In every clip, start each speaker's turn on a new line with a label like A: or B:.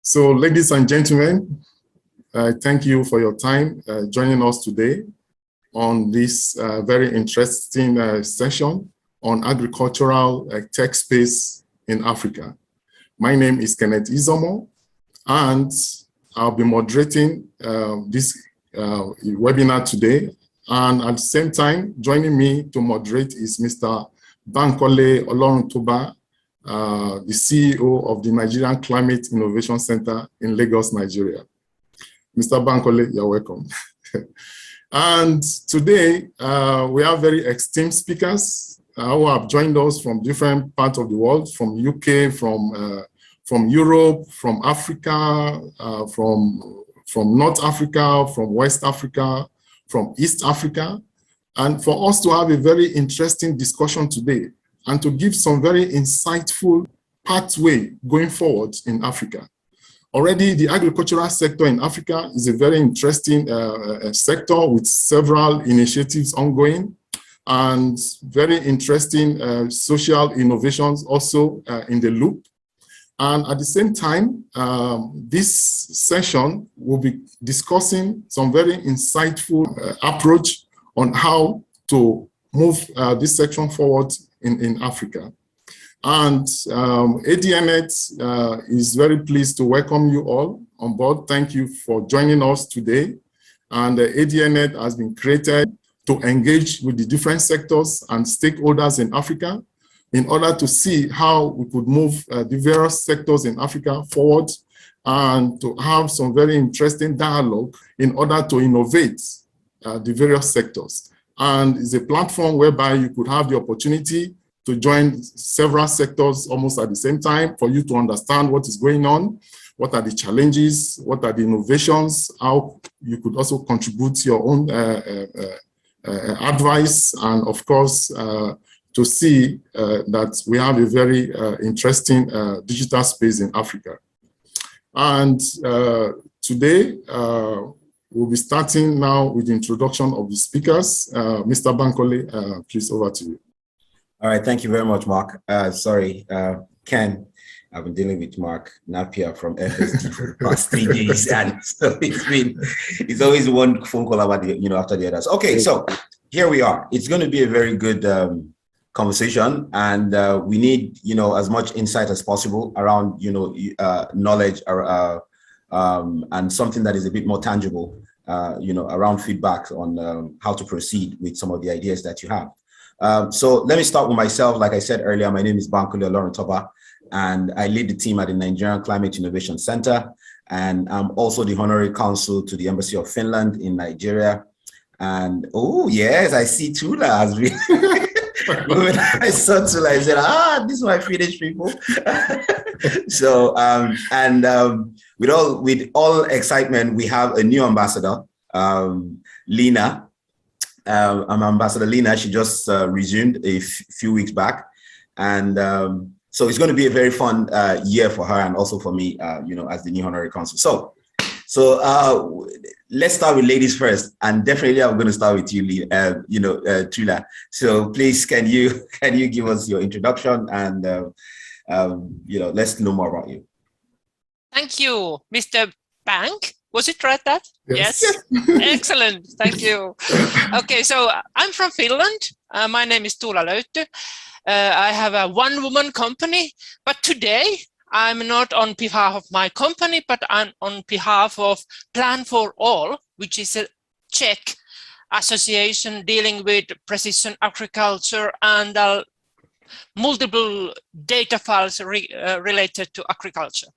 A: So, ladies and gentlemen, thank you for your time joining us today on this very interesting session on agricultural tech space in Africa. My name is Kenneth Izomo, and I'll be moderating this webinar today. And at the same time, joining me to moderate is Mr. Bankole Oloruntoba, the CEO of the Nigerian Climate Innovation Center in Lagos, Nigeria. Mr. Bankole, you're welcome. And today, we have very esteemed speakers who have joined us from different parts of the world, from UK, from Europe, from Africa, from North Africa, from West Africa, from East Africa, and for us to have a very interesting discussion today and to give some very insightful pathway going forward in Africa. Already, the agricultural sector in Africa is a very interesting sector with several initiatives ongoing and very interesting social innovations also in the loop. And at the same time, this session will be discussing some very insightful approach on how to move this section forward in Africa. And ADL-INNET is very pleased to welcome you all on board. Thank you for joining us today. And ADL-INNET has been created to engage with the different sectors and stakeholders in Africa in order to see how we could move the various sectors in Africa forward and to have some very interesting dialogue in order to innovate the various sectors. And it's a platform whereby you could have the opportunity to join several sectors almost at the same time for you to understand what is going on, what are the challenges, what are the innovations, how you could also contribute your own advice, and of course, to see that we have a very interesting digital space in Africa. And today, we'll be starting now with the introduction of the speakers. Mr. Bankole, please, over to you.
B: All right, thank you very much, Mark. Sorry, Ken, I've been dealing with Mark Napier from FSD for the past 3 days, and so it's always one phone call about the, after the others. Okay, so here we are. It's going to be a very good conversation, and we need, as much insight as possible around, knowledge, and something that is a bit more tangible, around feedback on how to proceed with some of the ideas that you have. So let me start with myself. Like I said earlier, my name is Bankole Oloruntoba, and I lead the team at the Nigerian Climate Innovation Center, and I'm also the honorary consul to the Embassy of Finland in Nigeria. And oh yes, I see Tula has been. When I saw Tula, I said, this is my Finnish people. So with all excitement, we have a new ambassador, Lena. Ambassador Lena. She just resumed a few weeks back, and so it's going to be a very fun year for her and also for me, as the new honorary consul. So let's start with ladies first, and definitely I'm going to start with you, Tula. So please, can you give us your introduction and let's know more about you.
C: Thank you, Mr. Bank. Was it right that?
A: Yes.
C: Excellent. Thank you. Okay, so I'm from Finland. My name is Tuula Löyttö. I have a one-woman company, but today I'm not on behalf of my company, but I'm on behalf of Plan for All, which is a Czech association dealing with precision agriculture and multiple data files related to agriculture.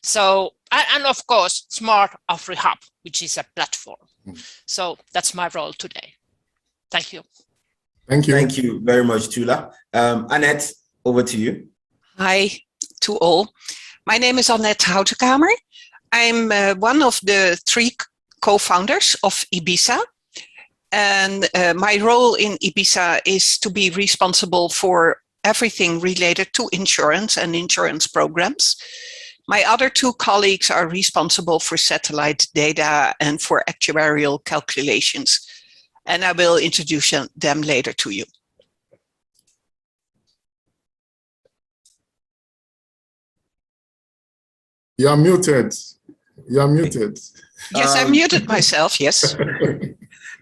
C: So, and of course, Smart AfriHub, which is a platform. So that's my role today. Thank you.
A: Thank you.
B: Thank you very much, Tula. Annette, over to you.
D: Hi to all. My name is Annette Hauterghammer. I'm one of the 3 co-founders of Ibiza. And my role in Ibiza is to be responsible for everything related to insurance and insurance programs. My other 2 colleagues are responsible for satellite data and for actuarial calculations, and I will introduce them later to you.
A: You are muted. You are muted.
D: Yes, I muted myself, yes.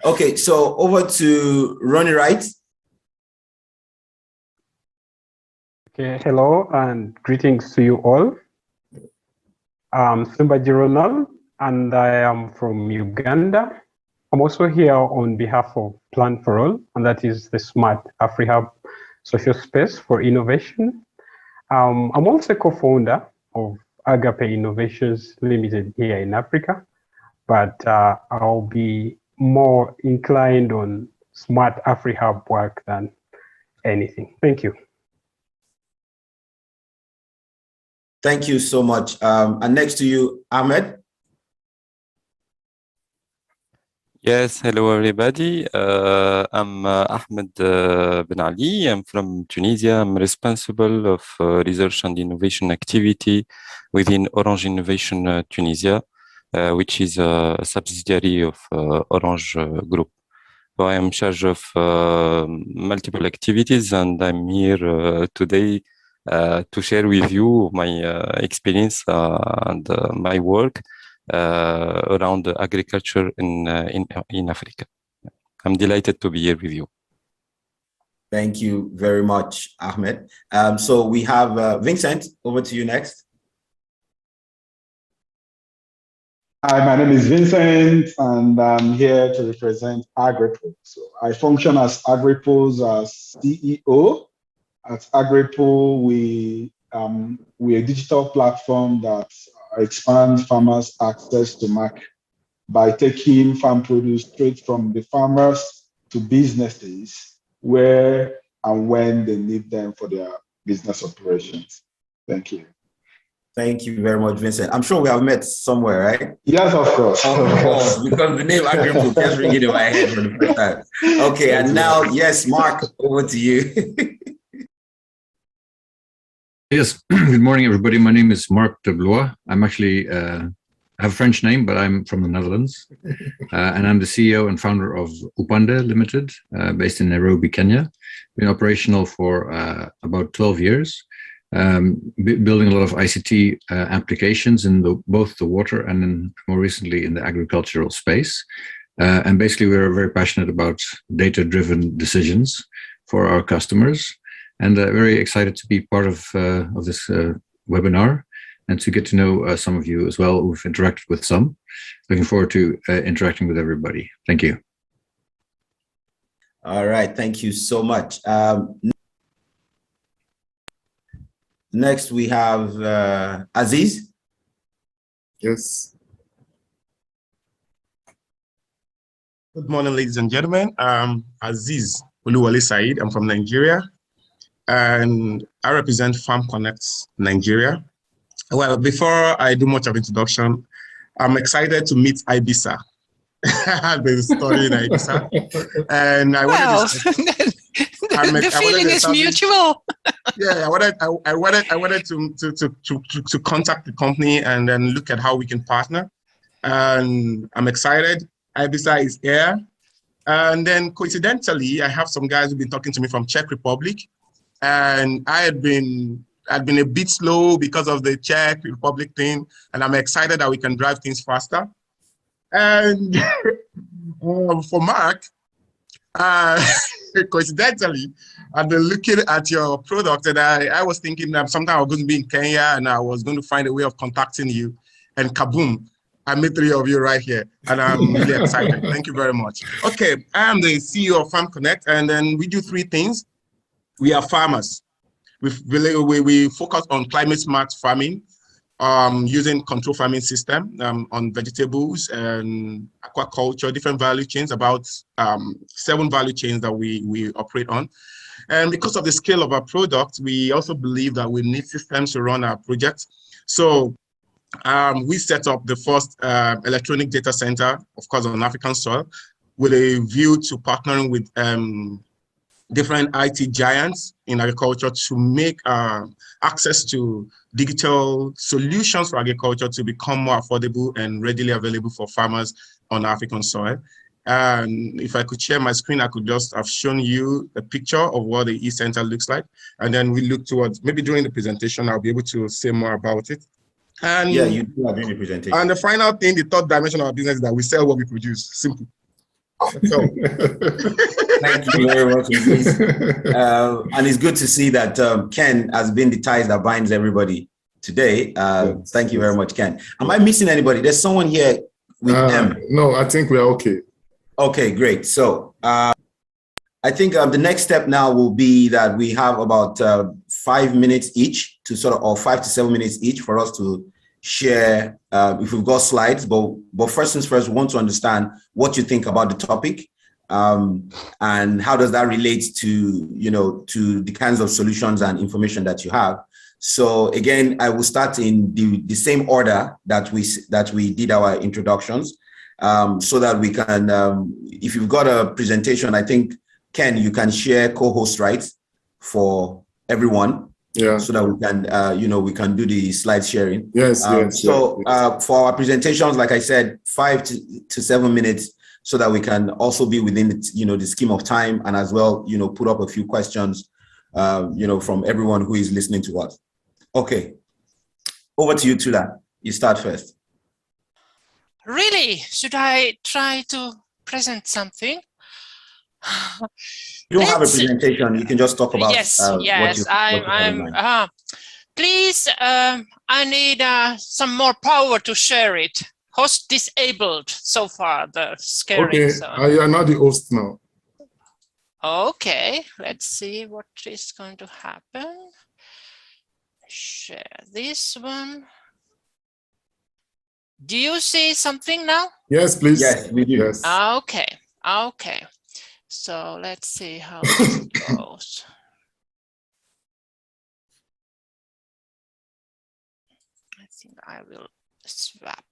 B: Okay, so over to Ronnie Wright.
E: Okay, hello and greetings to you all. I'm Simbaji Ronald and I am from Uganda. I'm also here on behalf of Plan for All, and that is the Smart AfriHub social space for innovation. I'm also co-founder of Agape Innovations Limited here in Africa, but I'll be more inclined on Smart AfriHub work than anything. Thank you.
B: Thank you so much. And next to you, Ahmed.
F: Yes, hello everybody. I'm Ahmed Bernardi. I'm from Tunisia. I'm responsible of research and innovation activity within Orange Innovation Tunisia, which is a subsidiary of Orange Group. So I am in charge of multiple activities, and I'm here today to share with you my experience and my work around agriculture in Africa. I'm delighted to be here with you.
B: Thank you very much, Ahmed. So we have Vincent, over to you next.
G: Hi, my name is Vincent, and I'm here to represent Agripool. So I function as Agripool's CEO. At Agripool, we're a digital platform that expands farmers' access to market by taking farm produce straight from the farmers to businesses where and when they need them for their business operations. Thank you.
B: Thank you very much, Vincent. I'm sure we have met somewhere, right?
G: Yes, of course.
B: Of course, because the name Agripool keeps ringing in my head for the first time. Okay, and now, yes, Mark, over to you.
H: Yes, good morning, everybody. My name is Mark de Blois. I'm actually, I have a French name, but I'm from the Netherlands. And I'm the CEO and founder of Upande Limited, based in Nairobi, Kenya. Been operational for about 12 years, building a lot of ICT applications in both the water and then more recently in the agricultural space. And basically, we're very passionate about data-driven decisions for our customers. And very excited to be part of this webinar and to get to know some of you as well. We've interacted with some. Looking forward to interacting with everybody. Thank you.
B: All right, thank you so much. Next, we have Aziz.
A: Yes.
I: Good morning, ladies and gentlemen. I'm Aziz Oluwali Said. I'm from Nigeria, and I represent Farm Connect Nigeria. Well, before I do much of introduction, I'm excited to meet Ibisa. I've been studying Ibisa, and I
D: Well,
I: wanted
D: the feeling is mutual.
I: Yeah, I wanted to contact the company and then look at how we can partner. And I'm excited. Ibisa is here. And then coincidentally, I have some guys who've been talking to me from Czech Republic. And I'd been a bit slow because of the Czech Republic thing. And I'm excited that we can drive things faster. And for Mark, coincidentally, I've been looking at your product, and I was thinking that sometime I was going to be in Kenya and I was going to find a way of contacting you. And kaboom, I met three of you right here, and I'm really excited. Thank you very much. Okay, I'm the CEO of Farm Connect, and then we do three things. We are farmers. We focus on climate smart farming, using control farming system on vegetables and aquaculture, different value chains, about 7 value chains that we operate on. And because of the scale of our product, we also believe that we need systems to run our projects. So we set up the first electronic data center, of course, on African soil, with a view to partnering with different IT giants in agriculture to make access to digital solutions for agriculture to become more affordable and readily available for farmers on African soil. And if I could share my screen, I could just have shown you a picture of what the e-center looks like. And then we look towards, maybe during the presentation, I'll be able to say more about it. And
B: Yeah, you do during the presentation.
I: And the final thing, the third dimension of our business is that we sell what we produce. Simple. So,
B: thank you very much, Aziz. And it's good to see that Ken has been the ties that binds everybody today.
A: Yes,
B: thank you very much, Ken. Am I missing anybody? There's someone here with M.
A: No, I think we're okay.
B: Okay, great. So I think the next step now will be that we have about 5 minutes each to sort of, or 5 to 7 minutes each for us to share if we've got slides, but first things first, we want to understand what you think about the topic and how does that relate to, to the kinds of solutions and information that you have. So again, I will start in the same order that we did our introductions so that we can, if you've got a presentation, I think, Ken, you can share co-host rights for everyone. Yeah. So that we can, we can do the slide sharing.
A: Yes.
B: For our presentations, like I said, 5 to 7 minutes, so that we can also be within the scheme of time, and as well, put up a few questions, from everyone who is listening to us. Okay, over to you, Tula. You start first.
C: Really? Should I try to present something?
B: You don't have a presentation. You can just talk about.
C: Yes. Please, I need some more power to share it. Host disabled so far. The scary.
A: Okay, you are not the host now.
C: Okay, let's see what is going to happen. Share this one. Do you see something now?
A: Yes, please.
B: Yes, we do.
A: Yes.
C: Okay. So let's see how this goes. I think I will swap.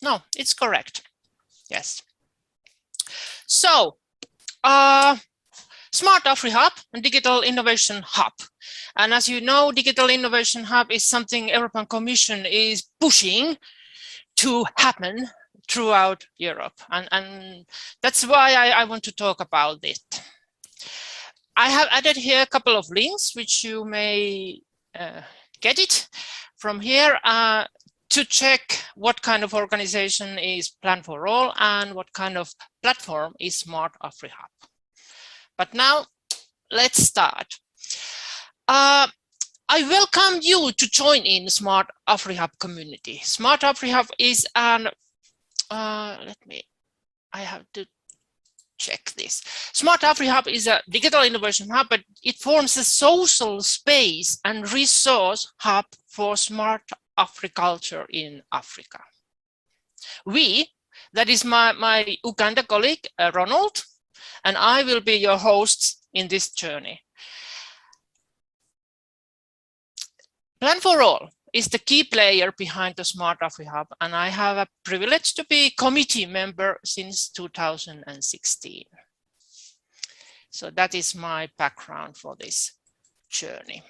C: No, it's correct. Yes. So, Smart AfriHub and Digital Innovation Hub. And as you know, Digital Innovation Hub is something European Commission is pushing to happen throughout Europe. And that's why I want to talk about it. I have added here a couple of links, which you may get it from here to check what kind of organization is Plan for All and what kind of platform is Smart AfriHub. But now let's start. I welcome you to join in Smart AfriHub community. Smart AfriHub is an I have to check this. Smart AfriHub is a digital innovation hub, but it forms a social space and resource hub for smart agriculture in Africa. We, that is my Uganda colleague, Ronald, and I will be your hosts in this journey. Plan for All is the key player behind the Smart AfriHub, and I have a privilege to be committee member since 2016. So that is my background for this journey.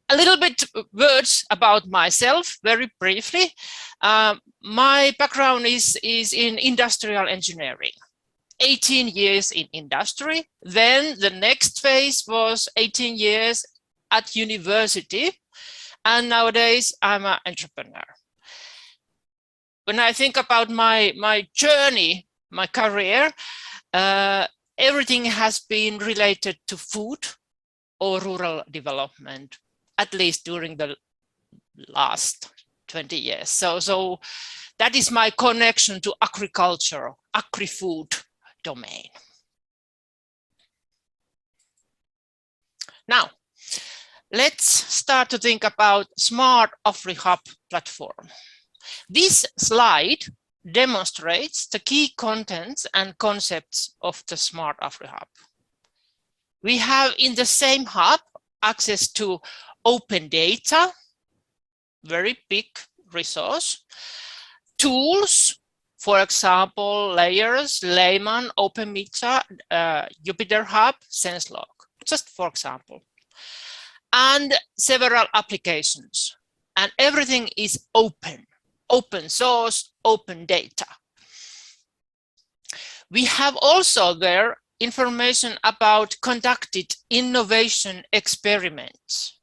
C: A little bit words about myself, very briefly. My background is in industrial engineering. 18 years in industry. Then the next phase was 18 years at university. And nowadays I'm an entrepreneur. When I think about my journey, my career, everything has been related to food or rural development, at least during the last 20 years. So that is my connection to agriculture, agri-food domain. Now, let's start to think about Smart AfriHub platform. This slide demonstrates the key contents and concepts of the Smart AfriHub. We have in the same hub access to open data, very big resource, tools, for example, layers, Layman, OpenMeter, Jupyter Hub, SenseLog, just for example. And several applications, and everything is open source, open data. We have also there information about conducted innovation experiments.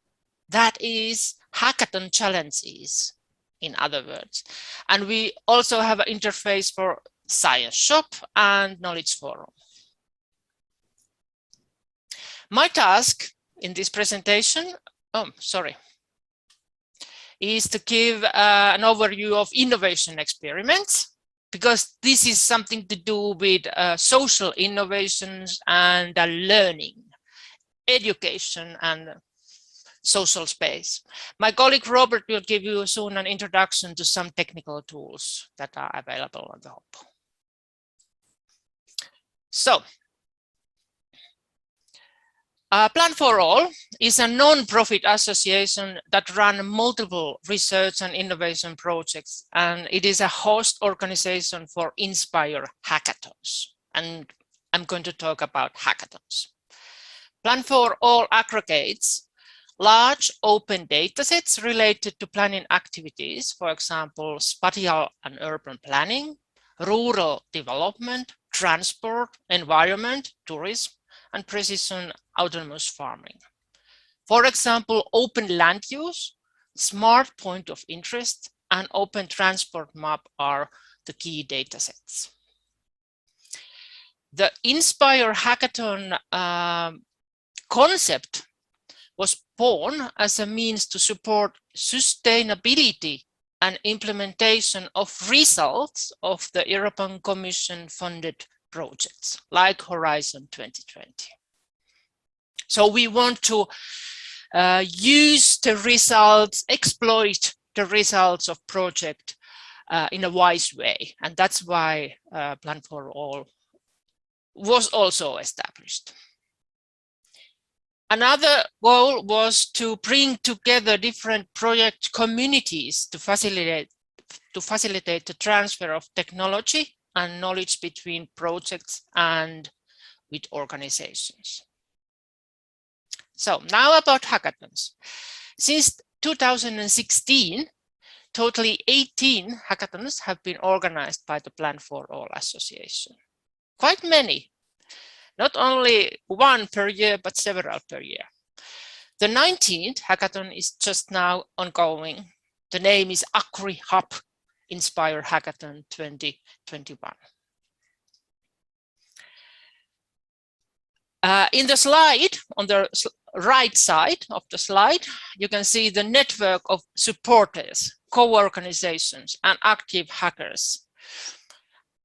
C: That is hackathon challenges, in other words. And we also have an interface for Science Shop and Knowledge Forum. My task in this presentation, is to give an overview of innovation experiments, because this is something to do with social innovations and learning, education, and social space. My colleague Robert will give you soon an introduction to some technical tools that are available on the hub. So, Plan for All is a non-profit association that runs multiple research and innovation projects, and it is a host organization for Inspire Hackathons. And I'm going to talk about hackathons. Plan for All aggregates large open datasets related to planning activities, for example, spatial and urban planning, rural development, transport, environment, tourism, and precision autonomous farming. For example, open land use, smart point of interest, and open transport map are the key datasets. The Inspire Hackathon concept was born as a means to support sustainability and implementation of results of the European Commission funded projects like Horizon 2020. So we want to use the results, exploit the results of project in a wise way. And that's why Plan for All was also established. Another goal was to bring together different project communities to facilitate the transfer of technology and knowledge between projects and with organizations. So now about hackathons. Since 2016, totally 18 hackathons have been organized by the Plan for All Association. Quite many, not only one per year, but several per year. The 19th hackathon is just now ongoing. The name is Agri-Hub Inspire Hackathon 2021. In the slide, on the right side of the slide, you can see the network of supporters, co-organizations, and active hackers.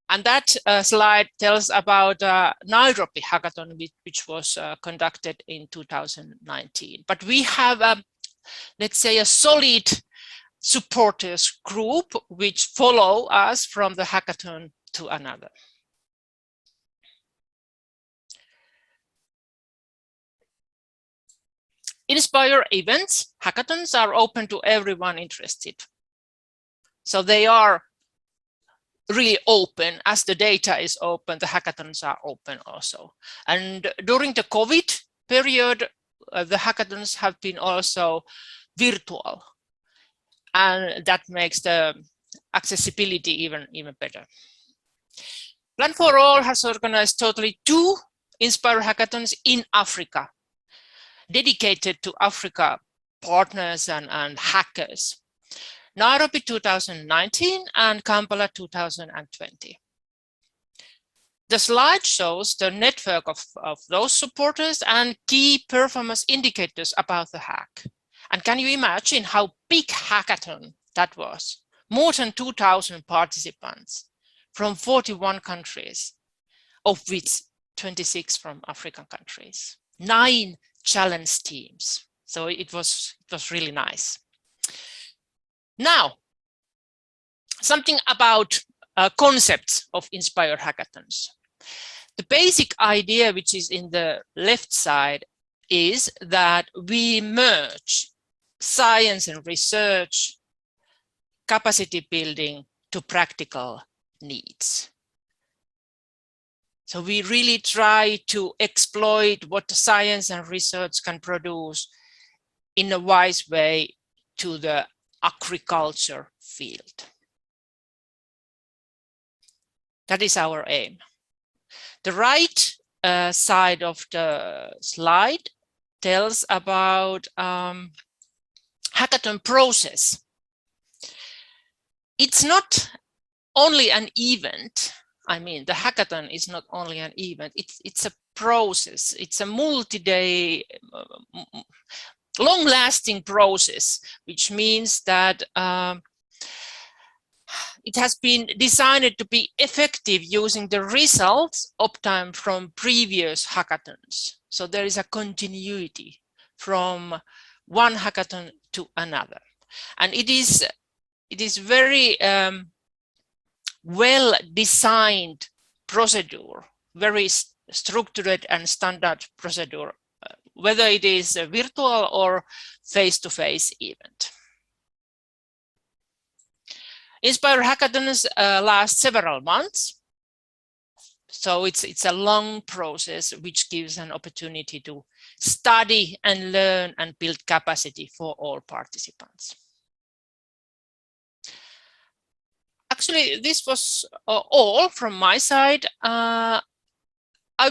C: And that slide tells about Nairobi Hackathon, which was conducted in 2019. But we have, let's say, a solid supporters group which follow us from the hackathon to another. Inspire events, hackathons are open to everyone interested. So they are really open. As the data is open, the hackathons are open also. And during the COVID period, the hackathons have been also virtual. And that makes the accessibility even better. Plan for All has organized totally 2 Inspire hackathons in Africa, dedicated to Africa partners and hackers. Nairobi 2019 and Kampala 2020. The slide shows the network of those supporters and key performance indicators about the hack. And can you imagine how big hackathon that was? More than 2,000 participants from 41 countries, of which 26 from African countries. 9 challenge teams. So it was really nice. Now, something about concepts of Inspire hackathons. The basic idea, which is in the left side, is that we merge science and research, capacity building to practical needs. So we really try to exploit what the science and research can produce in a wise way to the agriculture field. That is our aim. The right side of the slide tells about hackathon process. It's not only an event. I mean, the hackathon is not only an event, it's a process. It's a multi-day, long-lasting process, which means that it has been designed to be effective using the results obtained from previous hackathons. So there is a continuity from one hackathon to another. And it is very well-designed procedure, very structured and standard procedure, whether it is a virtual or face-to-face event. Inspire hackathons last several months. So it's a long process which gives an opportunity to study and learn and build capacity for all participants. Actually, this was all from my side. I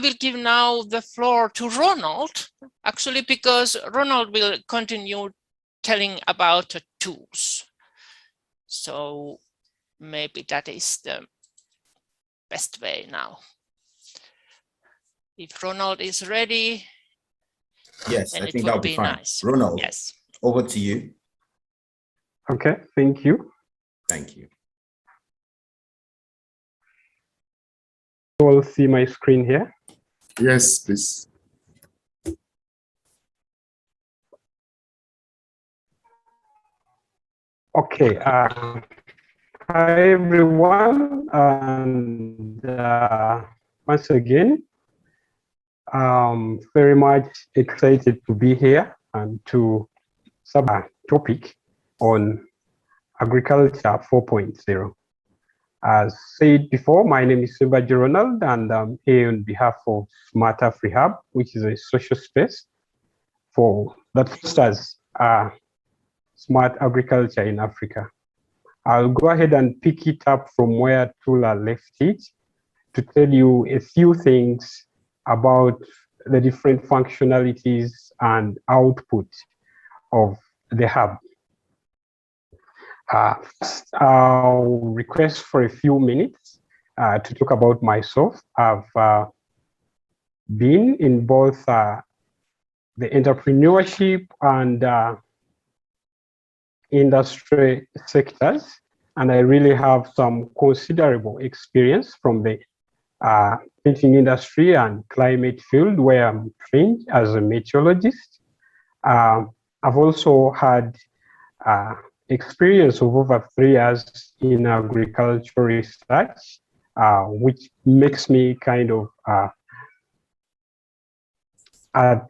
C: will give now the floor to Ronald, actually, because Ronald will continue telling about the tools. So maybe that is the best way now. If Ronald is ready,
B: yes,
C: then
B: I
C: it
B: think
C: would
B: that'll be fine.
C: nice.
B: Ronald,
C: yes.
B: Over to you.
E: Okay, thank you.
B: Thank you.
E: You all see my screen here?
A: Yes, please.
E: Okay. Hi, everyone. And once again, I'm very much excited to be here and to sub a topic on agriculture 4.0. As said before, my name is Simbaji Ronald, and I'm here on behalf of Smart AfriHub, which is a social space that fosters smart agriculture in Africa. I'll go ahead and pick it up from where Tula left it to tell you a few things about the different functionalities and output of the hub. First, I'll request for a few minutes to talk about myself. I've been in both the entrepreneurship and industry sectors, and I really have some considerable experience from the painting industry and climate field, where I'm trained as a meteorologist. I've also had experience of over 3 years in agricultural research, which makes me kind of at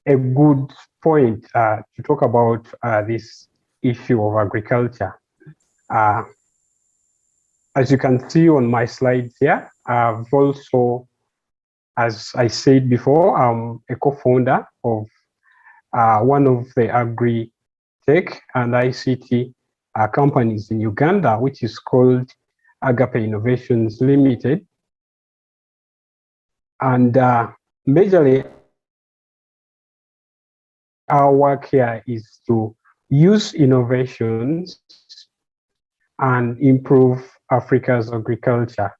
E: a good point to talk about this issue of agriculture. As you can see on my slides here, I've also, as I said before, I'm a co-founder of one of the Agri-Tech and ICT companies in Uganda, which is called Agric-Technovation Limited. And majorly, our work here is to use innovations and improve Africa's agriculture.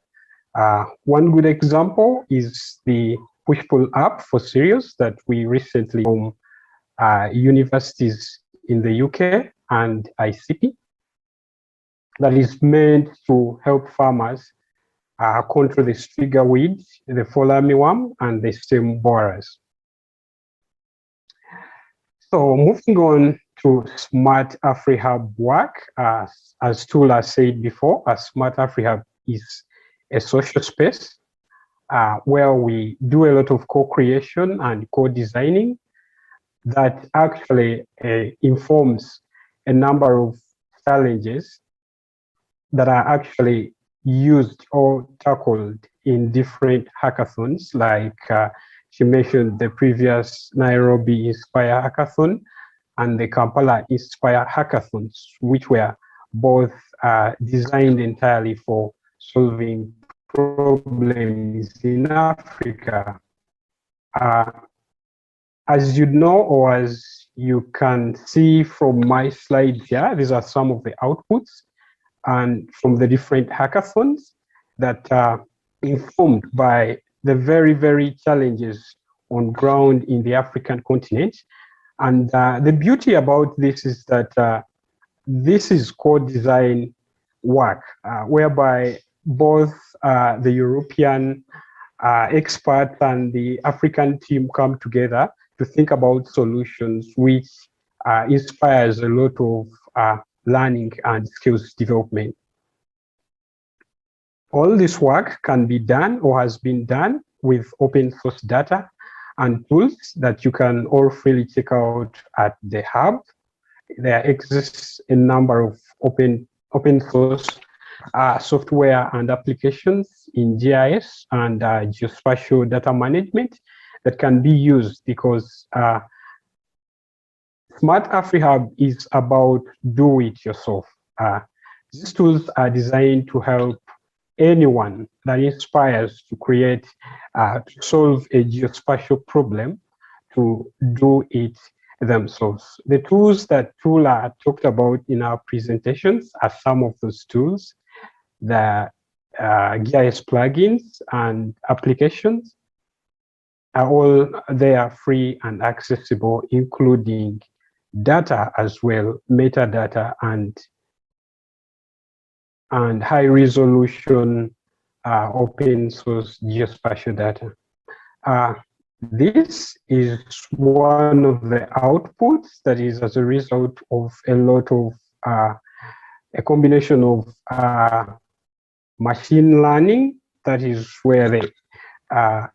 E: One good example is the push-pull app for cereals that we recently from universities in the UK and ICT that is meant to help farmers control the striga weed, the fall armyworm, and the stem borers. So moving on to Smart AfriHub work, as Tula said before, Smart AfriHub is a social space where we do a lot of co-creation and co-designing that actually informs a number of challenges that are actually used or tackled in different hackathons, like she mentioned the previous Nairobi Inspire Hackathon and the Kampala Inspire Hackathons, which were both designed entirely for solving problems in Africa. As you know, or as you can see from my slides here, these are some of the outputs and from the different hackathons that are informed by the very, very challenges on ground in the African continent. And the beauty about this is that this is co-design work, whereby both the European experts and the African team come together to think about solutions, which inspires a lot of learning and skills development. All this work can be done or has been done with open source data and tools that you can all freely check out at the hub. There exists a number of open source software and applications in GIS and geospatial data management that can be used, because Smart AfriHub is about do it yourself. These tools are designed to help anyone that inspires to create, to solve a geospatial problem, to do it themselves. The tools that Tula talked about in our presentations are some of those tools. The GIS plugins and applications are all there free and accessible, including data as well, metadata and high resolution open source geospatial data. This is one of the outputs that is as a result of a lot of a combination of machine learning. That is where the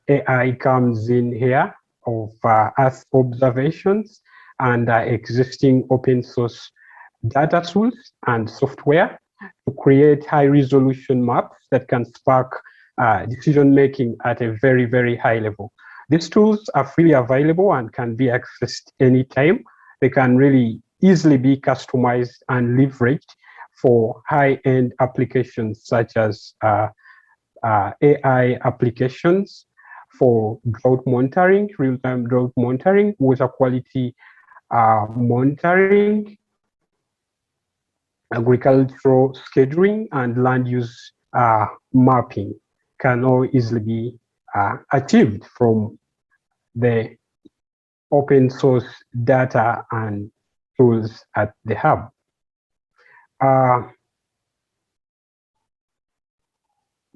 E: AI comes in here, of Earth observations and existing open source data tools and software to create high resolution maps that can spark decision making at a very, very high level. These tools are freely available and can be accessed anytime. They can really easily be customized and leveraged for high-end applications such as AI applications for drought monitoring, real-time drought monitoring, water quality monitoring, agricultural scheduling, and land use mapping can all easily be achieved from the open source data and tools at the hub.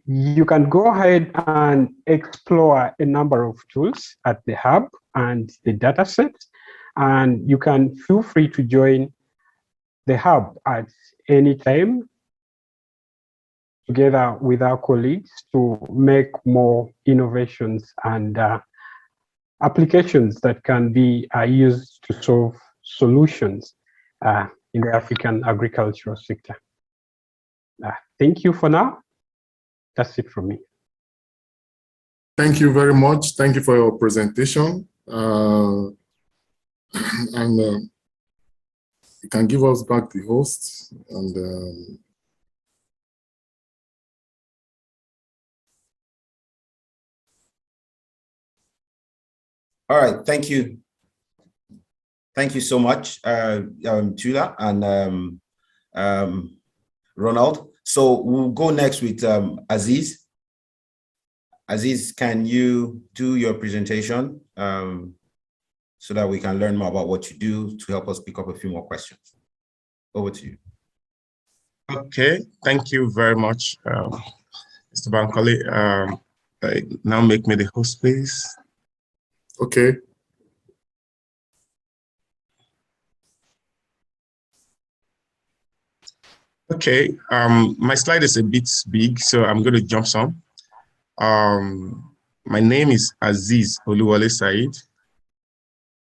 E: You can go ahead and explore a number of tools at the hub and the data sets, and you can feel free to join the hub at any time together with our colleagues to make more innovations and applications that can be used to solve solutions in the African agricultural sector. Thank you for now. That's it from me.
A: Thank you very much. Thank you for your presentation. And you can give us back the host. And
B: all right, thank you. Thank you so much, Tula and Ronald. So we'll go next with Aziz. Aziz, can you do your presentation so that we can learn more about what you do to help us pick up a few more questions? Over to you.
I: Okay, thank you very much, Mr. Bankole. Now make me the host, please.
A: okay.
I: Okay, my slide is a bit big, so I'm going to jump some. My name is Aziz Oluwali Said,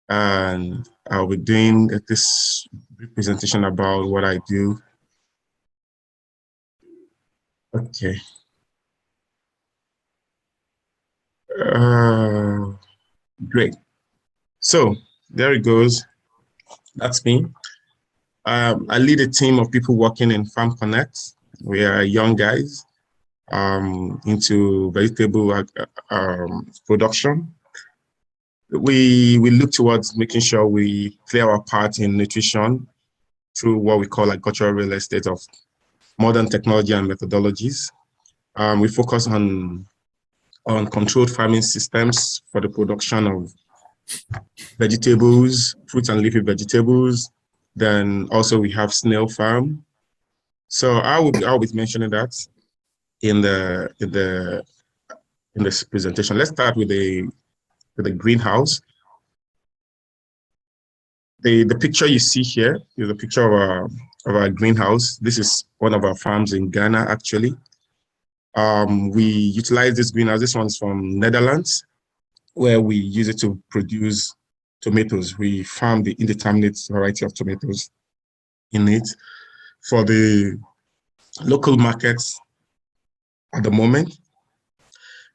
I: and I'll be doing this brief presentation about what I do. Okay. Great. So there it goes. That's me. I lead a team of people working in Farm Connect. We are young guys. into vegetable production. We look towards making sure we play our part in nutrition through what we call agricultural real estate of modern technology and methodologies. We focus on controlled farming systems for the production of vegetables, fruits and leafy vegetables. Then also we have snail farm. So I'll be mentioning that in this presentation. Let's start with the greenhouse. The picture you see here is a picture of our greenhouse. This is one of our farms in Ghana, actually. We utilize this greenhouse. This one's from Netherlands, where we use it to produce tomatoes. We farm the indeterminate variety of tomatoes in it for the local markets at the moment.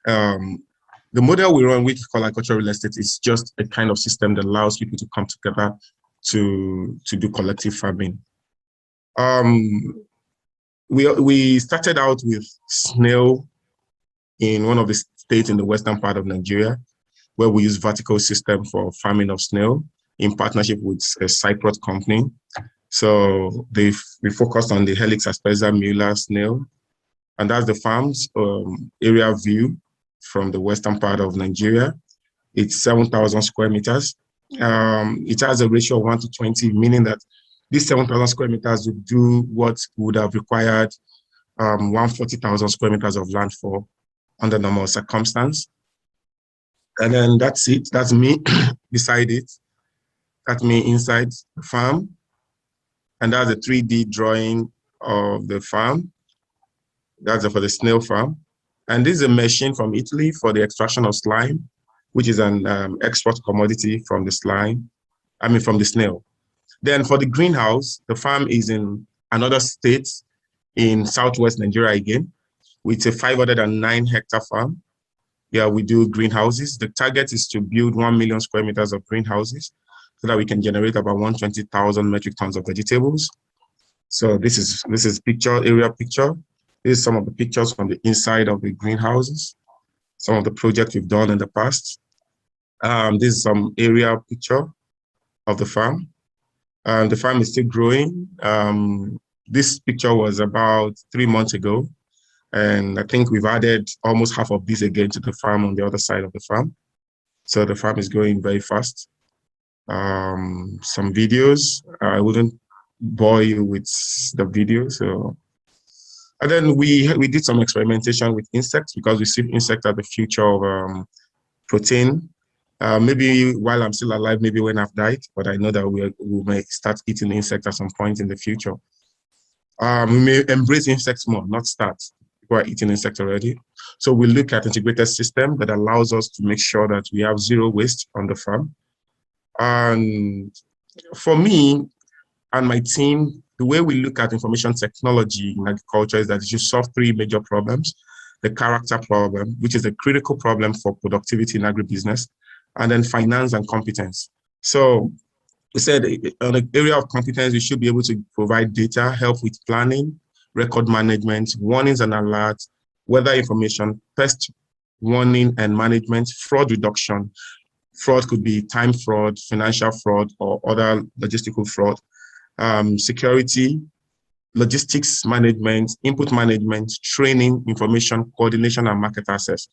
I: The model we run, which we call agricultural real estate, is just a kind of system that allows people to come together to do collective farming. We started out with snail in one of the states in the western part of Nigeria, where we use vertical system for farming of snail in partnership with a Cyprus company. So we focused on the Helix aspersa Mueller snail, and that's the farm's area view from the western part of Nigeria. It's 7,000 square meters. It has a ratio of 1 to 20, meaning that these 7,000 square meters would do what would have required 140,000 square meters of land for under normal circumstance. And then that's it. That's me beside it. That's me inside the farm. And that's a 3D drawing of the farm. That's for the snail farm. And this is a machine from Italy for the extraction of slime, which is an export commodity from the slime, from the snail. Then for the greenhouse, the farm is in another state in southwest Nigeria again. It's a 509 hectare farm. Yeah, we do greenhouses. The target is to build 1 million square meters of greenhouses so that we can generate about 120,000 metric tons of vegetables. So this is area picture. This is some of the pictures from the inside of the greenhouses, some of the projects we've done in the past. This is some area picture of the farm. The farm is still growing. This picture was about 3 months ago. And I think we've added almost half of this again to the farm on the other side of the farm. So the farm is growing very fast. Some videos, I wouldn't bore you with the video. So, and then we did some experimentation with insects because we see insects are the future of protein. Maybe while I'm still alive, maybe when I've died, but I know that we may start eating insects at some point in the future. We may embrace insects more, not start. People are eating insects already. So we look at integrated system that allows us to make sure that we have zero waste on the farm. And for me and my team, the way we look at information technology in agriculture is that it should solve 3 major problems. The character problem, which is a critical problem for productivity in agribusiness, and then finance and competence. So we said on the area of competence, we should be able to provide data, help with planning, record management, warnings and alerts, weather information, pest warning and management, fraud reduction. Fraud could be time fraud, financial fraud, or other logistical fraud. Security, logistics management, input management, training, information, coordination, and market access.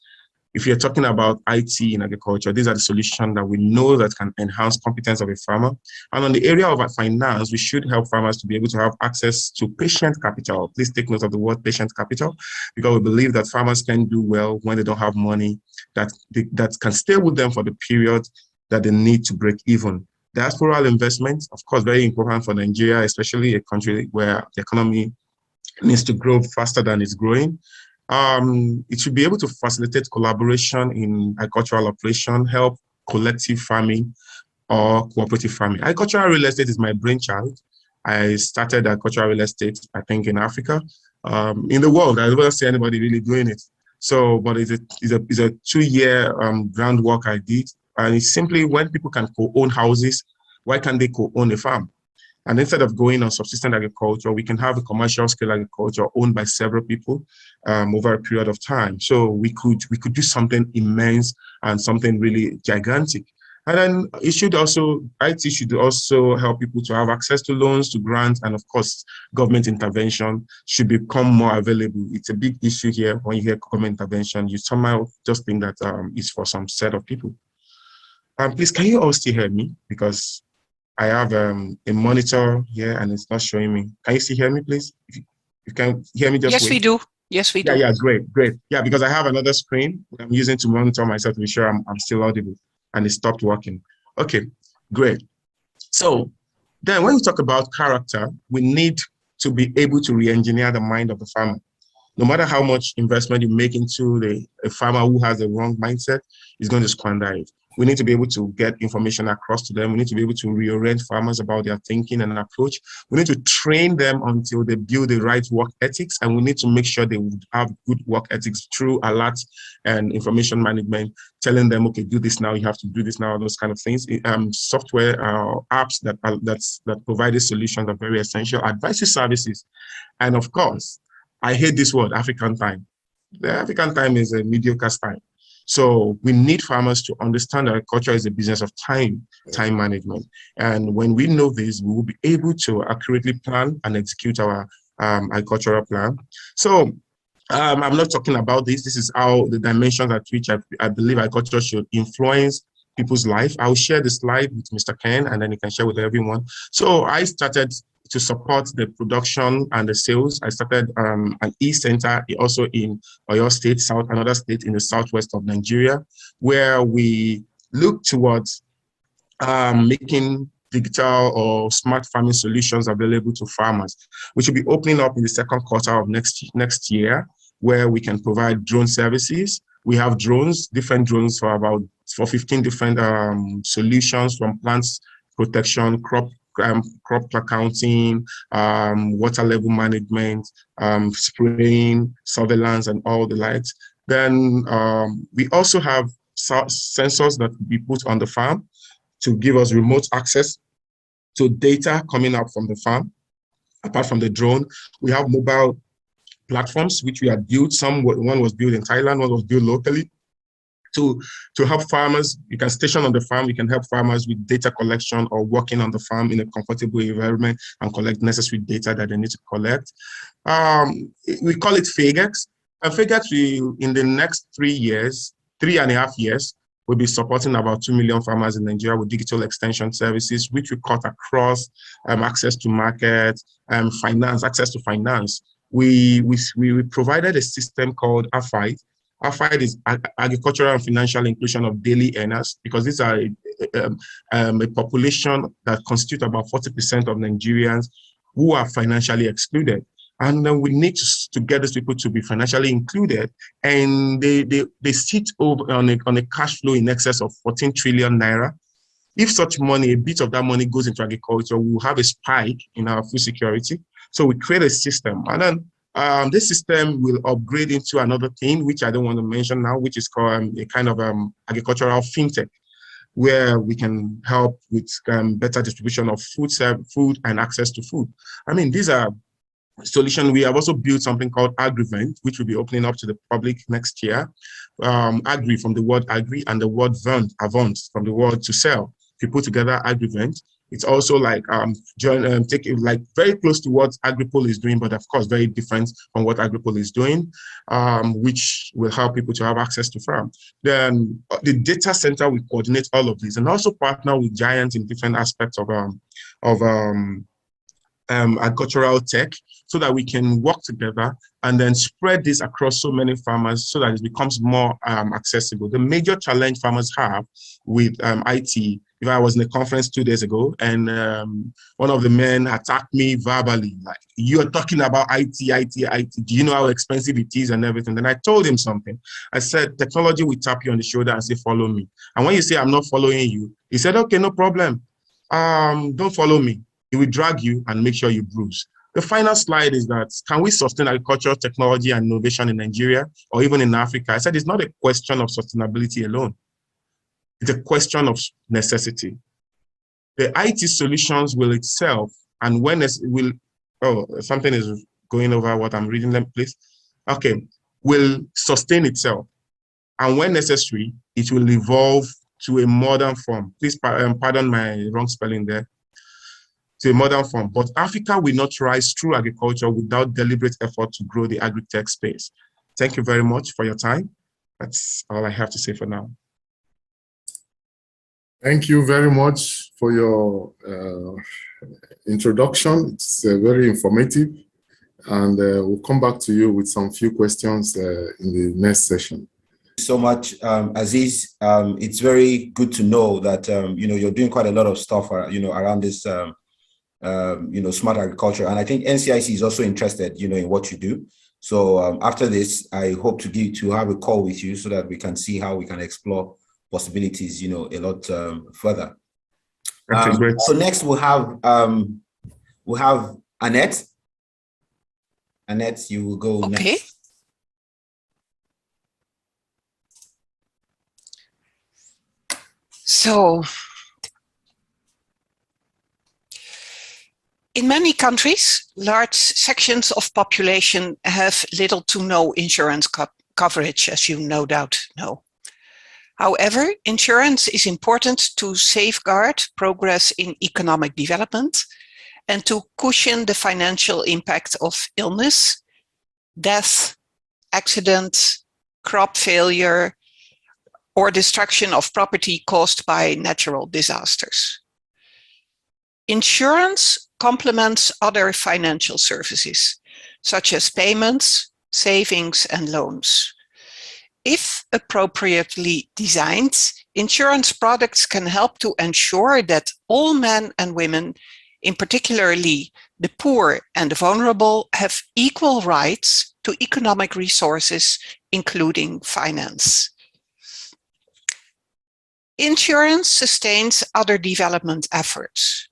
I: If you're talking about IT in agriculture, these are the solutions that we know that can enhance competence of a farmer. And on the area of finance, we should help farmers to be able to have access to patient capital. Please take note of the word patient capital, because we believe that farmers can do well when they don't have money that can stay with them for the period that they need to break even. Diasporal investment, of course, very important for Nigeria, especially a country where the economy needs to grow faster than it's growing. It should be able to facilitate collaboration in agricultural operation, help collective farming or cooperative farming. Agricultural real estate is my brainchild. I started agricultural real estate, I think, in Africa. In the world, I don't see anybody really doing it. So, but it's a 2-year groundwork I did. And it's simply when people can co-own houses, why can't they co-own a farm? And instead of going on subsistence agriculture, we can have a commercial scale agriculture owned by several people over a period of time. So we could do something immense and something really gigantic. And then IT should also help people to have access to loans, to grants, and of course, government intervention should become more available. It's a big issue here. When you hear government intervention, you somehow just think that it's for some set of people. Please, can you all still hear me? Because I have a monitor here and it's not showing me. Can you still hear me, please? If you can hear me, just
D: yes,
I: wait.
D: we do. Yes, we do.
I: Yeah, great. Yeah, because I have another screen I'm using to monitor myself to be sure I'm still audible. And it stopped working. Okay, great. So then when we talk about character, we need to be able to re-engineer the mind of the farmer. No matter how much investment you make into a farmer who has the wrong mindset, is going to squander it. We need to be able to get information across to them. We need to be able to reorient farmers about their thinking and approach. We need to train them until they build the right work ethics, and we need to make sure they would have good work ethics through alerts and information management, telling them, okay, do this now, you have to do this now, those kind of things. Software apps that provide these solutions are very essential. Advisory services, and of course, I hate this word, African time. The African time is a mediocre time. So we need farmers to understand that agriculture is a business of time management. And when we know this, we will be able to accurately plan and execute our agricultural plan. So I'm not talking about this. This is how the dimensions at which I believe agriculture should influence people's life. I'll share the slide with Mr. Ken, and then he can share with everyone. So I started to support the production and the sales. I started an e-center also in Oyo State, another state in the southwest of Nigeria, where we look towards making digital or smart farming solutions available to farmers, which will be opening up in the second quarter of next year, where we can provide drone services. We have drones, different drones for 15 different solutions, from plants protection, crop accounting, water level management, spraying, surveillance, and all the lights. Then we also have sensors that we put on the farm to give us remote access to data coming up from the farm. Apart from the drone, we have mobile platforms which we have built. One was built in Thailand, one was built locally. To help farmers. You can station on the farm, you can help farmers with data collection or working on the farm in a comfortable environment and collect necessary data that they need to collect. We call it FAGEX. And FAGEX, in the next 3.5 years, we'll be supporting about 2 million farmers in Nigeria with digital extension services, which we cut across access to market, finance, access to finance. We provided a system called AFIDE. AFIDE is agricultural and financial inclusion of daily earners, because these are a population that constitute about 40% of Nigerians who are financially excluded. And we need to get these people to be financially included, and they sit over on a cash flow in excess of 14 trillion naira. If such money, a bit of that money goes into agriculture, we'll have a spike in our food security. So we create a system, and then this system will upgrade into another thing, which I don't want to mention now, which is called a kind of agricultural fintech, where we can help with better distribution of food and access to food. I mean, these are solutions. We have also built something called Agrivent, which will be opening up to the public next year. Agri from the word agri, and the word avant from the word to sell. If you put together Agrivent, it's also like like very close to what Agripol is doing, but of course very different from what Agripol is doing, which will help people to have access to farm. Then the data center will coordinate all of these, and also partner with giants in different aspects of agricultural tech, so that we can work together and then spread this across so many farmers, so that it becomes more accessible. The major challenge farmers have with IT, if I was in a conference 2 days ago, and one of the men attacked me verbally, like, you're talking about IT, do you know how expensive it is and everything? Then I told him something. I said, technology will tap you on the shoulder and say, follow me. And when you say, I'm not following you, he said, okay, no problem. Don't follow me. It will drag you and make sure you bruise. The final slide is that, can we sustain agricultural technology and innovation in Nigeria or even in Africa? I said, it's not a question of sustainability alone. It's a question of necessity. The IT solutions will itself and when it will, oh, something is going over what I'm reading, please. Okay, will sustain itself. And when necessary, it will evolve to a modern form. Please pardon my wrong spelling there. To a modern form. But Africa will not rise through agriculture without deliberate effort to grow the agri-tech space. Thank you very much for your time. That's all I have to say for now.
A: Thank you very much for your introduction. It's very informative. And we'll come back to you with some few questions in the next session.
B: So much, Aziz. It's very good to know that you're doing quite a lot of stuff around this smart agriculture, and I think NCIC is also interested in what you do. So after this, I hope to have a call with you so that we can see how we can explore possibilities a lot further.
I: Okay, great.
B: So next we'll have Annette. Annette, you will go next.
D: So, in many countries, large sections of population have little to no insurance coverage, as you no doubt know. However, insurance is important to safeguard progress in economic development and to cushion the financial impact of illness, death, accident, crop failure, or destruction of property caused by natural disasters. Insurance complements other financial services, such as payments, savings, and loans. If appropriately designed, insurance products can help to ensure that all men and women, in particularly the poor and the vulnerable, have equal rights to economic resources, including finance. Insurance sustains other development efforts.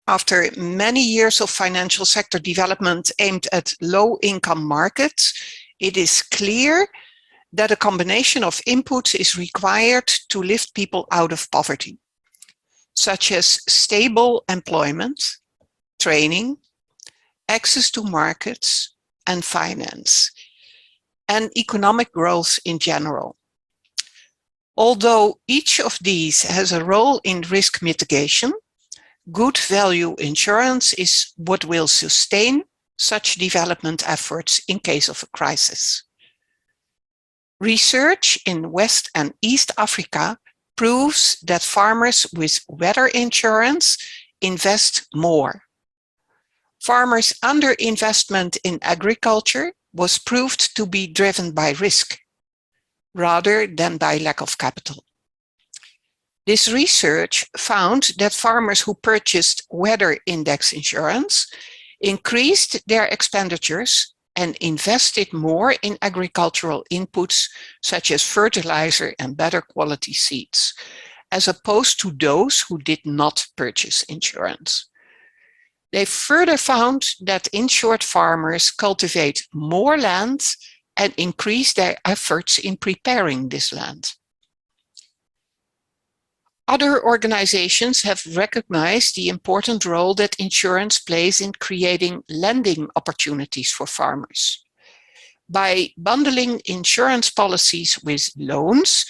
D: After many years of financial sector development aimed at low-income markets, it is clear that a combination of inputs is required to lift people out of poverty, such as stable employment, training, access to markets and finance, and economic growth in general. Although each of these has a role in risk mitigation, good value insurance is what will sustain such development efforts in case of a crisis. Research in West and East Africa proves that farmers with weather insurance invest more. Farmers' underinvestment in agriculture was proved to be driven by risk, rather than by lack of capital. This research found that farmers who purchased weather index insurance increased their expenditures and invested more in agricultural inputs such as fertilizer and better quality seeds, as opposed to those who did not purchase insurance. They further found that insured farmers cultivate more land and increase their efforts in preparing this land. Other organizations have recognized the important role that insurance plays in creating lending opportunities for farmers. By bundling insurance policies with loans,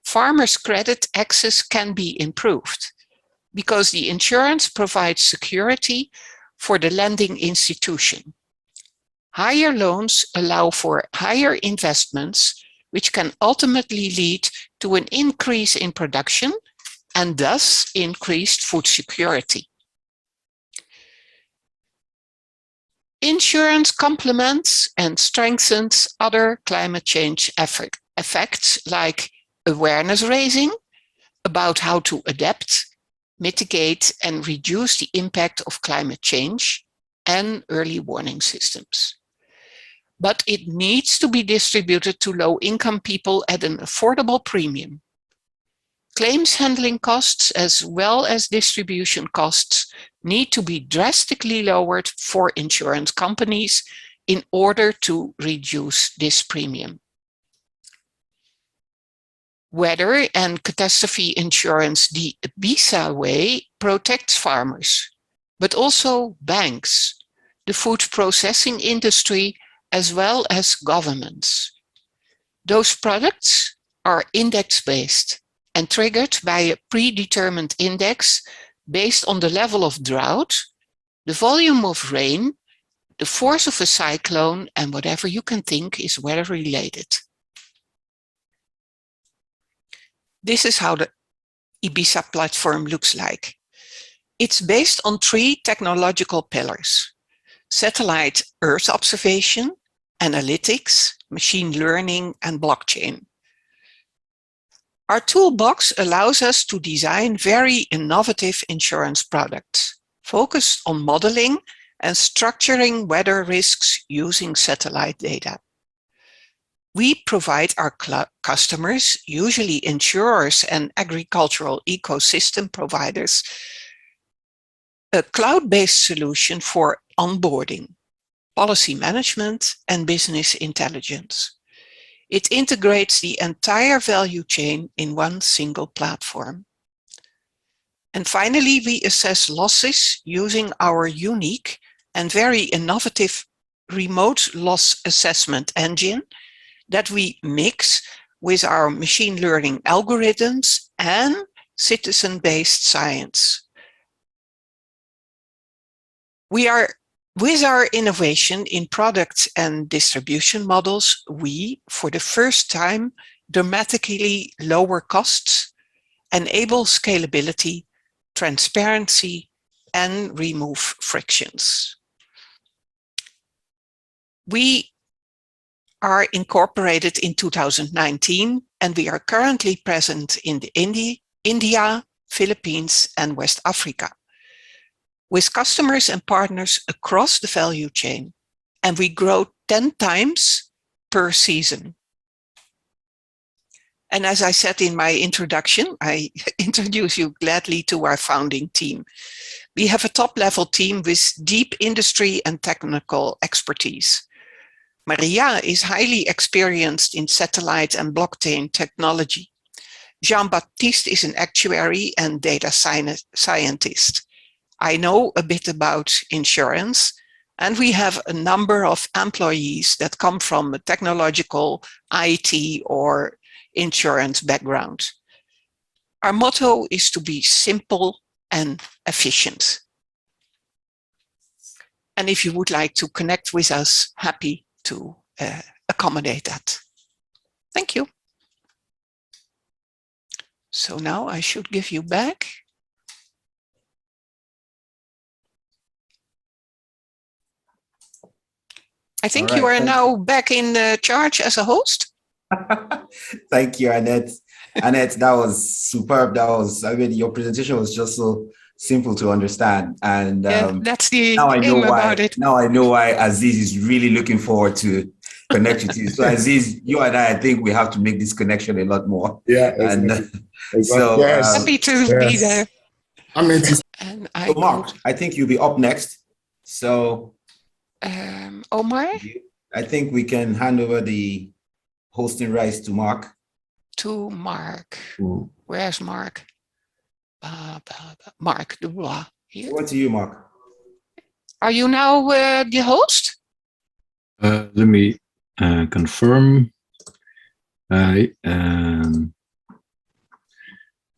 D: farmers' credit access can be improved because the insurance provides security for the lending institution. Higher loans allow for higher investments, which can ultimately lead to an increase in production and thus increased food security. Insurance complements and strengthens other climate change effects like awareness raising about how to adapt, mitigate, and reduce the impact of climate change and early warning systems. But it needs to be distributed to low-income people at an affordable premium. Claims handling costs as well as distribution costs need to be drastically lowered for insurance companies in order to reduce this premium. Weather and catastrophe insurance the IBISA way protects farmers but also banks, the food processing industry, as well as governments. Those products are index-based and triggered by a predetermined index based on the level of drought, the volume of rain, the force of a cyclone, and whatever you can think is weather-related. This is how the Ibiza platform looks like. It's based on 3 technological pillars: satellite Earth observation, analytics, machine learning, and blockchain. Our toolbox allows us to design very innovative insurance products, focused on modeling and structuring weather risks using satellite data. We provide our customers, usually insurers and agricultural ecosystem providers, a cloud-based solution for onboarding, policy management, and business intelligence. It integrates the entire value chain in one single platform. And finally, we assess losses using our unique and very innovative remote loss assessment engine that we mix with our machine learning algorithms and citizen-based science. With our innovation in product and distribution models, we, for the first time, dramatically lower costs, enable scalability, transparency, and remove frictions. We are incorporated in 2019, and we are currently present in India, Philippines, and West Africa, with customers and partners across the value chain, and we grow 10 times per season. And as I said in my introduction, I introduce you gladly to our founding team. We have a top-level team with deep industry and technical expertise. Maria is highly experienced in satellite and blockchain technology. Jean-Baptiste is an actuary and data scientist. I know a bit about insurance, and we have a number of employees that come from a technological, IT, or insurance background. Our motto is to be simple and efficient. And if you would like to connect with us, happy to accommodate that. Thank you. So now I should give you back. I think you are now back in charge as a host.
B: Thank you, Annette. Annette, that was superb. I mean, your presentation was just so simple to understand. And
D: that's the aim about it.
B: Now I know why Aziz is really looking forward to connect with you. So Aziz, you and I think we have to make this connection a lot more.
A: Yeah,
B: exactly. So
D: happy to be there.
B: So Mark, I think you'll be up next. So
D: Omar?
B: I think we can hand over the hosting rights to Mark.
D: To Mark. Where's Mark? Mark Dubois. Here.
B: Over to you, Mark.
D: Are you now the host?
H: Let me confirm. Let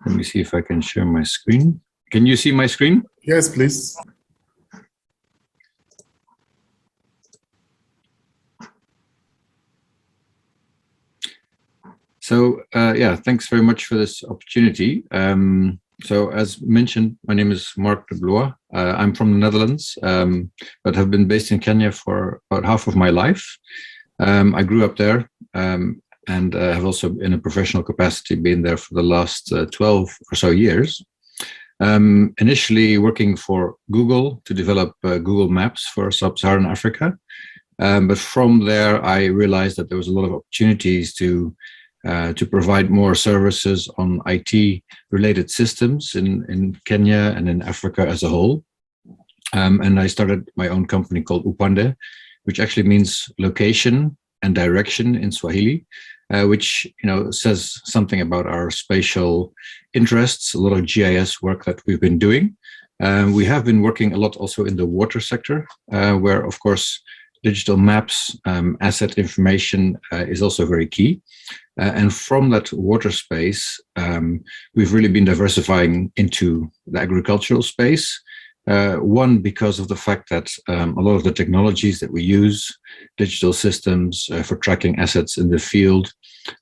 H: me see if I can share my screen. Can you see my screen?
A: Yes, please.
H: So yeah, thanks very much for this opportunity. So as mentioned, my name is Mark de Blois. I'm from the Netherlands, but have been based in Kenya for about half of my life. I grew up there and have also in a professional capacity been there for the last 12 or so years. Initially working for Google to develop Google Maps for Sub-Saharan Africa. But from there, I realized that there was a lot of opportunities to provide more services on IT-related systems in Kenya and in Africa as a whole. And I started my own company called Upande, which actually means location and direction in Swahili, which says something about our spatial interests, a lot of GIS work that we've been doing. We have been working a lot also in the water sector, where, of course, digital maps, asset information is also very key. And from that water space, we've really been diversifying into the agricultural space. One, because of the fact that a lot of the technologies that we use, digital systems for tracking assets in the field,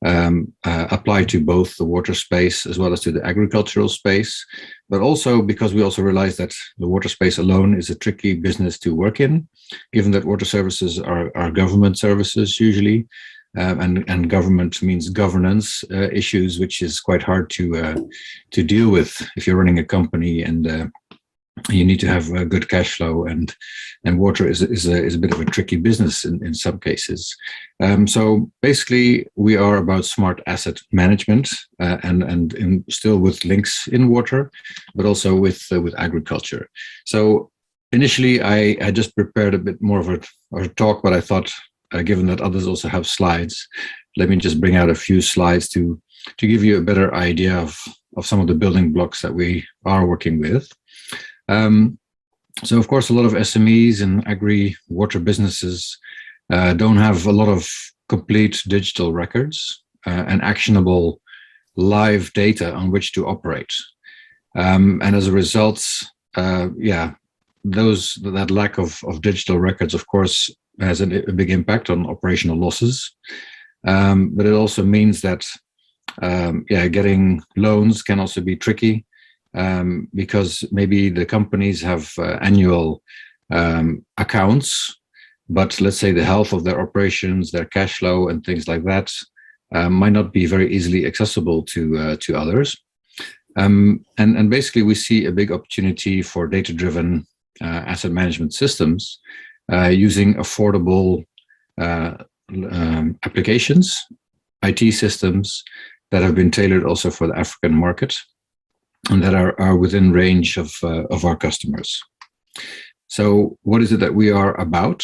H: apply to both the water space as well as to the agricultural space, but also because we also realize that the water space alone is a tricky business to work in, given that water services are government services usually, and government means governance issues, which is quite hard to deal with if you're running a company and you need to have a good cash flow, and water is a bit of a tricky business in some cases. So basically, we are about smart asset management, and still with links in water, but also with agriculture. So initially, I just prepared a bit more of a talk, but I thought, given that others also have slides, let me just bring out a few slides to give you a better idea of some of the building blocks that we are working with. So of course, a lot of SMEs and agri-water businesses don't have a lot of complete digital records and actionable live data on which to operate. And as a result, that lack of digital records, of course, has a big impact on operational losses. But it also means that, getting loans can also be tricky. Because maybe the companies have annual accounts, but let's say the health of their operations, their cash flow, and things like that might not be very easily accessible to others. And basically, we see a big opportunity for data-driven asset management systems using affordable applications, IT systems that have been tailored also for the African market, and that are within range of our customers. So what is it that we are about?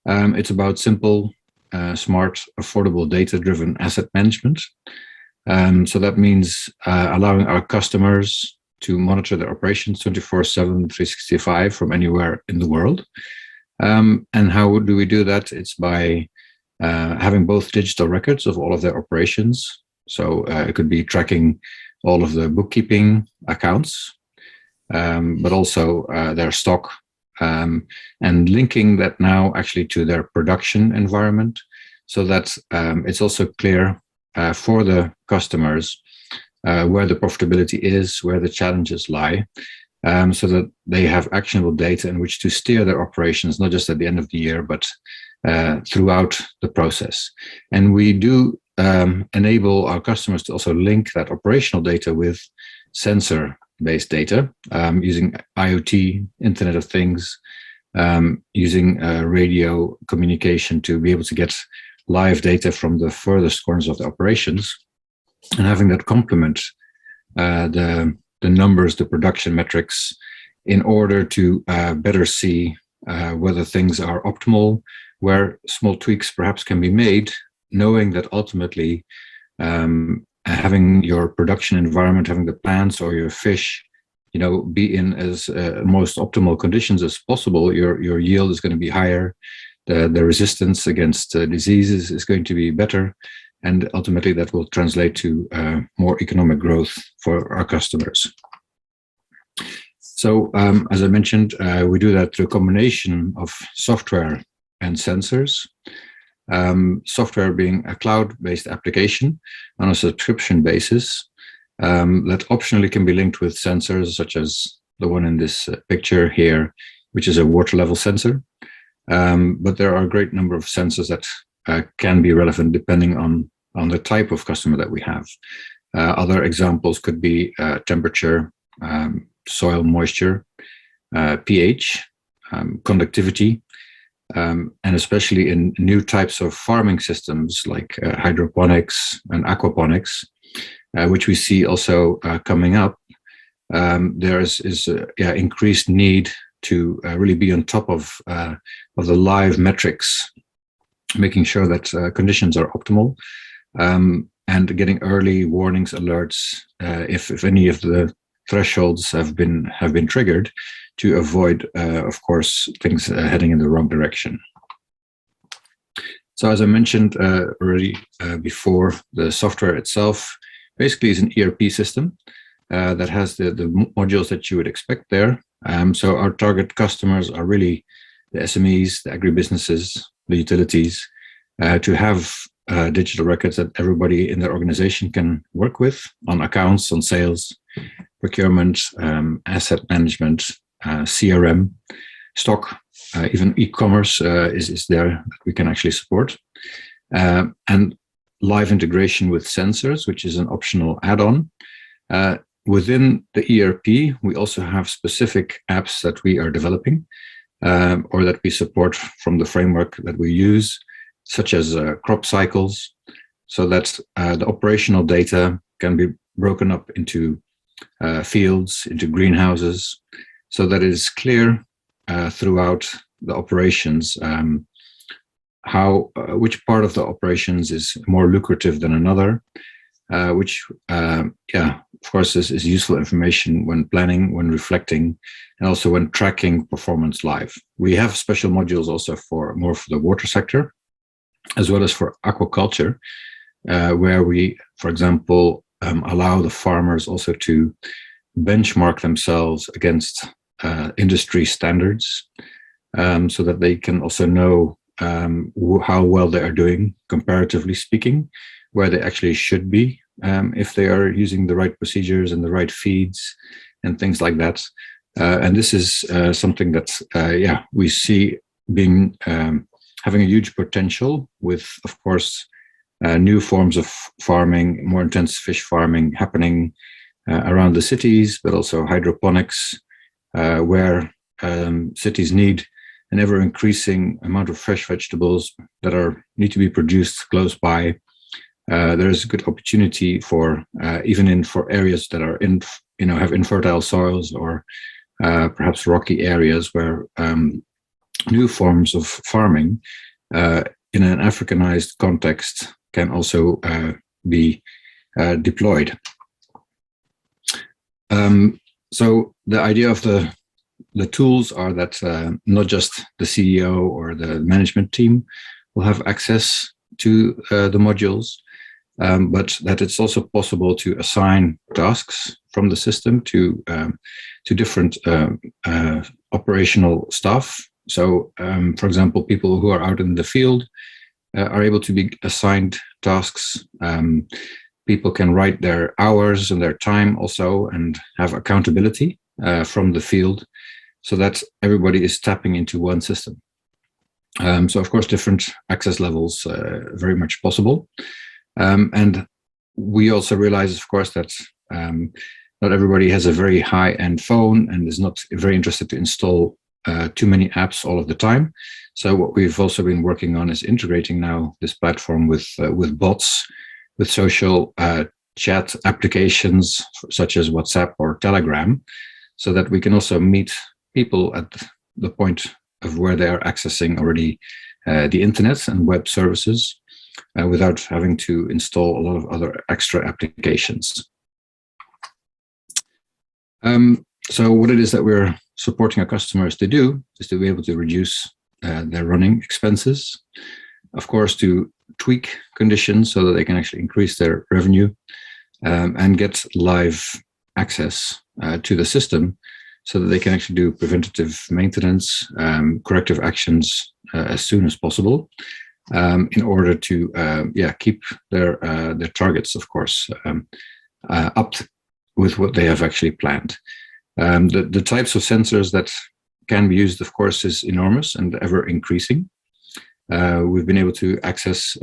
H: It's about simple, smart, affordable, data-driven asset management. So that means allowing our customers to monitor their operations 24/7, 365 from anywhere in the world. And how do we do that? It's by having both digital records of all of their operations. So it could be tracking all of the bookkeeping accounts, but also their stock, and linking that now actually to their production environment, so that it's also clear for the customers where the profitability is, where the challenges lie, so that they have actionable data in which to steer their operations, not just at the end of the year, but throughout the process. And we do enable our customers to also link that operational data with sensor-based data, using IoT, Internet of Things, using radio communication to be able to get live data from the furthest corners of the operations, and having that complement the numbers, the production metrics, in order to better see whether things are optimal, where small tweaks perhaps can be made, knowing that ultimately having your production environment, having the plants or your fish, be in as most optimal conditions as possible, your yield is going to be higher, the resistance against diseases is going to be better, and ultimately that will translate to more economic growth for our customers. So as I mentioned, we do that through a combination of software and sensors. Software being a cloud-based application on a subscription basis that optionally can be linked with sensors such as the one in this picture here, which is a water level sensor. But there are a great number of sensors that can be relevant depending on the type of customer that we have. Other examples could be temperature, soil moisture, pH, conductivity, and especially in new types of farming systems like hydroponics and aquaponics, which we see also coming up. There is increased need to really be on top of the live metrics, making sure that conditions are optimal, and getting early warnings, alerts if any of the thresholds have been triggered to avoid, of course, things heading in the wrong direction. So as I mentioned already before, the software itself basically is an ERP system that has the modules that you would expect there. So our target customers are really the SMEs, the agribusinesses, the utilities, to have digital records that everybody in their organization can work with on accounts, on sales, procurement, asset management, CRM, stock, even e-commerce is there that we can actually support. And live integration with sensors, which is an optional add-on. Within the ERP, we also have specific apps that we are developing or that we support from the framework that we use, such as crop cycles, so that the operational data can be broken up into fields, into greenhouses, so that it is clear throughout the operations which part of the operations is more lucrative than another, which of course is useful information when planning, when reflecting, and also when tracking performance live. We have special modules also for the water sector, as well as for aquaculture, where we, for example, allow the farmers also to benchmark themselves against industry standards, so that they can also know how well they are doing, comparatively speaking, where they actually should be, if they are using the right procedures and the right feeds and things like that. And this is something that, we see being having a huge potential with, of course, new forms of farming, more intense fish farming happening around the cities, but also hydroponics, where cities need an ever-increasing amount of fresh vegetables that need to be produced close by. There's a good opportunity for even for areas that are have infertile soils or perhaps rocky areas where new forms of farming in an Africanized context can also be deployed. So the idea of the tools are that not just the CEO or the management team will have access to the modules, but that it's also possible to assign tasks from the system to different operational staff. So, for example, people who are out in the field are able to be assigned tasks. People can write their hours and their time also and have accountability from the field, so that everybody is tapping into one system. So, of course, different access levels very much possible. And we also realize, of course, that not everybody has a very high-end phone and is not very interested to install too many apps all of the time. So what we've also been working on is integrating now this platform with bots, with social chat applications such as WhatsApp or Telegram, so that we can also meet people at the point of where they are accessing already the internet and web services without having to install a lot of other extra applications. So what it is that we're supporting our customers to do is to be able to reduce their running expenses, of course, to tweak conditions so that they can actually increase their revenue and get live access to the system so that they can actually do preventative maintenance, corrective actions as soon as possible, in order to keep their targets, of course, up with what they have actually planned. The types of sensors that can be used, of course, is enormous and ever increasing. We've been able to access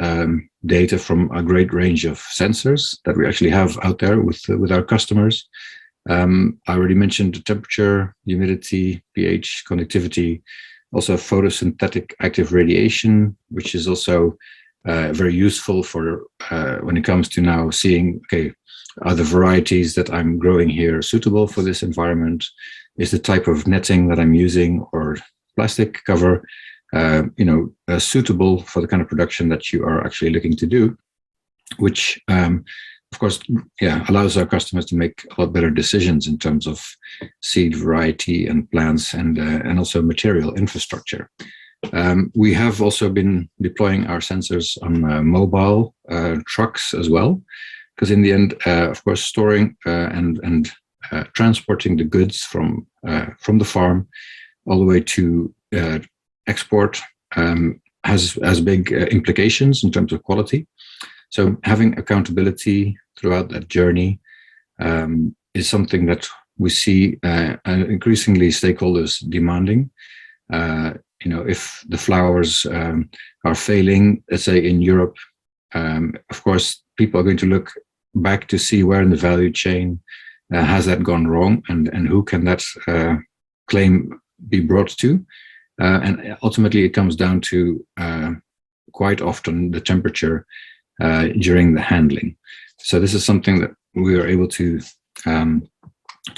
H: data from a great range of sensors that we actually have out there with our customers. I already mentioned the temperature, humidity, pH, conductivity, also photosynthetic active radiation, which is also very useful for when it comes to now seeing, okay, are the varieties that I'm growing here suitable for this environment? Is the type of netting that I'm using or plastic cover suitable for the kind of production that you are actually looking to do, which of course, yeah, allows our customers to make a lot better decisions in terms of seed variety and plants and also material infrastructure. We have also been deploying our sensors on mobile trucks as well, because in the end, of course, storing and transporting the goods from the farm all the way to export has big implications in terms of quality. So having accountability throughout that journey is something that we see increasingly stakeholders demanding. If the flowers are failing, let's say in Europe, of course, people are going to look back to see where in the value chain has that gone wrong, and who can that claim be brought to. And ultimately, it comes down to quite often the temperature during the handling. So this is something that we are able to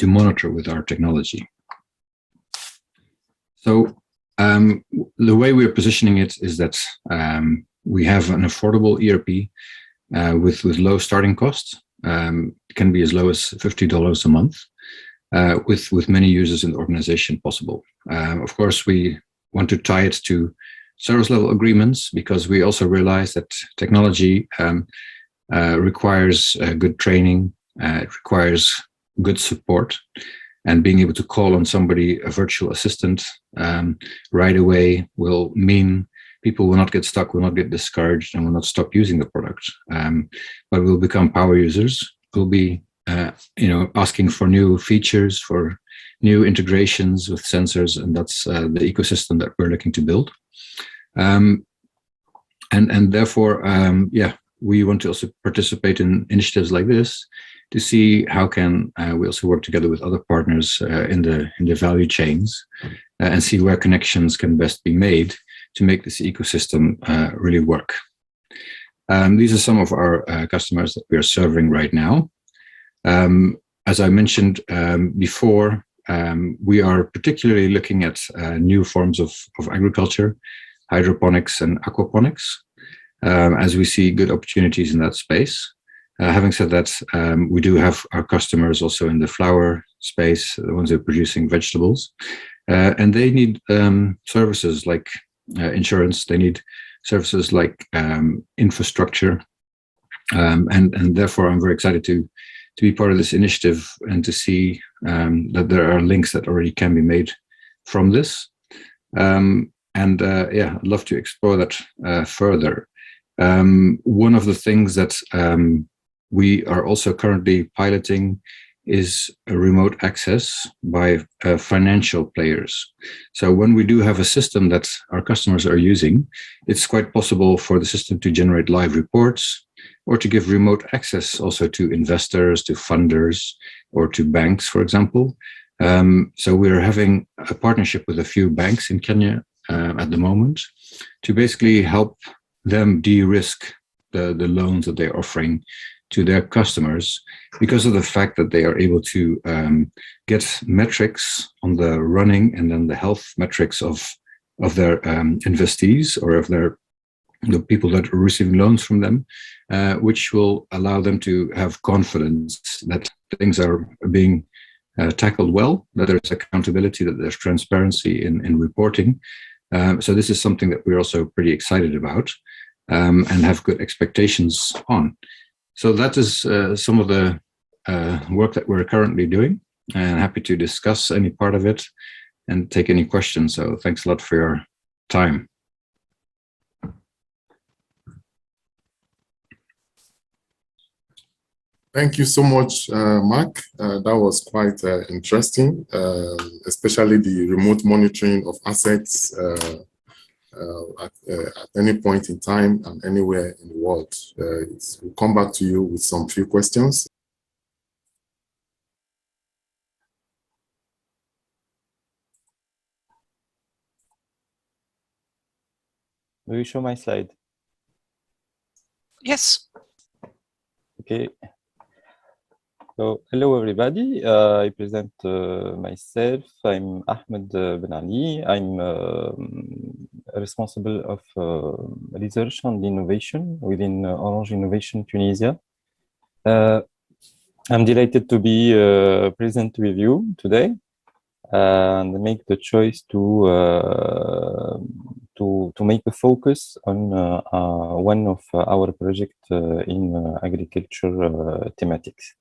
H: monitor with our technology. So the way we're positioning it is that we have an affordable ERP with low starting costs. It can be as low as $50 a month, with many users in the organization possible. Of course, we want to tie it to service level agreements, because we also realize that technology requires good training, it requires good support, and being able to call on somebody, a virtual assistant, right away will mean people will not get stuck, will not get discouraged, and will not stop using the product, but will become power users, will be asking for new features, for new integrations with sensors, and that's the ecosystem that we're looking to build. And therefore, we want to also participate in initiatives like this to see how can we also work together with other partners in the value chains and see where connections can best be made to make this ecosystem really work. These are some of our customers that we are serving right now. As I mentioned before, we are particularly looking at new forms of agriculture, hydroponics and aquaponics, as we see good opportunities in that space. Having said that, we do have our customers also in the flower space, the ones who are producing vegetables, and they need services like insurance, they need services like infrastructure, and therefore I'm very excited to be part of this initiative and to see that there are links that already can be made from this. I'd love to explore that further. One of the things that we are also currently piloting is a remote access by financial players. So when we do have a system that our customers are using, it's quite possible for the system to generate live reports or to give remote access also to investors, to funders, or to banks, for example. So we're having a partnership with a few banks in Kenya at the moment to basically help them de-risk the loans that they're offering to their customers, because of the fact that they are able to get metrics on the running and then the health metrics of their investees or of the people that are receiving loans from them, which will allow them to have confidence that things are being tackled well, that there's accountability, that there's transparency in reporting. So this is something that we're also pretty excited about and have good expectations on. So that is some of the work that we're currently doing, and happy to discuss any part of it and take any questions. So thanks a lot for your time.
A: Thank you so much, Mark. That was quite interesting, especially the remote monitoring of assets at any point in time and anywhere in the world. We'll come back to you with some few questions.
F: Will you show my slide?
D: Yes.
F: Okay. So, hello everybody. I present myself. I'm Ahmed Bernardi. I'm responsible of research and innovation within Orange Innovation Tunisia. I'm delighted to be present with you today and make the choice to make a focus on one of our projects in agriculture thematics.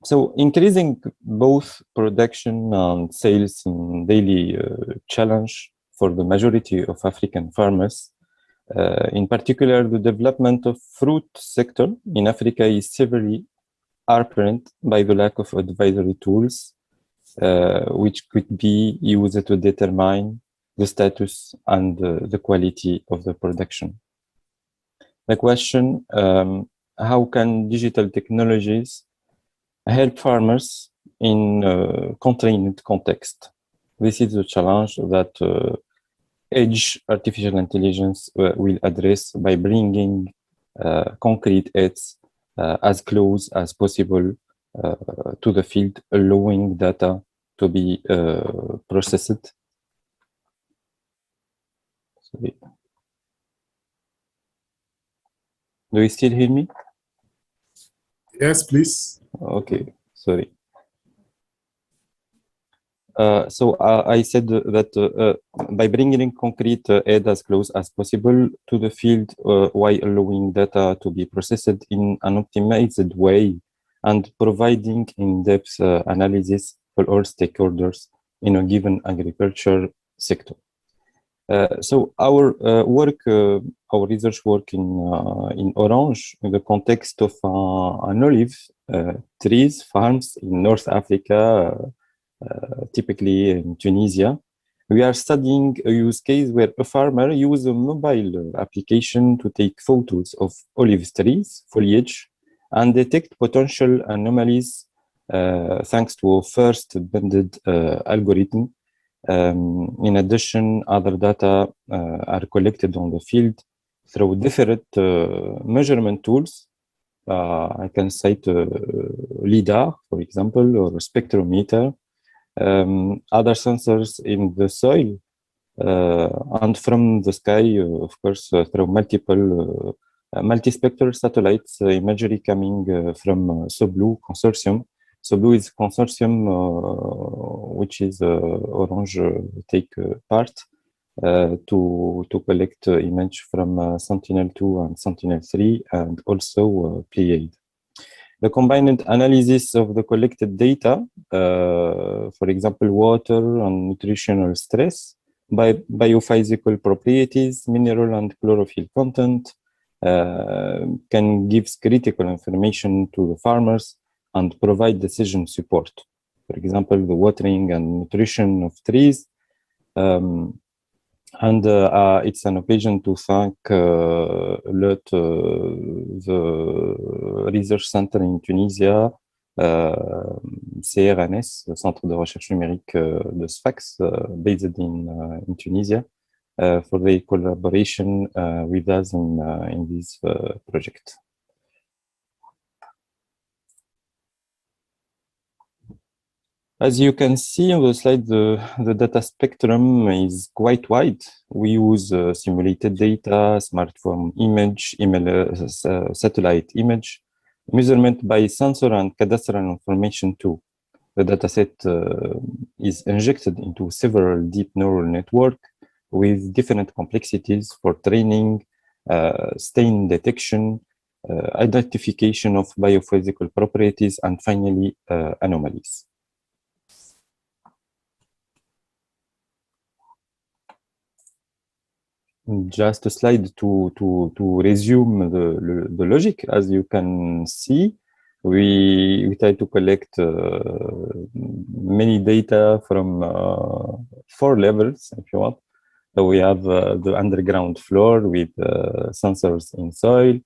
F: So increasing both production and sales in daily challenge for the majority of African farmers. In particular, the development of fruit sector in Africa is severely apparent by the lack of advisory tools, which could be used to determine the status and the quality of the production. The question, how can digital technologies help farmers in a constrained context? This is a challenge that Edge artificial intelligence will address by bringing concrete aids as close as possible to the field, allowing data to be processed. Sorry. Do you still hear me?
A: Yes, please.
F: Okay, sorry. So I said that by bringing concrete aid as close as possible to the field while allowing data to be processed in an optimized way and providing in-depth analysis for all stakeholders in a given agriculture sector. So our our research work in Orange, in the context of an olive trees farms in North Africa, typically in Tunisia, we are studying a use case where a farmer uses a mobile application to take photos of olive trees, foliage, and detect potential anomalies thanks to a first banded algorithm. In addition, other data are collected on the field through different measurement tools. I can cite LIDAR, for example, or a spectrometer. Other sensors in the soil and from the sky, of course, through multiple multispectral satellites imagery coming from SOBLU consortium. SOBLU is a consortium which is Orange take part to collect image from Sentinel-2 and Sentinel-3 and also Pleiade. The combined analysis of the collected data, for example, water and nutritional stress, biophysical properties, mineral and chlorophyll content, can give critical information to the farmers and provide decision support. For example, the watering and nutrition of trees. It's an occasion to thank the research center in Tunisia, CRNS, le Centre de Recherche Numérique de Sfax, based in Tunisia, for their collaboration with us in this project. As you can see on the slide, the data spectrum is quite wide. We use simulated data, smartphone image, satellite image, measurement by sensor and cadastral information too. The dataset is injected into several deep neural networks with different complexities for training, stain detection, identification of biophysical properties, and finally anomalies. Just a slide to resume the logic. As you can see, we try to collect many data from 4 levels, if you want. So we have the underground floor with sensors in soil,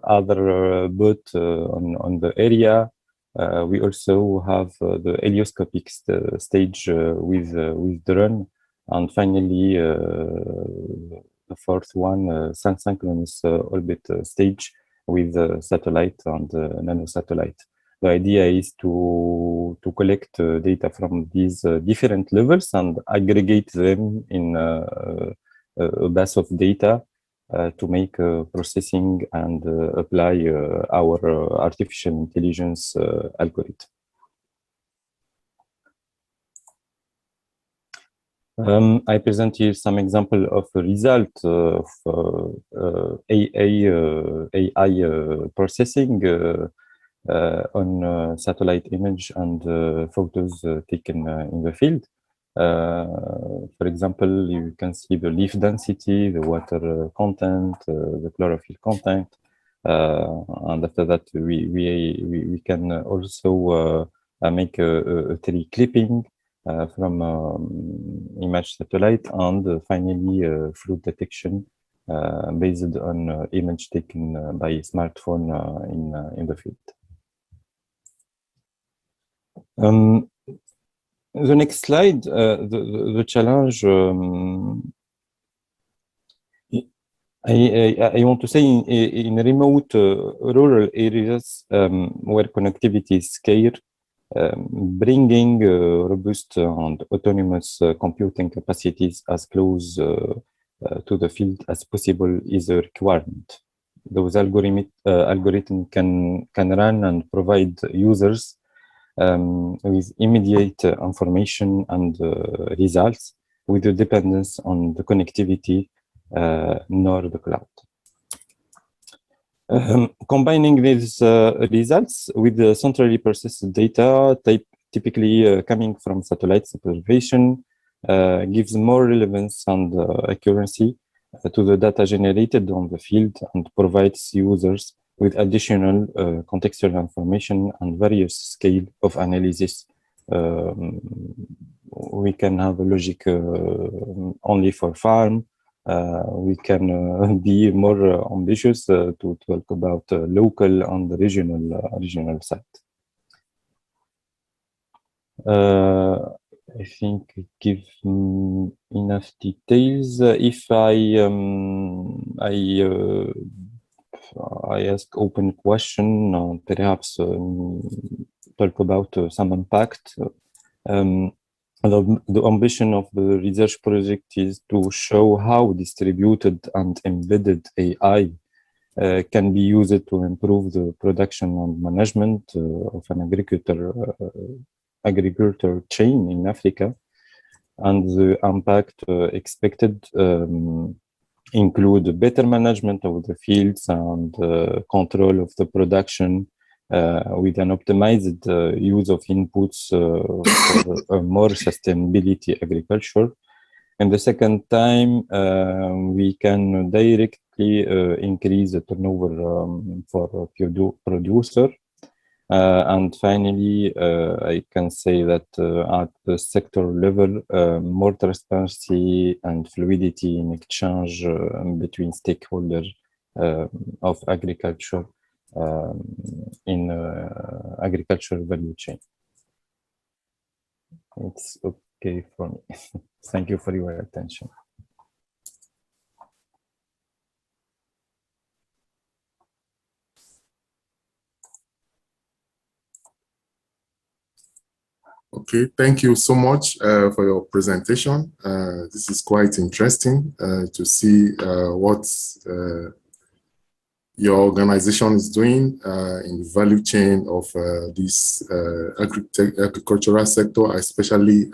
F: other boot on the area. We also have the helioscopic stage with drone. And finally, the fourth one, synchronous orbit stage with satellite and nanosatellite. The idea is to collect data from these different levels and aggregate them in a base of data to make processing and apply our artificial intelligence algorithm. I present here some example of a result of AI processing on satellite image and photos taken in the field. For example, you can see the leaf density, the water content, the chlorophyll content, and after that we can also make a tree clipping from image satellite, and finally fruit detection based on image taken by smartphone in the field. The next slide, the challenge, I want to say in remote rural areas where connectivity is scarce, bringing robust and autonomous computing capacities as close to the field as possible is a requirement. Those algorithms can run and provide users with immediate information and results with the dependence on the connectivity nor the cloud. Combining these results with the centrally processed data, typically coming from satellite observation, gives more relevance and accuracy to the data generated on the field and provides users with additional contextual information and various scale of analysis. We can have a logic only for farm. We can be more ambitious to talk about local and regional site. I think it gives enough details. If I ask open question, perhaps talk about some impact. The ambition of the research project is to show how distributed and embedded AI can be used to improve the production and management of an agriculture chain in Africa, and the impact expected include better management of the fields and control of the production with an optimized use of inputs for a more sustainability agriculture. And the second time, we can directly increase the turnover for producer. And finally, I can say that at the sector level, more transparency and fluidity in exchange between stakeholders of agriculture in agricultural value chain. It's okay for me. Thank you for your attention.
A: Okay, thank you so much for your presentation. This is quite interesting to see what your organization is doing in the value chain of this agricultural sector, especially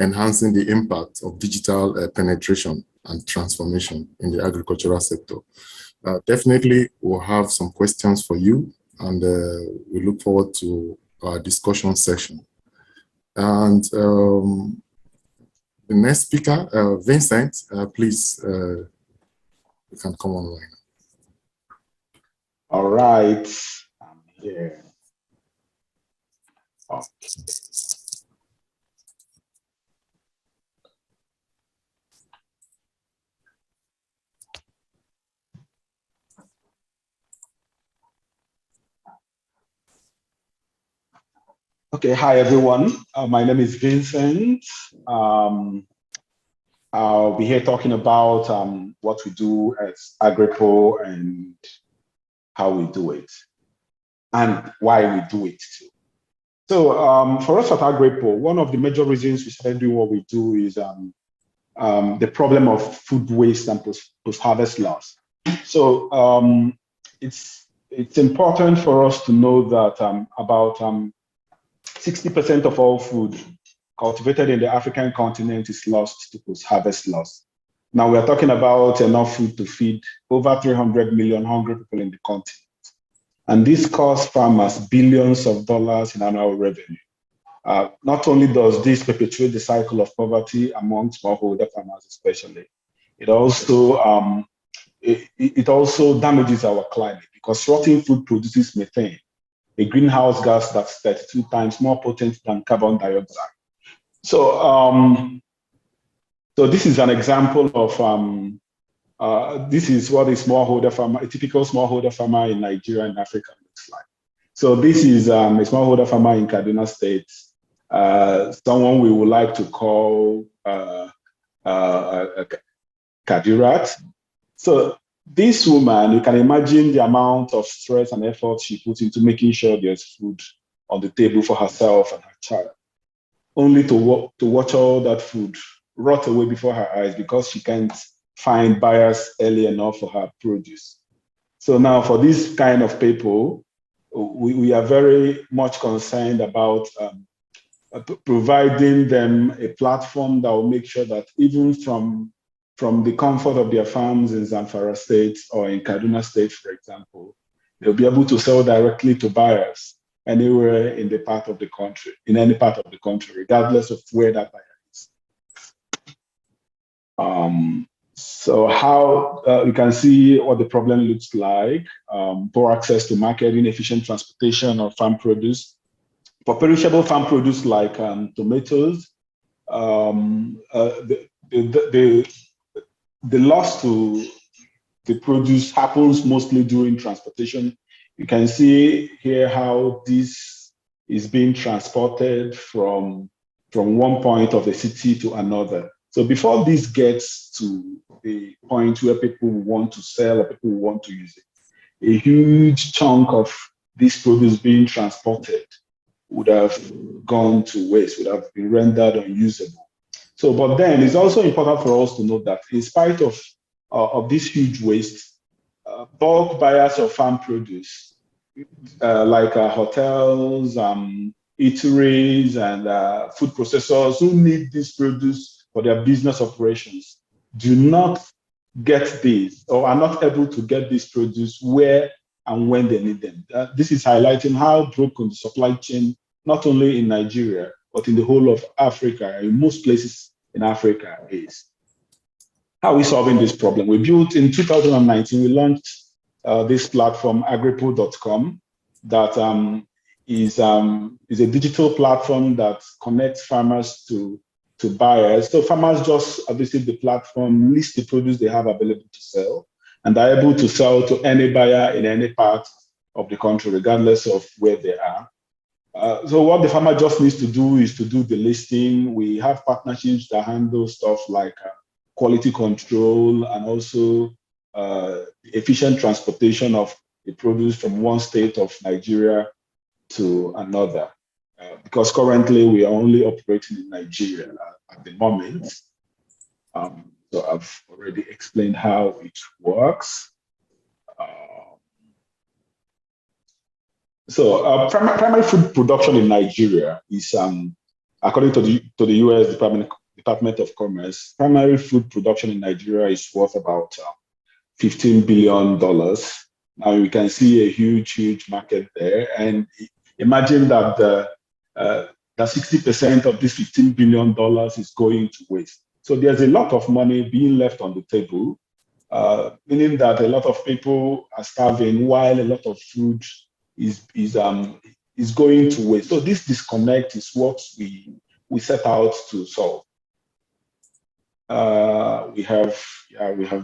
A: enhancing the impact of digital penetration and transformation in the agricultural sector. Definitely, we'll have some questions for you, and we look forward to our discussion session. And the next speaker, Vincent, please, you can come online.
G: All right, I'm here. Okay. Okay, hi everyone. My name is Vincent. I'll be here talking about what we do at Agripo and how we do it and why we do it too. So for us at Agripo, one of the major reasons we started doing what we do is the problem of food waste and post-harvest loss. So it's important for us to know that about 60% of all food cultivated in the African continent is lost to post-harvest loss. Now we're talking about enough food to feed over 300 million hungry people in the continent. And this costs farmers billions of dollars in annual revenue. Not only does this perpetuate the cycle of poverty among smallholder farmers especially, it also damages our climate because rotting food produces methane, a greenhouse gas that's 32 times more potent than carbon dioxide. So, so this is an example of this is what a smallholder farmer, a typical smallholder farmer in Nigeria and Africa looks like. So this is a smallholder farmer in Kaduna State, someone we would like to call Kadirat. So this woman, you can imagine the amount of stress and effort she puts into making sure there's food on the table for herself and her child, only to watch all that food rot away before her eyes because she can't find buyers early enough for her produce. So now for this kind of people, we are very much concerned about providing them a platform that will make sure that even from the comfort of their farms in Zamfara State or in Kaduna State, for example, they'll be able to sell directly to buyers anywhere in the part of the country, in any part of the country, regardless of where that buyer is. So how you can see what the problem looks like: poor access to market, inefficient transportation of farm produce. For perishable farm produce like tomatoes, the loss to the produce happens mostly during transportation. You can see here how this is being transported from one point of the city to another. So before this gets to the point where people want to sell or people want to use it, a huge chunk of this produce being transported would have gone to waste, would have been rendered unusable. So, but then it's also important for us to note that in spite of this huge waste, bulk buyers of farm produce, like hotels, eateries, and food processors who need this produce for their business operations, do not get this or are not able to get this produce where and when they need them. This is highlighting how broken the supply chain, not only in Nigeria, but in the whole of Africa, in most places in Africa is. How are we solving this problem? We built in 2019, we launched this platform, agripool.com, that is a digital platform that connects farmers to buyers. So farmers just visit the platform, list the produce they have available to sell, and are able to sell to any buyer in any part of the country, regardless of where they are. So what the farmer just needs to do is to do the listing. We have partnerships that handle stuff like quality control and also efficient transportation of the produce from one state of Nigeria to another. Because currently we are only operating in Nigeria at the moment. So I've already explained how it works. So primary food production in Nigeria is, according to the US Department of Commerce, primary food production in Nigeria is worth about $15 billion. Now you can see a huge market there, and imagine that 60% of this $15 billion is going to waste. So there's a lot of money being left on the table, meaning that a lot of people are starving while a lot of food is going to waste. So this disconnect is what we set out to solve. We have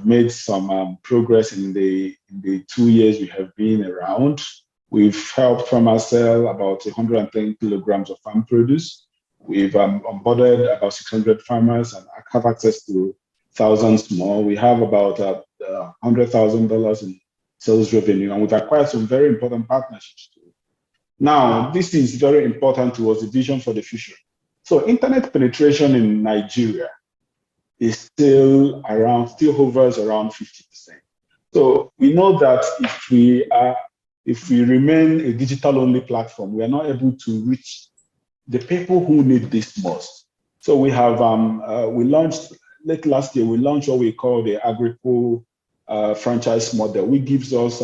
G: made some progress in the 2 years we have been around. We've helped farmers sell about 110 kilograms of farm produce. We've onboarded about 600 farmers and have access to thousands more. We have about $100,000 in sales revenue, and we've acquired some very important partnerships too. Now, this is very important towards the vision for the future. So internet penetration in Nigeria is still hovers around 50%. So we know that if we remain a digital-only platform, we are not able to reach the people who need this most. So we have we launched late last year. We launched what we call the Agric franchise model, which gives us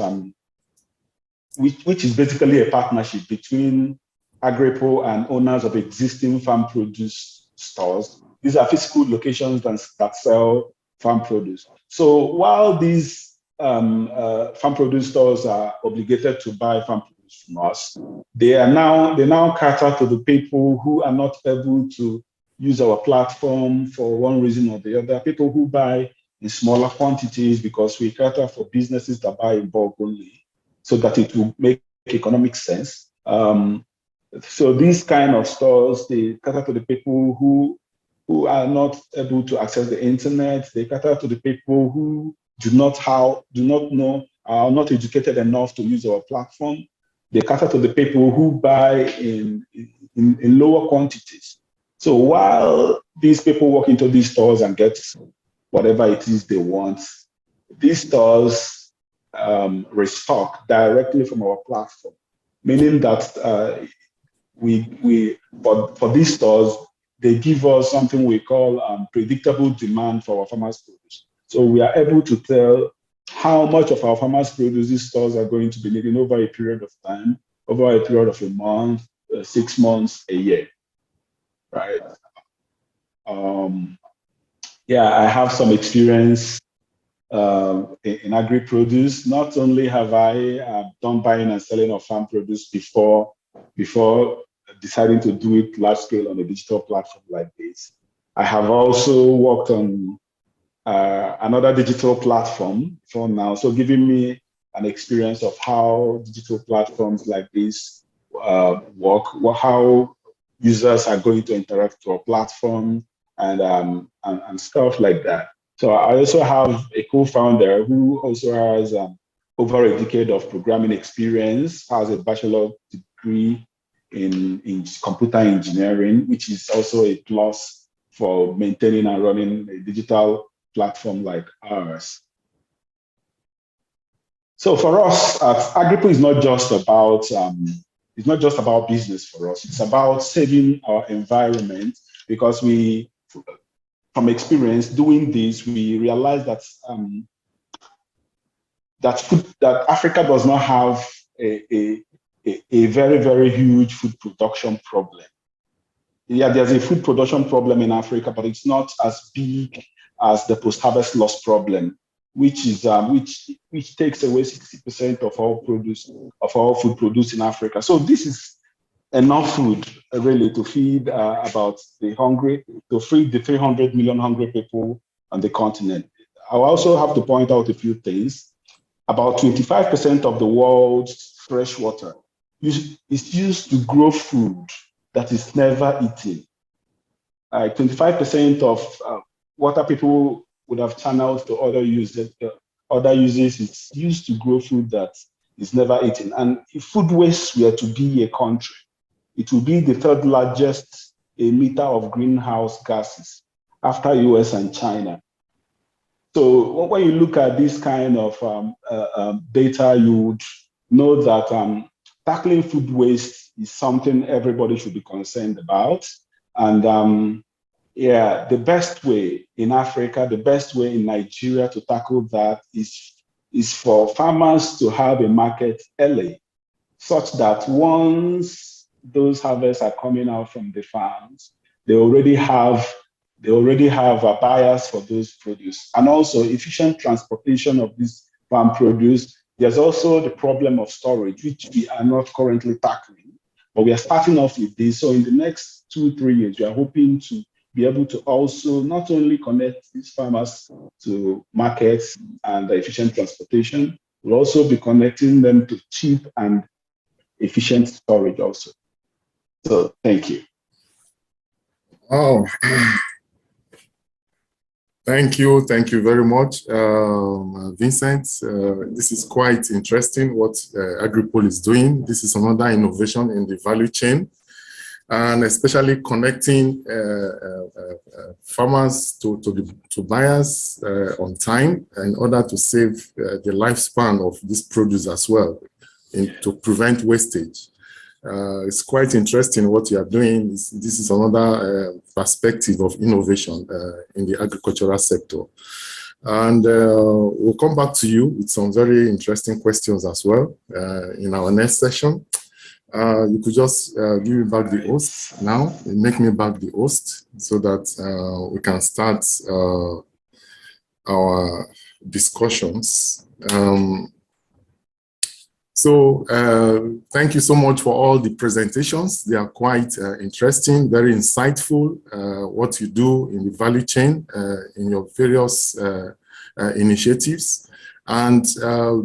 G: which is basically a partnership between Agric and owners of existing farm produce stores. These are physical locations that sell farm produce. So while these farm produce stores are obligated to buy farm produce from us, they now cater to the people who are not able to use our platform for one reason or the other. People who buy in smaller quantities, because we cater for businesses that buy in bulk only, so that it will make economic sense. So these kind of stores, they cater to the people who are not able to access the internet. They cater to the people who do not know, are not educated enough to use our platform. They cater to the people who buy in lower quantities. So while these people walk into these stores and get whatever it is they want, these stores restock directly from our platform, meaning that for these stores, they give us something we call predictable demand for our farmers' produce. So we are able to tell how much of our farmers' produce these stores are going to be needing over a period of time, over a period of a month, 6 months, a year, right? I have some experience in agri-produce. Not only have I done buying and selling of farm produce before deciding to do it large scale on a digital platform like this, I have also worked on another digital platform for now, so giving me an experience of how digital platforms like this work, how users are going to interact with our platform, and stuff like that. So I also have a co-founder who also has over a decade of programming experience, has a bachelor degree in computer engineering, which is also a plus for maintaining and running a digital platform like ours. So for us, Agric is not just about business for us. It's about saving our environment, because from experience doing this, we realize that that Africa does not have a very, very huge food production problem. Yeah, there's a food production problem in Africa, but it's not as big as the post-harvest loss problem, which is which takes away 60% of our food produced in Africa. So this is enough food really to feed to feed the 300 million hungry people on the continent. I also have to point out a few things. About 25% of the world's fresh water is used to grow food that is never eaten. 25% of water people would have channeled to other uses is used to grow food that is never eaten. And if food waste were to be a country, it will be the third largest emitter of greenhouse gases after US and China. So when you look at this kind of data, you would know that tackling food waste is something everybody should be concerned about. And the best way in Africa, the best way in Nigeria to tackle that is for farmers to have a market early, such that once those harvests are coming out from the farms, they already have buyers for those produce, and also efficient transportation of this farm produce. There's also the problem of storage, which we are not currently tackling, but we are starting off with this. So in the next 2-3 years, we are hoping to be able to also not only connect these farmers to markets and efficient transportation, we'll also be connecting them to cheap and efficient storage also. So thank you.
A: Oh, thank you very much, Vincent. This is quite interesting what Agripol is doing. This is another innovation in the value chain. and especially connecting farmers to buyers on time in order to save the lifespan of this produce as well, to prevent wastage. It's quite interesting what you are doing. This is another perspective of innovation in the agricultural sector. And we'll come back to you with some very interesting questions as well in our next session. You could just give me back the host now, and make me back the host so that we can start our discussions. Thank you so much for all the presentations. They are quite interesting, very insightful, what you do in the value chain, in your various initiatives. And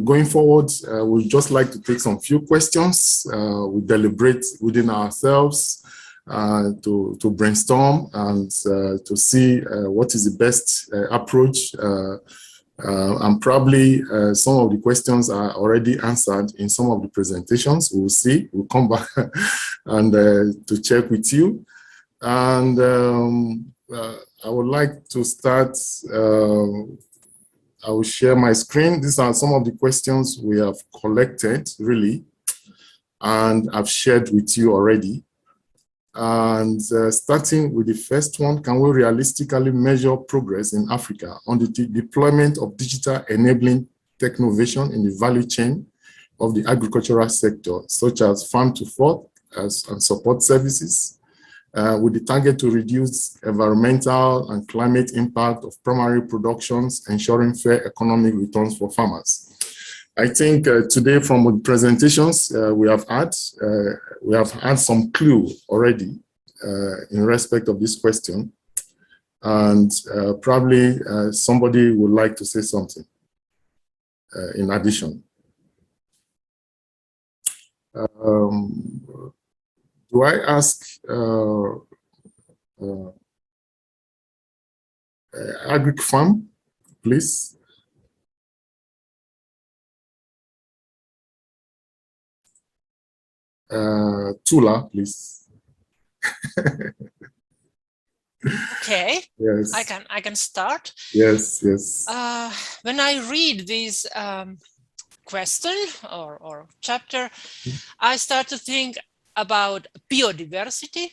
A: going forward, we'd just like to take some few questions. We deliberate within ourselves to brainstorm and to see what is the best approach. And probably some of the questions are already answered in some of the presentations. We'll see. We'll come back and to check with you. And I would like to start. I will share my screen. These are some of the questions we have collected, really, and I've shared with you already. And starting with the first one, can we realistically measure progress in Africa on the deployment of digital enabling technovation in the value chain of the agricultural sector, such as farm to fork and support services, with the target to reduce environmental and climate impact of primary productions, ensuring fair economic returns for farmers? I think today from the presentations we have had some clue already in respect of this question, and probably somebody would like to say something in addition. Do I ask Agric Farm, please? Tula, please.
C: Okay.
A: Yes.
C: I can start.
A: Yes, yes.
C: When I read this question or chapter, I start to think about biodiversity.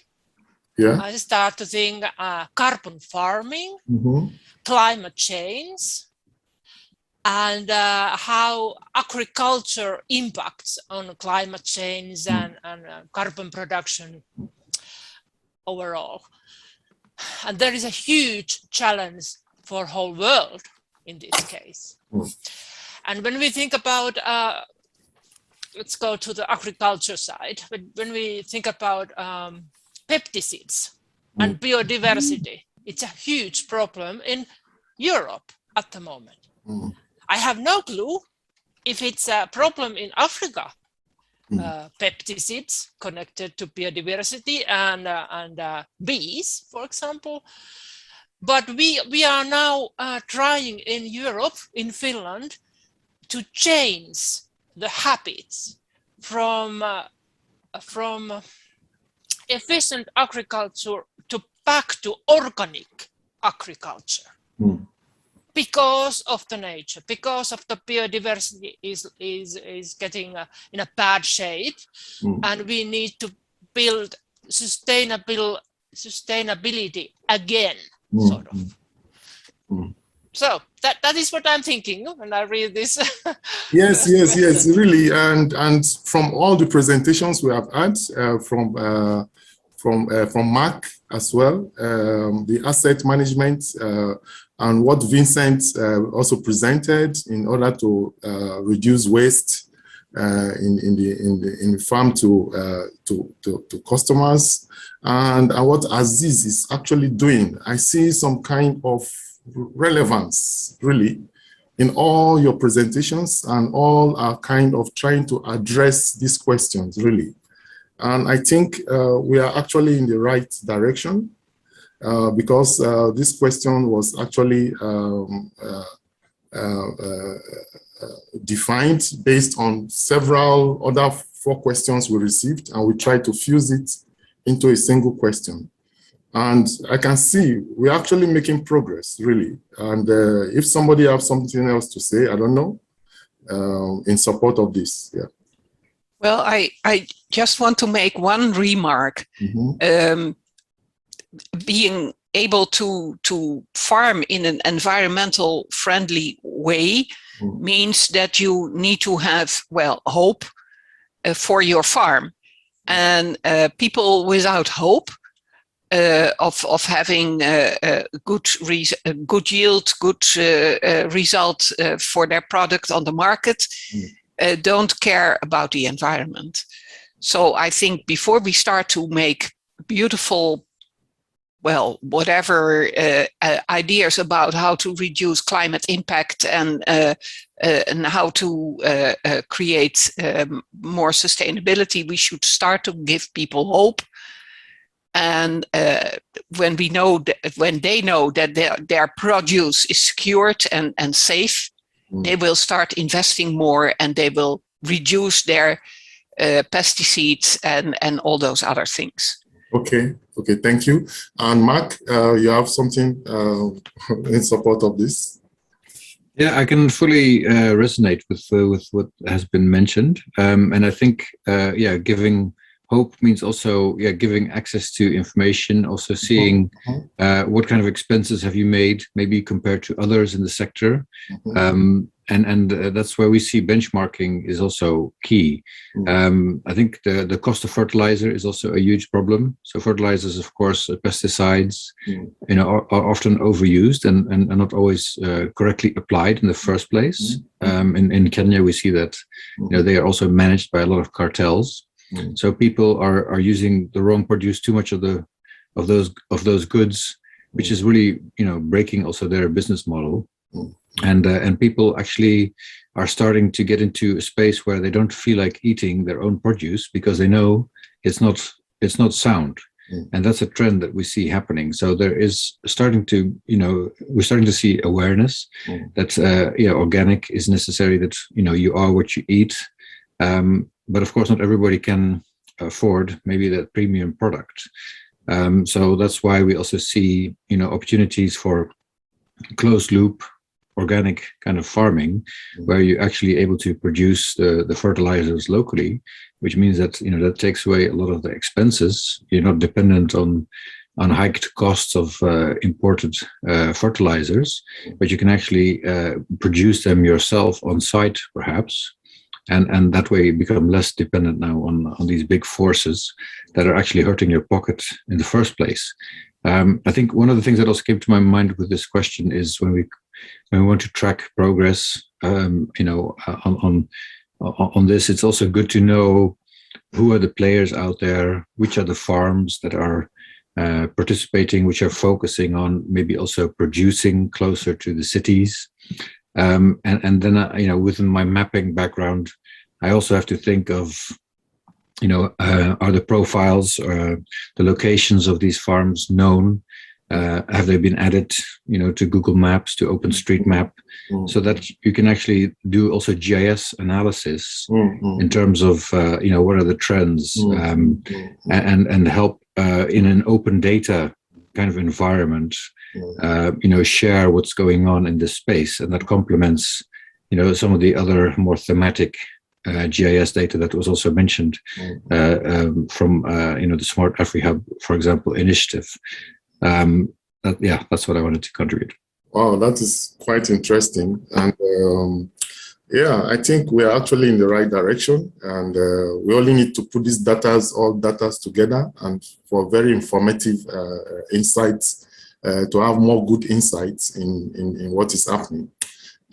A: Yeah.
C: I start to think carbon farming, climate change, and how agriculture impacts on climate change and carbon production overall. And there is a huge challenge for whole world in this case. And when we think about, let's go to the agriculture side, when we think about pesticides and biodiversity, it's a huge problem in Europe at the moment. I have no clue if it's a problem in Africa, pesticides connected to biodiversity and bees, for example. But we are now trying in Europe, in Finland, to change the habits from efficient agriculture back to organic agriculture. Because of the nature, because of the biodiversity is getting in a bad shape, and we need to build sustainability again, sort of. So that is what I'm thinking when I read this.
A: Yes, really, and from all the presentations we have had from Mark as well, the asset management. And what Vincent also presented in order to reduce waste in the farm to customers, and what Aziz is actually doing, I see some kind of relevance really in all your presentations, and all are kind of trying to address these questions really. And I think we are actually in the right direction. Because this question was actually defined based on several other 4 questions we received, and we tried to fuse it into a single question. And I can see we're actually making progress, really. And if somebody has something else to say, I don't know, in support of this, yeah.
D: Well, I just want to make one remark. Being able to farm in an environmental friendly way means that you need to have, well, hope for your farm. And people without hope of having good yield, good result for their product on the market, don't care about the environment. So I think before we start to make beautiful, well, whatever ideas about how to reduce climate impact and how to create more sustainability, we should start to give people hope. And when they know that their produce is secured and safe, they will start investing more and they will reduce their pesticides and all those other things.
A: Okay, thank you. And Mark, you have something in support of this?
H: Yeah, I can fully resonate with what has been mentioned. And I think, giving hope means also giving access to information, also seeing what kind of expenses have you made, maybe compared to others in the sector. And that's where we see benchmarking is also key. I think the cost of fertilizer is also a huge problem. So fertilizers, of course, pesticides, are often overused and not always correctly applied in the first place. In Kenya, we see that they are also managed by a lot of cartels. So people are using the wrong produce, too much of those goods, which is really breaking also their business model. And people actually are starting to get into a space where they don't feel like eating their own produce because they know it's not sound. And that's a trend that we see happening. So there is starting to, we're starting to see awareness that organic is necessary, that you are what you eat. But of course, not everybody can afford maybe that premium product. So that's why we also see opportunities for closed loop organic kind of farming, where you're actually able to produce the fertilizers locally, which means that that takes away a lot of the expenses. You're not dependent on hiked costs of imported fertilizers, but you can actually produce them yourself on site, perhaps, and that way you become less dependent now on these big forces that are actually hurting your pocket in the first place. I think one of the things that also came to my mind with this question is when we want to track progress, on this, it's also good to know who are the players out there, which are the farms that are participating, which are focusing on maybe also producing closer to the cities. And then, within my mapping background, I also have to think of, are the profiles, the locations of these farms known? Have they been added, to Google Maps, to OpenStreetMap, so that you can actually do also GIS analysis in terms of, what are the trends, and help in an open data kind of environment, share what's going on in this space, and that complements, some of the other more thematic GIS data that was also mentioned from, the Smart AfriHub, for example, initiative. That's what I wanted to contribute.
A: Wow, that is quite interesting. And I think we are actually in the right direction, and we only need to put these all data together and for very informative insights, to have more good insights in what is happening.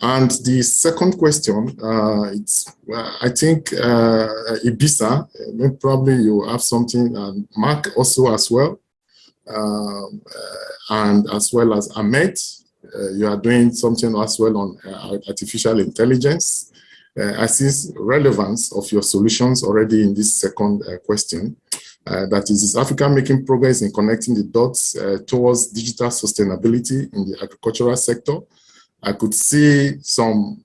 A: And the second question, I think Ibisa, probably you have something, and Mark also as well, and as well as Ahmed, you are doing something as well on artificial intelligence. I see relevance of your solutions already in this second question. That is Africa making progress in connecting the dots towards digital sustainability in the agricultural sector? I could see some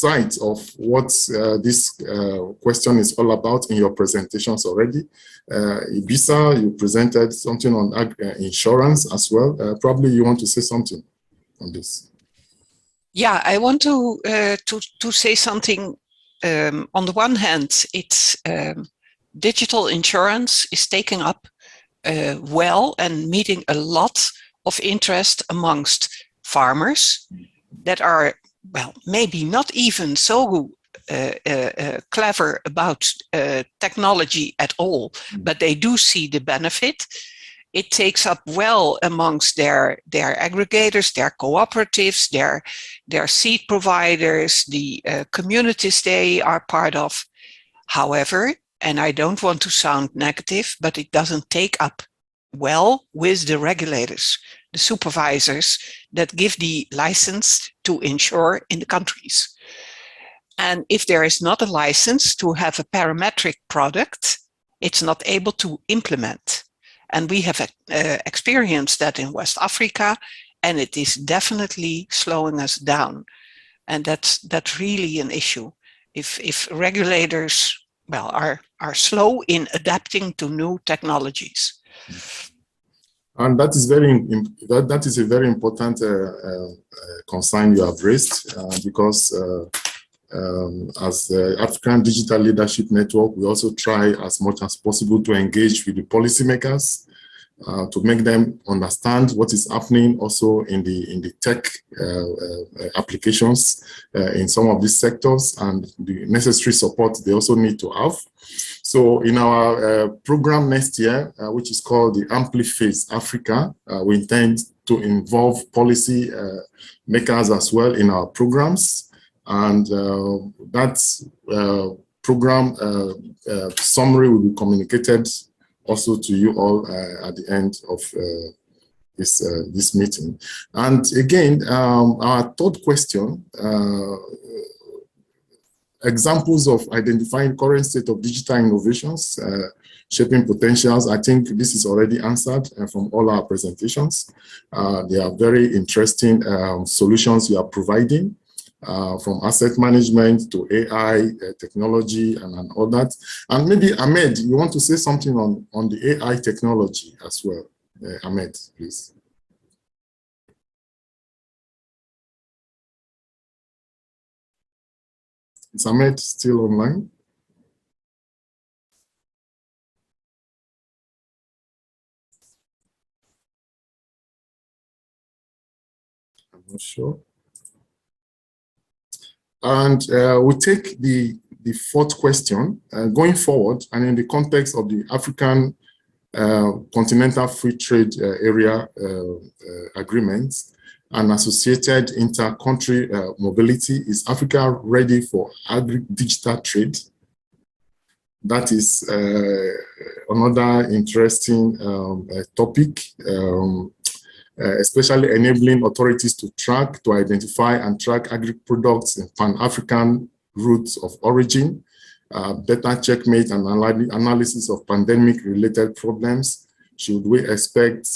A: sight of what this question is all about in your presentations already. Ibisa, you presented something on insurance as well. Probably you want to say something on this.
D: Yeah, I want to say something. On the one hand, it's digital insurance is taking up well and meeting a lot of interest amongst farmers that are, well, maybe not even so clever about technology at all, but they do see the benefit. It takes up well amongst their aggregators, their cooperatives, their seed providers, the communities they are part of. However, and I don't want to sound negative, but it doesn't take up well with the regulators, the supervisors that give the license to insure in the countries. And if there is not a license to have a parametric product, it's not able to implement. And we have experienced that in West Africa, and it is definitely slowing us down. And that's really an issue. If regulators, well, are slow in adapting to new technologies.
A: And that is that is a very important concern you have raised, because as the African Digital Leadership Network, we also try as much as possible to engage with the policymakers to make them understand what is happening also in the tech applications in some of these sectors, and the necessary support they also need to have. So in our program next year, which is called the AmphliFACE Africa, we intend to involve policy makers as well in our programs. And that program summary will be communicated also to you all at the end of this meeting. And again, our third question, examples of identifying current state of digital innovations, shaping potentials. I think this is already answered from all our presentations. They are very interesting solutions you are providing. From asset management to AI technology and all that. And maybe Ahmed, you want to say something on the AI technology as well. Ahmed, please. Is Ahmed still online? I'm not sure. And we'll take the fourth question going forward, and in the context of the African Continental Free Trade Area agreements and associated inter-country mobility. Is Africa ready for agri-digital trade? That is another interesting topic. Especially enabling authorities to track, to identify and track agri-products in Pan-African routes of origin, better checkmate and analysis of pandemic-related problems. Should we expect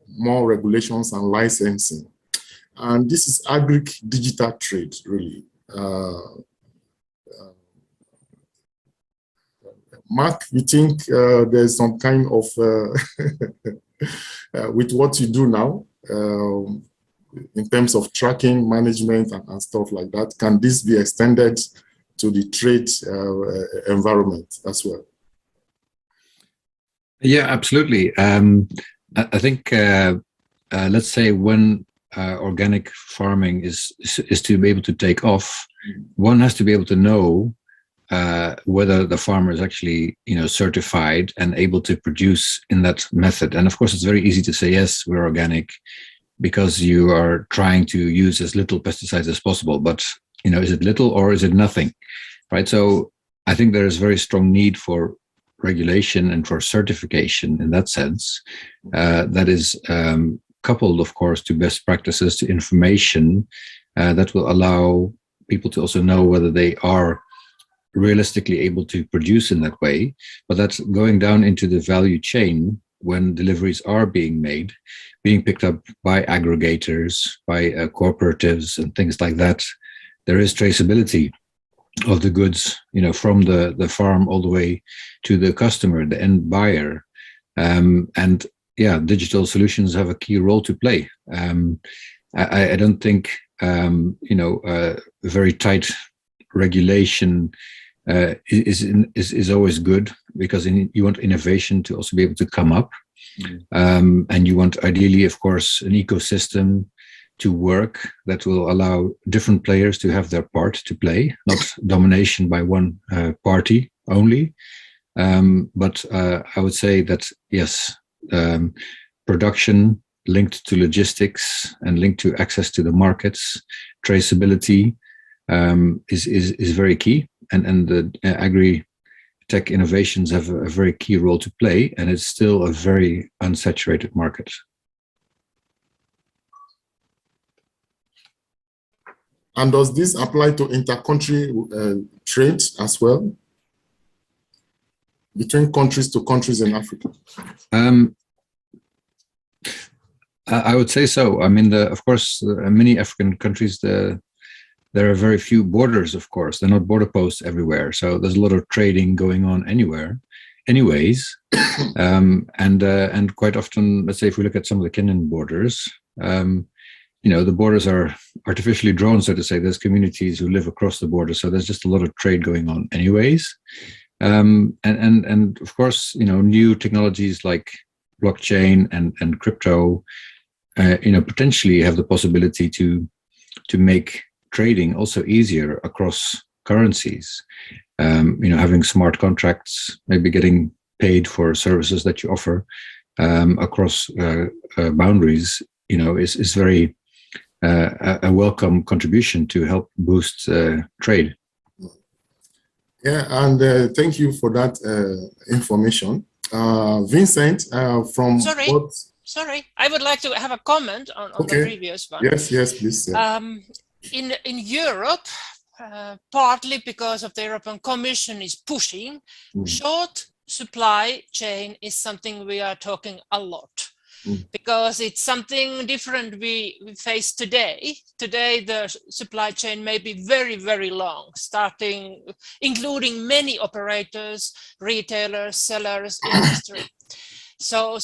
A: more regulations and licensing? And this is agri-digital trade, really. Mark, you think there's some kind of with what you do now, in terms of tracking, management, and stuff like that, can this be extended to the trade environment as well?
H: Yeah, absolutely. I think, let's say when organic farming is to be able to take off, one has to be able to know whether the farmer is actually, certified and able to produce in that method. And of course, it's very easy to say, yes, we're organic, because you are trying to use as little pesticides as possible. But, is it little or is it nothing, right? So I think there is very strong need for regulation and for certification in that sense. That is coupled, of course, to best practices, to information that will allow people to also know whether they are realistically able to produce in that way. But that's going down into the value chain when deliveries are being made, being picked up by aggregators, by cooperatives and things like that. there is traceability of the goods, from the farm all the way to the customer, the end buyer. And yeah, digital solutions have a key role to play. I don't think, very tight regulation is always good, because you want innovation to also be able to come up. And you want, ideally, of course, an ecosystem to work that will allow different players to have their part to play, not domination by one party only. But I would say that, yes, production linked to logistics and linked to access to the markets, traceability is very key. And the agri-tech innovations have a very key role to play, and it's still a very unsaturated market.
A: And does this apply to inter-country trade as well? Between countries to countries in Africa?
H: I would say so. I mean, of course, many African countries, there are very few borders, of course. They're not border posts everywhere. So there's a lot of trading going on anyways. And quite often, let's say if we look at some of the Kenyan borders, the borders are artificially drawn, so to say. There's communities who live across the border. So there's just a lot of trade going on anyways. And of course, new technologies like blockchain and crypto, potentially have the possibility to make trading also easier across currencies. Having smart contracts, maybe getting paid for services that you offer across boundaries, is very a welcome contribution to help boost trade.
A: Yeah, and thank you for that information. Vincent, from
C: Sorry, I would like to have a comment on the previous one.
A: Yes, please.
C: In Europe, partly because of the European Commission is pushing, short supply chain is something we are talking a lot. Because it's something different we face today. Today, the supply chain may be very, very long, including many operators, retailers, sellers, industry. So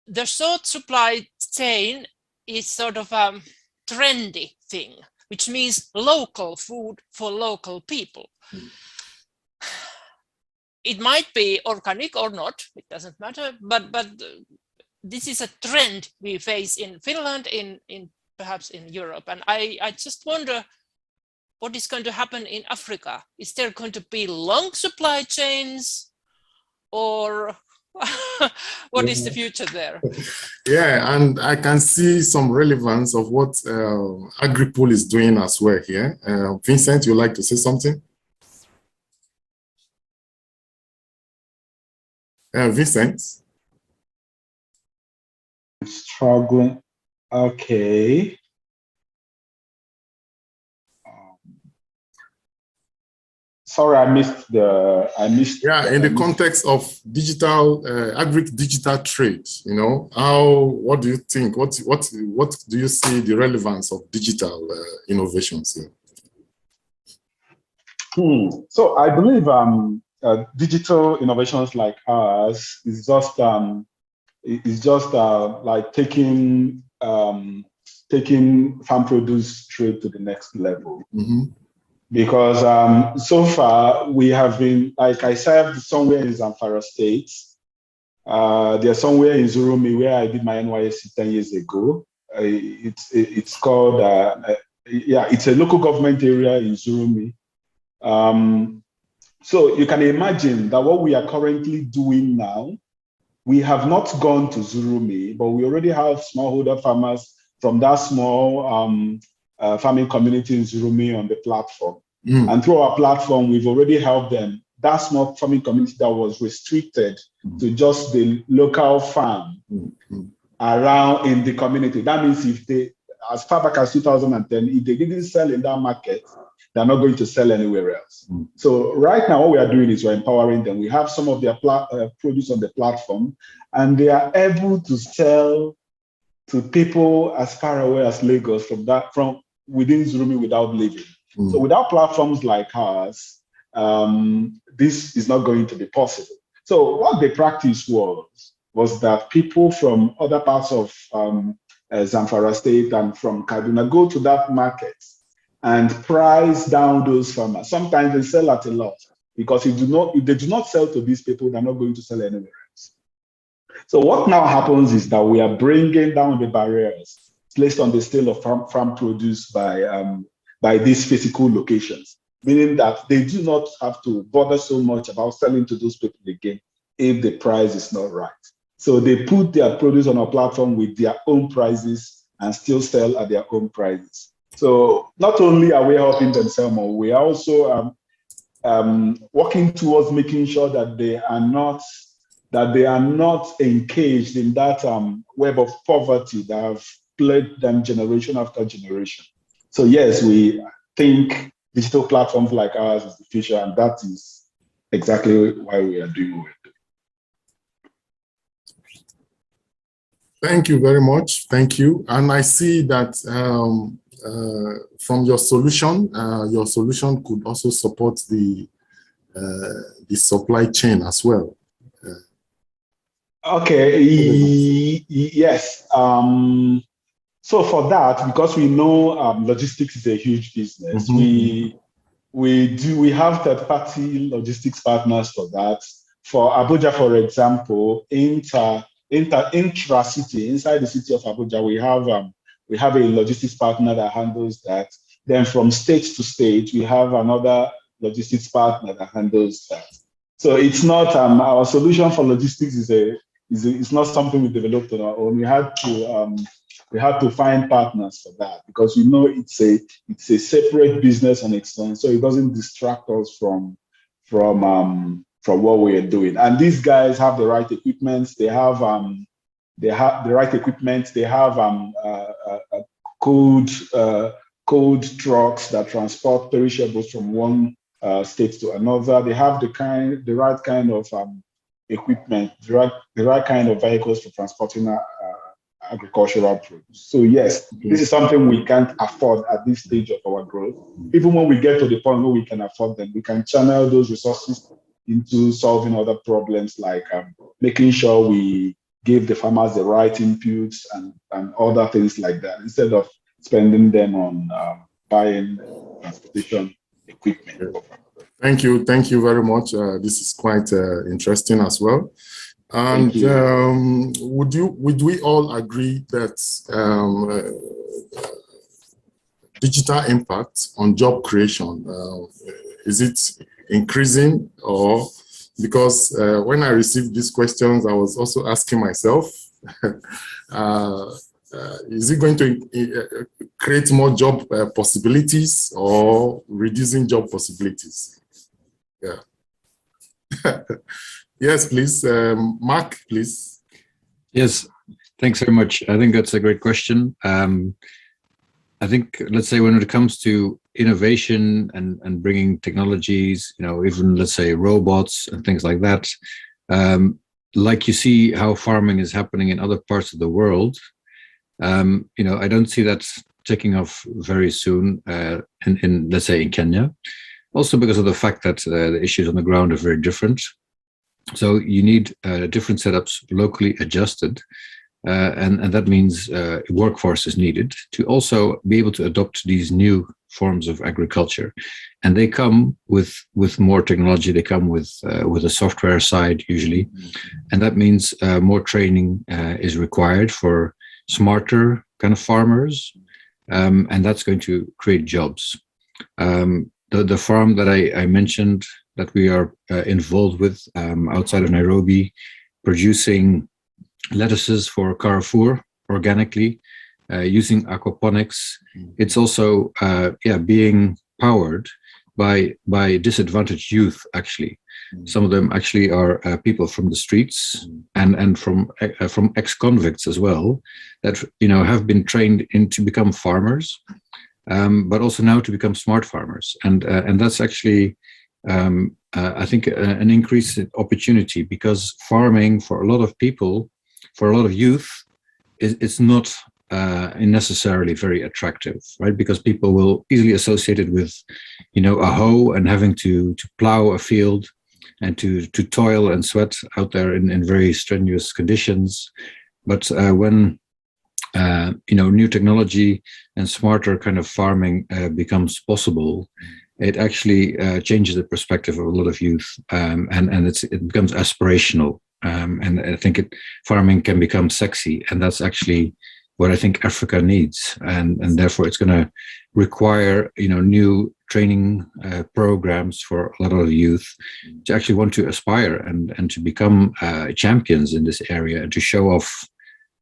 C: the short supply chain is sort of a trendy thing, which means local food for local people. It might be organic or not, it doesn't matter, but this is a trend we face in Finland, in perhaps in Europe. And I just wonder what is going to happen in Africa. Is there going to be long supply chains, or what is the future there?
A: Yeah, and I can see some relevance of what AgriPool is doing as well here. Vincent, you'd like to say something? Vincent?
G: Struggling. Okay. Sorry, I missed.
A: Yeah, in the context of digital, agri-digital trade, what do you think? What do you see the relevance of digital innovations here?
G: So I believe digital innovations like ours is just like taking farm produce trade to the next level. Because so far we have been, like I served somewhere in Zamfara State. There's somewhere in Zurumi where I did my NYSC 10 years ago. It's called it's a local government area in Zurumi. So you can imagine that what we are currently doing now, we have not gone to Zurumi, but we already have smallholder farmers from that small farming community in Zurumi on the platform. And through our platform, we've already helped them. That small farming community that was restricted to just the local farm around in the community. That means if they, as far back as 2010, if they didn't sell in that market, they're not going to sell anywhere else. So right now, what we are doing is we're empowering them. We have some of their produce on the platform, and they are able to sell to people as far away as Lagos from within Zurumi without leaving. So without platforms like ours, this is not going to be possible. So what the practice was that people from other parts of Zamfara State and from Kaduna go to that market and price down those farmers. Sometimes they sell at a loss, because if they do not sell to these people, they're not going to sell anywhere else. So what now happens is that we are bringing down the barriers placed on the sale of farm produce by these physical locations, meaning that they do not have to bother so much about selling to those people again if the price is not right. So they put their produce on our platform with their own prices and still sell at their own prices. So not only are we helping them sell more, we are also working towards making sure that they are not engaged in that web of poverty that have plagued them generation after generation. So yes, we think digital platforms like ours is the future, and that is exactly why we are doing what we're doing.
A: Thank you very much. Thank you. And I see that from your solution could also support the supply chain as well.
G: Okay. Yes. So for that, because we know logistics is a huge business, we have third-party logistics partners for that. For Abuja, for example, intra-city, inside the city of Abuja, we have a logistics partner that handles that. Then from state to state, we have another logistics partner that handles that. So it's not our solution for logistics is not something we developed on our own. We had to find partners for that, because we know it's a separate business on its own, so it doesn't distract us from what we are doing. And these guys have the right equipment. They have the right equipment. They have cold trucks that transport perishables from one state to another. They have the right kind of equipment, the right kind of vehicles for transporting agricultural produce. So yes, this is something we can't afford at this stage of our growth. Even when we get to the point where we can afford them, we can channel those resources into solving other problems, like making sure we give the farmers the right inputs and other things like that, instead of spending them on buying transportation equipment.
A: Thank you very much. This is quite interesting as well. And would we all agree that digital impact on job creation, is it increasing? Or because when I received these questions, I was also asking myself, is it going to create more job possibilities or reducing job possibilities? Yeah. Yes, please. Mark, please.
H: Yes, thanks very much. I think that's a great question. I think, let's say, when it comes to innovation and bringing technologies, even, let's say, robots and things like that, like you see how farming is happening in other parts of the world, I don't see that taking off very soon in, let's say, in Kenya. Also because of the fact that the issues on the ground are very different. So you need different setups locally adjusted. And that means workforce is needed to also be able to adopt these new forms of agriculture. And they come with more technology. They come with a software side usually. And that means more training is required for smarter kind of farmers. And that's going to create jobs. The farm that I mentioned that we are involved with outside of Nairobi, producing lettuces for Carrefour organically, using aquaponics. It's also being powered by disadvantaged youth, actually. Some of them actually are people from the streets and from ex-convicts as well, that have been trained to become farmers, but also now to become smart farmers. And that's actually I think an increased opportunity, because farming for a lot of people, for a lot of youth, it's not necessarily very attractive, right? Because people will easily associate it with, a hoe and having to plow a field and to toil and sweat out there in very strenuous conditions. But when new technology and smarter kind of farming becomes possible, it actually changes the perspective of a lot of youth, and it becomes aspirational. And I think farming can become sexy, and that's actually what I think Africa needs, and therefore it's going to require new training programs for a lot of youth to actually want to aspire and to become champions in this area, and to show off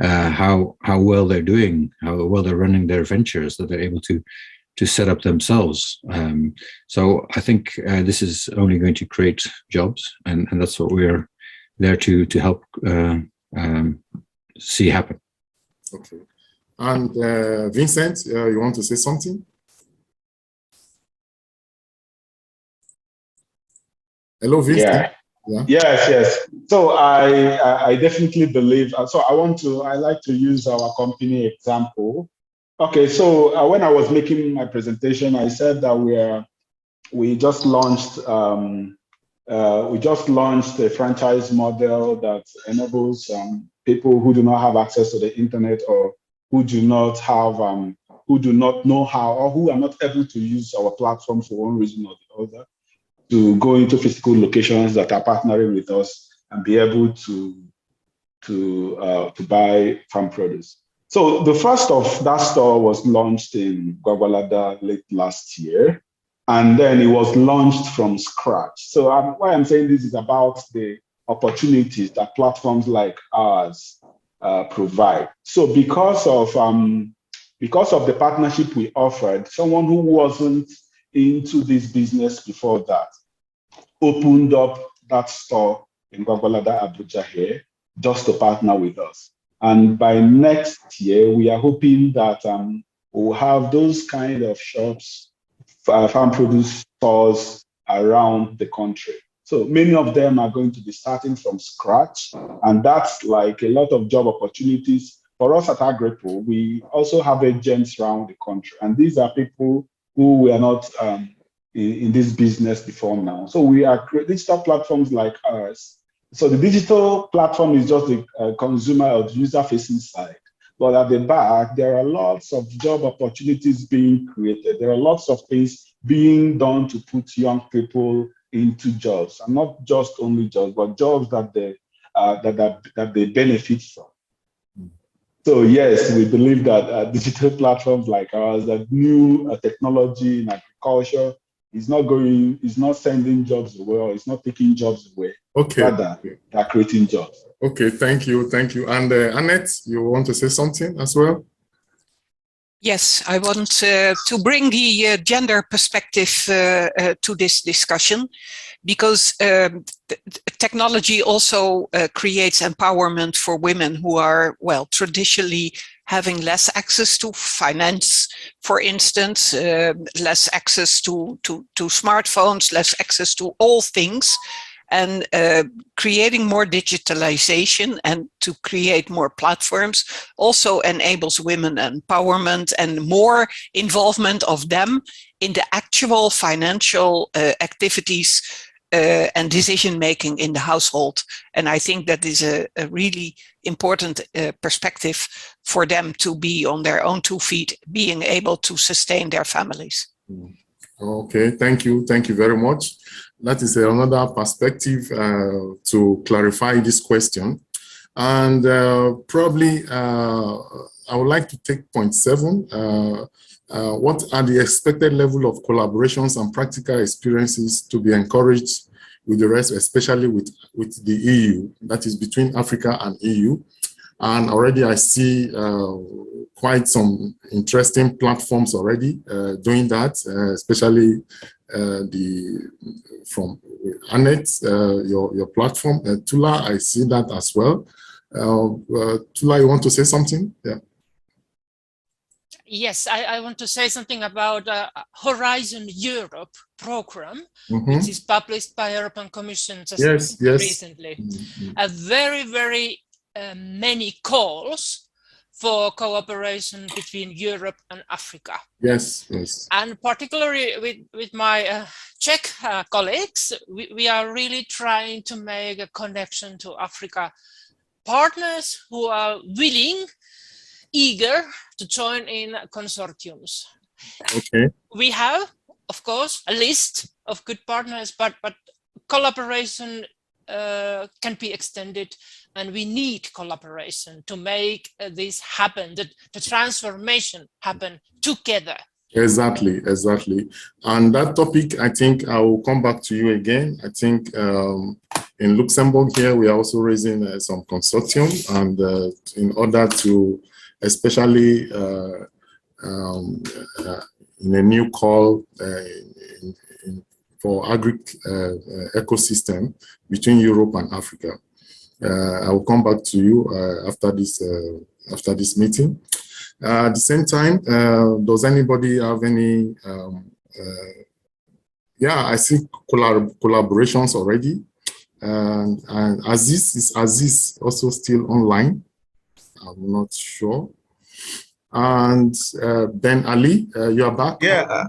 H: how well they're doing, how well they're running their ventures, that they're able to set up themselves. So I think this is only going to create jobs, and that's what we're there to help see happen.
A: Okay. And Vincent, you want to say something? Hello, Vincent.
G: Yeah. Yes. So I definitely believe. So I like to use our company example. Okay. So when I was making my presentation, I said that we just launched a franchise model that enables people who do not have access to the internet, or who do not know how, or who are not able to use our platform for one reason or the other, to go into physical locations that are partnering with us and be able to buy farm produce. So the first of that store was launched in Gwagwalada late last year, and then it was launched from scratch. So why I'm saying this is about the opportunities that platforms like ours provide. So because of the partnership we offered, someone who wasn't into this business before that opened up that store in Gwagwalada, Abuja here, just to partner with us. And by next year, we are hoping that we'll have those kind of shops, farm produce stores around the country. So many of them are going to be starting from scratch, and that's like a lot of job opportunities. For us at Agripo, we also have agents around the country, and these are people who were not in this business before now. So we are digital platforms like ours. So the digital platform is just the consumer or user-facing side. But at the back, there are lots of job opportunities being created. There are lots of things being done to put young people into jobs, and not just only jobs, but jobs that they benefit from. So yes, we believe that digital platforms like ours, that new technology in agriculture is not sending jobs away, or it's not taking jobs away.
A: Okay.
G: Rather, they're creating jobs.
A: Okay, thank you. And Annette, you want to say something as well?
D: Yes, I want to bring the gender perspective to this discussion, because technology also creates empowerment for women who are, well, traditionally having less access to finance, for instance, less access to smartphones, less access to all things. And creating more digitalization and to create more platforms also enables women empowerment and more involvement of them in the actual financial activities and decision making in the household. And I think that is a really important perspective for them to be on their own 2 feet, being able to sustain their families.
A: Okay, thank you very much. That is another perspective to clarify this question. And probably I would like to take point 7. What are the expected level of collaborations and practical experiences to be encouraged with the rest, especially with the EU, that is between Africa and EU? And already I see quite some interesting platforms already doing that, especially from Annette, your platform. Tula, I see that as well. Tula, you want to say something? Yeah.
C: Yes, I want to say something about Horizon Europe program, which is published by European Commission just recently. A very, very many calls for cooperation between Europe and Africa.
A: Yes, yes.
C: And particularly with my Czech colleagues, we are really trying to make a connection to Africa. Partners who are willing, eager to join in consortiums.
A: Okay.
C: We have, of course, a list of good partners, but collaboration can be extended, and we need collaboration to make this happen, the transformation happen together.
A: Exactly, exactly. And that topic, I think I will come back to you again. I think in Luxembourg here, we are also raising some consortium, and in order to, especially in a new call for agric ecosystem between Europe and Africa. I will come back to you after this meeting. At the same time, does anybody have any? Yeah, I see collaborations already. And Aziz, is Aziz also still online? I'm not sure. And Ben Ali, you are back?
I: Yeah,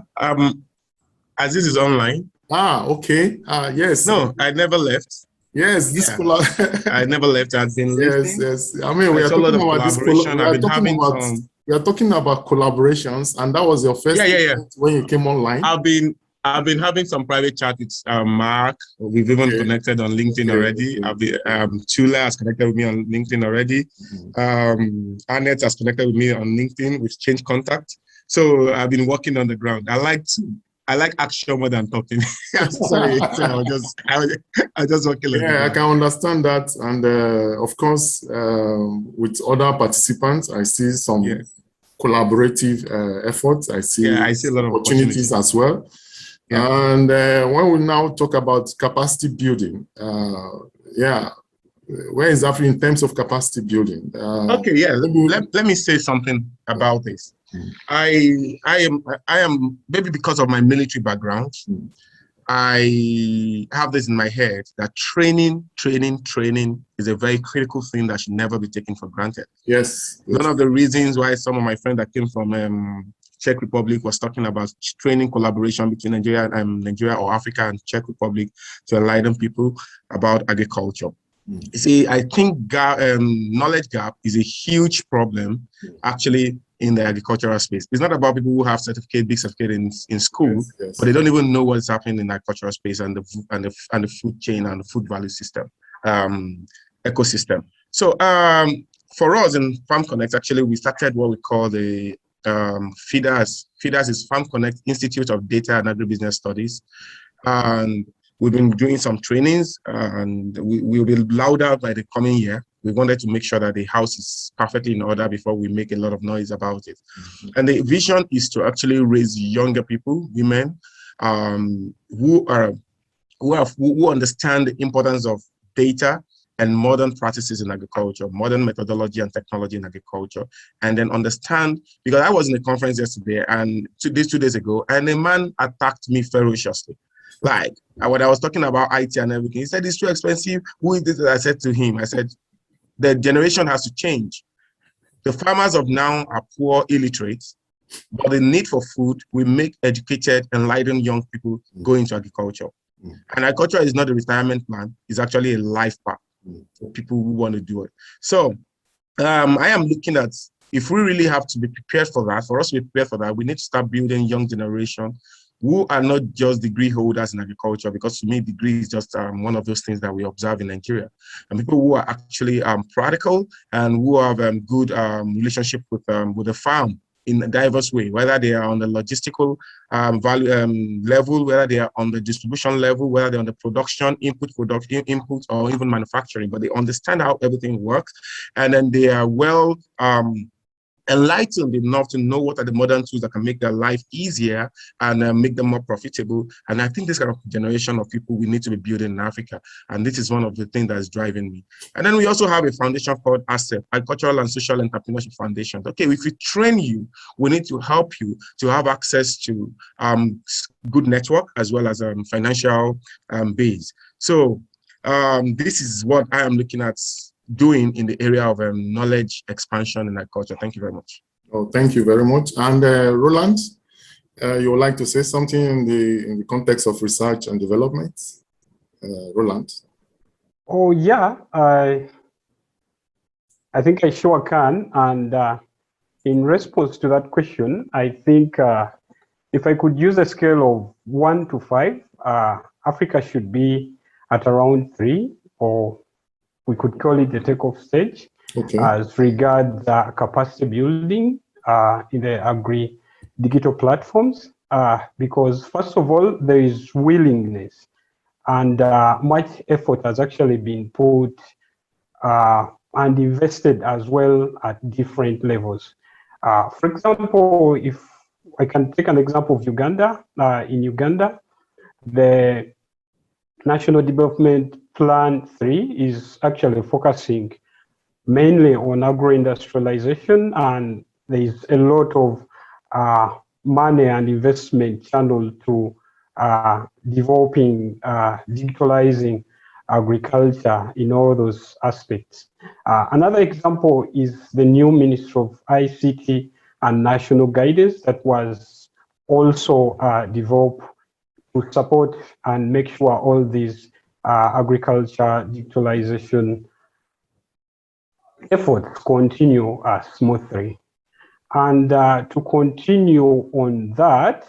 I: Aziz is online.
A: Ah, okay. Yes.
I: No, I never left.
A: Yes, this
I: I never left. I've been listening.
A: Yes, yes. I mean, we are talking about this collaboration. We are talking about collaborations, and that was your first when you came online.
I: I've been having some private chat with Mark. We've even connected on LinkedIn already. Chula has connected with me on LinkedIn already. Annette has connected with me on LinkedIn. We've changed contact. So I've been working on the ground. I like action more than talking. I'm sorry. So I just working.
A: Yeah, I can understand that. And of course, with other participants, I see some collaborative efforts. I see
I: a lot of
A: opportunities as well. Yeah. And when we now talk about capacity building, where is Africa in terms of capacity building?
I: Let me say something about this. I am maybe because of my military background, I have this in my head that training is a very critical thing that should never be taken for granted.
A: Yes.
I: One of the reasons why some of my friends that came from Czech Republic was talking about training collaboration between Nigeria or Africa and Czech Republic to enlighten people about agriculture. You see, I think knowledge gap is a huge problem actually in the agricultural space. It's not about people who have big certificate in school, but they don't even know what's happening in the agricultural space and the food chain and the food value system, ecosystem. So for us in Farm Connect, actually, we started what we call the FIDAS. FIDAS is Farm Connect Institute of Data and Agribusiness Studies. And we've been doing some trainings, and we will be louder by the coming year. We wanted to make sure that the house is perfectly in order before we make a lot of noise about it. And the vision is to actually raise younger people, women, who understand the importance of data and modern practices in agriculture, modern methodology and technology in agriculture, and then understand, because I was in a conference yesterday and 2 days ago, and a man attacked me ferociously. Like, when I was talking about IT and everything, he said, it's too expensive. Who is this? I said to him, I said, the generation has to change. The farmers of now are poor, illiterate, but the need for food will make educated, enlightened young people go into agriculture. And agriculture is not a retirement plan, it's actually a life path for people who want to do it. So I am looking at, if we really have to be prepared for that, for us to be prepared for that, we need to start building young generation who are not just degree holders in agriculture, because to me, degree is just one of those things that we observe in Nigeria. And people who are actually practical and who have good relationship with the farm in a diverse way, whether they are on the logistical value level, whether they are on the distribution level, whether they're on the production, input, or even manufacturing, but they understand how everything works. And then they are well enlightened enough to know what are the modern tools that can make their life easier and make them more profitable. And I think this kind of generation of people we need to be building in Africa. And this is one of the things that is driving me. And then we also have a foundation called ASEP, Agricultural and Social Entrepreneurship Foundation. Okay, if we train you, we need to help you to have access to good network as well as financial base. So this is what I am looking at doing in the area of knowledge expansion in agriculture. Thank you very much.
A: Oh, thank you very much. And Roland, you would like to say something in the context of research and development? Roland.
E: Oh yeah, I think I sure can. And in response to that question, I think if I could use a scale of 1 to 5, Africa should be at around 3, or we could call it the takeoff stage, as regards capacity building in the agri-digital platforms, because first of all, there is willingness, and much effort has actually been put and invested as well at different levels. For example, if I can take an example of Uganda, in Uganda, the National Development Plan 3 is actually focusing mainly on agro-industrialization, and there is a lot of money and investment channeled to developing, digitalizing agriculture in all those aspects. Another example is the new Ministry of ICT and National Guidance that was also developed to support and make sure all these agriculture digitalization efforts continue smoothly. And to continue on that,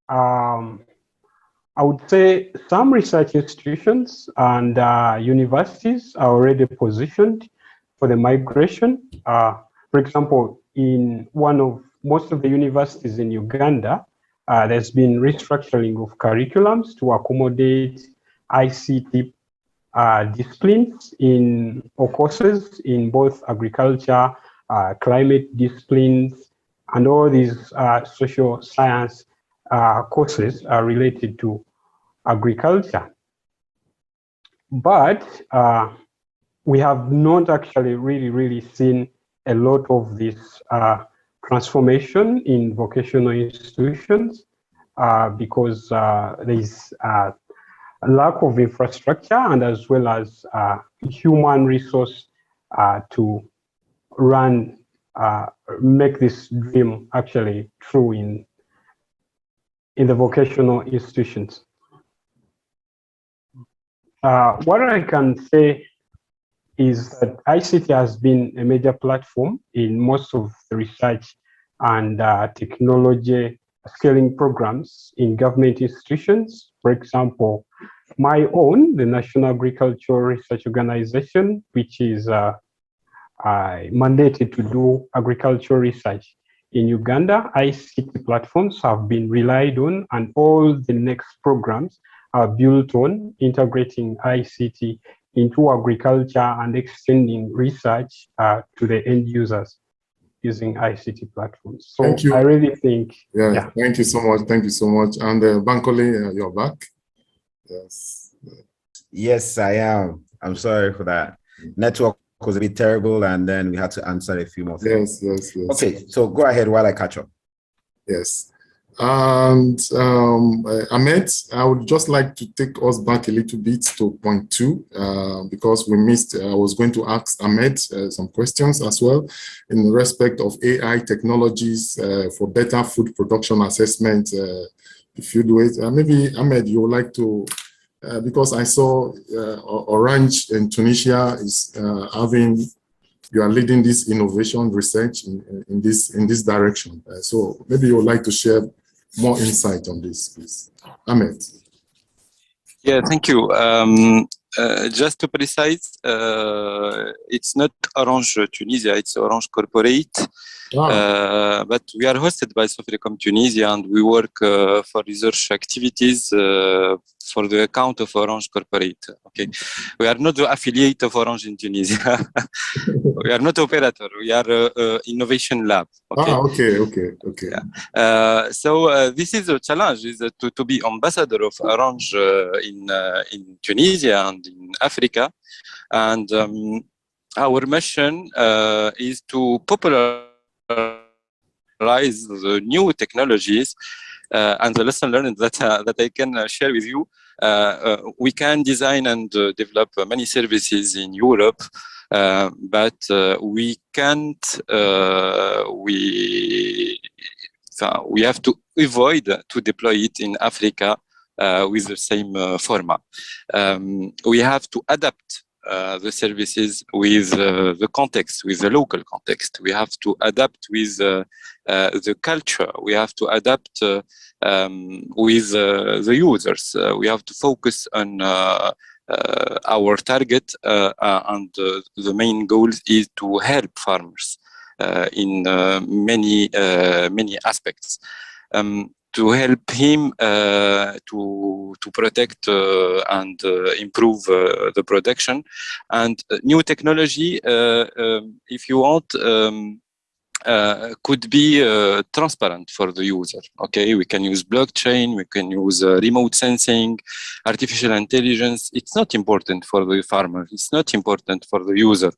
E: I would say some research institutions and universities are already positioned for the migration. For example, in most of the universities in Uganda, there's been restructuring of curriculums to accommodate ICT disciplines or courses in both agriculture, climate disciplines, and all these social science courses are related to agriculture. But we have not actually really seen a lot of this transformation in vocational institutions because there is a lack of infrastructure and as well as human resource to make this dream actually true in the vocational institutions. What I can say is that ICT has been a major platform in most of the research and technology scaling programs in government institutions. For example, my own, the National Agricultural Research Organization, which is mandated to do agricultural research in Uganda, ICT platforms have been relied on, and all the next programs are built on integrating ICT into agriculture and extending research to the end users using ICT platforms. So
A: thank you.
E: I really think,
A: yeah. Thank you so much. Thank you so much. And Bankole, you're back. Yes.
B: Yes, I am. I'm sorry for that. Network was a bit terrible, and then we had to answer a few more things.
A: Yes.
B: Okay, so go ahead while I catch up.
A: Yes. And Ahmed, I would just like to take us back a little bit to point 2, because we missed, I was going to ask Ahmed some questions as well in respect of AI technologies for better food production assessment. If you do it, maybe Ahmed, you would like to, because I saw Orange in Tunisia is you are leading this innovation research in this direction. So maybe you would like to share more insight on this, please. Ahmed.
F: Yeah, thank you. Just to precise, it's not Orange Tunisia, it's Orange Corporate. But we are hosted by Sofricom Tunisia, and we work for research activities for the account of Orange Corporate. Okay, we are not the affiliate of Orange in Tunisia. We are not operator. We are innovation lab. Okay.
A: Okay.
F: Yeah. So this is a challenge: is to be ambassador of Orange in Tunisia and in Africa, and our mission is to popularize the new technologies and the lesson learned that I can share with you. We can design and develop many services in Europe, but we can't. We have to avoid to deploy it in Africa with the same format. We have to adapt the services with the context, with the local context. We have to adapt with the culture. We have to adapt with the users. We have to focus on our target, and the main goal is to help farmers in many aspects. To help him to protect and improve the production. And new technology, if you want, could be transparent for the user. Okay, we can use blockchain, we can use remote sensing, artificial intelligence. It's not important for the farmer. It's not important for the user.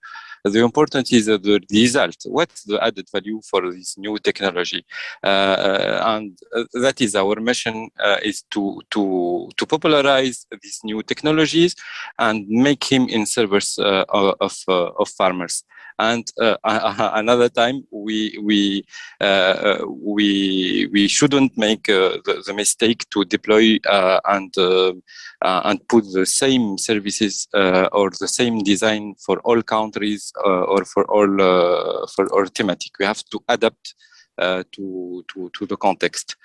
F: The important is the result. What's the added value for this new technology? And that is our mission: is to popularize these new technologies and make him in service of farmers. And another time, we shouldn't make the mistake to deploy and put the same services or the same design for all countries or for all thematic. We have to adapt to the context.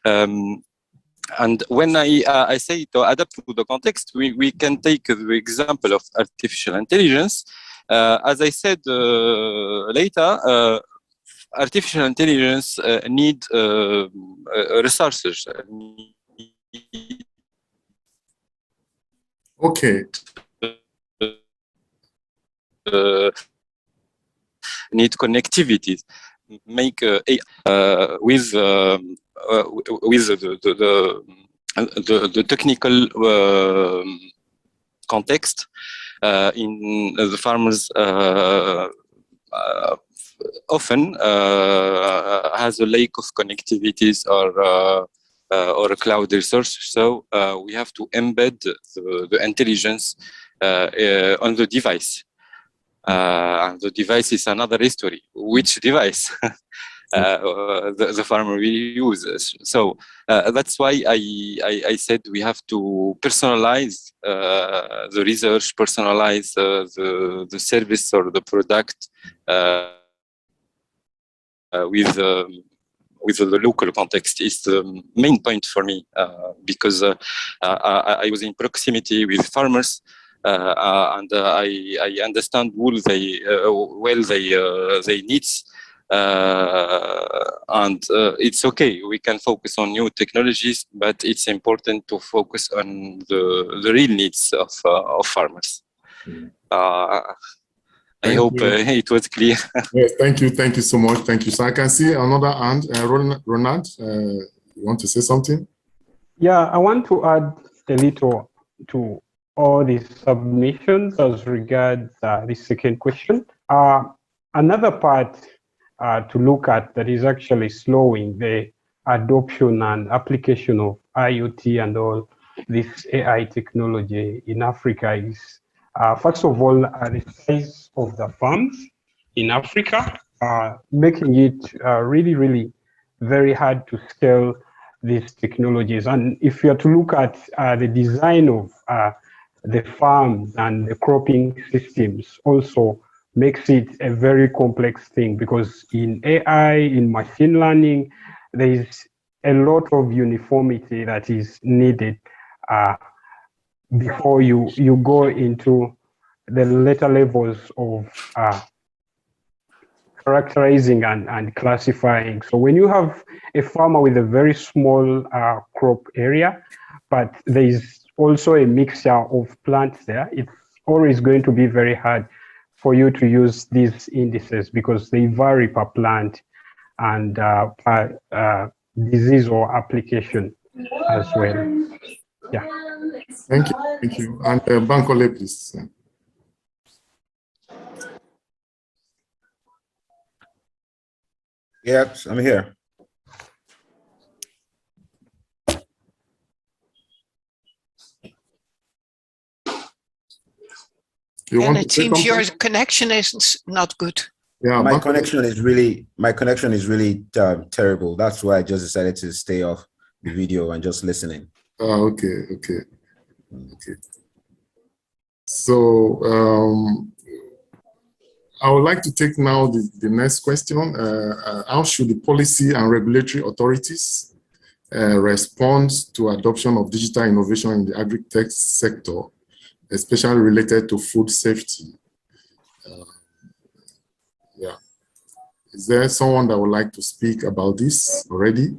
F: And when I say to adapt to the context, we can take the example of artificial intelligence. As I said later, artificial intelligence need resources.
A: Okay.
F: Need connectivity. Make with the technical context. In the farmers often has a lack of connectivities or a cloud resource, so we have to embed the intelligence on the device. And the device is another history. Which device the farmer will use? So that's why I said we have to personalize the research, personalize the service or the product with the local context. Is the main point for me, because I was in proximity with farmers. And I understand well they needs, and it's okay. We can focus on new technologies, but it's important to focus on the real needs of farmers. I hope it was clear.
A: Yes, thank you so much. Thank you. So I can see another hand, Ronald. You want to say something?
E: Yeah, I want to add a little to all these submissions as regards the second question. Another part to look at that is actually slowing the adoption and application of IoT and all this AI technology in Africa is, first of all, the size of the farms in Africa, making it really, really very hard to scale these technologies. And if you are to look at the design of the farms and the cropping systems also makes it a very complex thing, because in AI, in machine learning, there is a lot of uniformity that is needed before you go into the later levels of characterizing and classifying. So when you have a farmer with a very small crop area, but there is also a mixture of plants there, it's always going to be very hard for you to use these indices because they vary per plant and per disease or application as well. Yeah.
A: Thank you. And Bankole, please.
B: Yes, I'm here.
A: You
D: And
A: want
D: it
A: to say
D: seems your
A: something?
D: connection is not good.
A: Yeah,
B: My connection is really terrible. That's why I just decided to stay off the video and just listening.
A: Okay. So I would like to take now the next question. How should the policy and regulatory authorities respond to adoption of digital innovation in the agri-tech sector, especially related to food safety? Yeah. Is there someone that would like to speak about this already?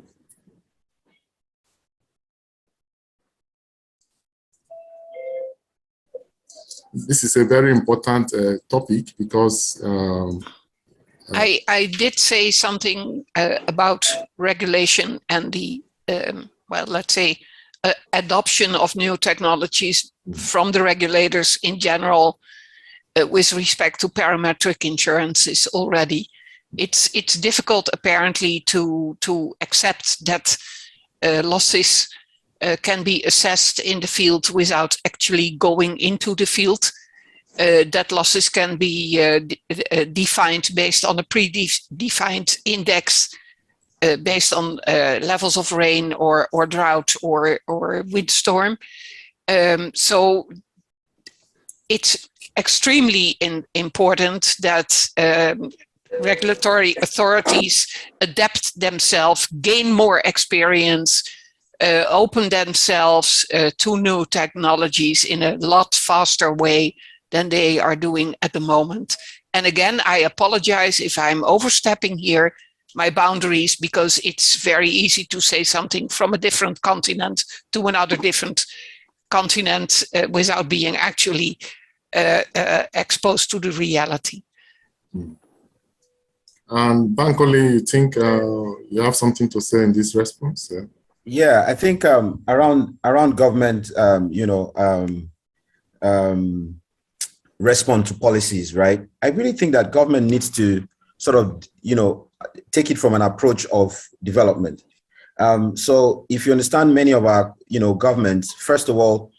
A: This is a very important topic because
D: I did say something about regulation and the, well, let's say, adoption of new technologies from the regulators in general with respect to parametric insurances already. It's difficult apparently to accept that losses can be assessed in the field without actually going into the field. That losses can be defined based on a predefined index based on levels of rain or drought or windstorm. So it's extremely important that regulatory authorities adapt themselves, gain more experience, open themselves to new technologies in a lot faster way than they are doing at the moment. And again, I apologize if I'm overstepping here my boundaries, because it's very easy to say something from a different continent to another different continent without being actually exposed to the reality.
A: And Bankole, you think you have something to say in this response? Yeah.
B: Yeah, I think around government, respond to policies, right? I really think that government needs to sort of, take it from an approach of development. So if you understand many of our, governments, first of all,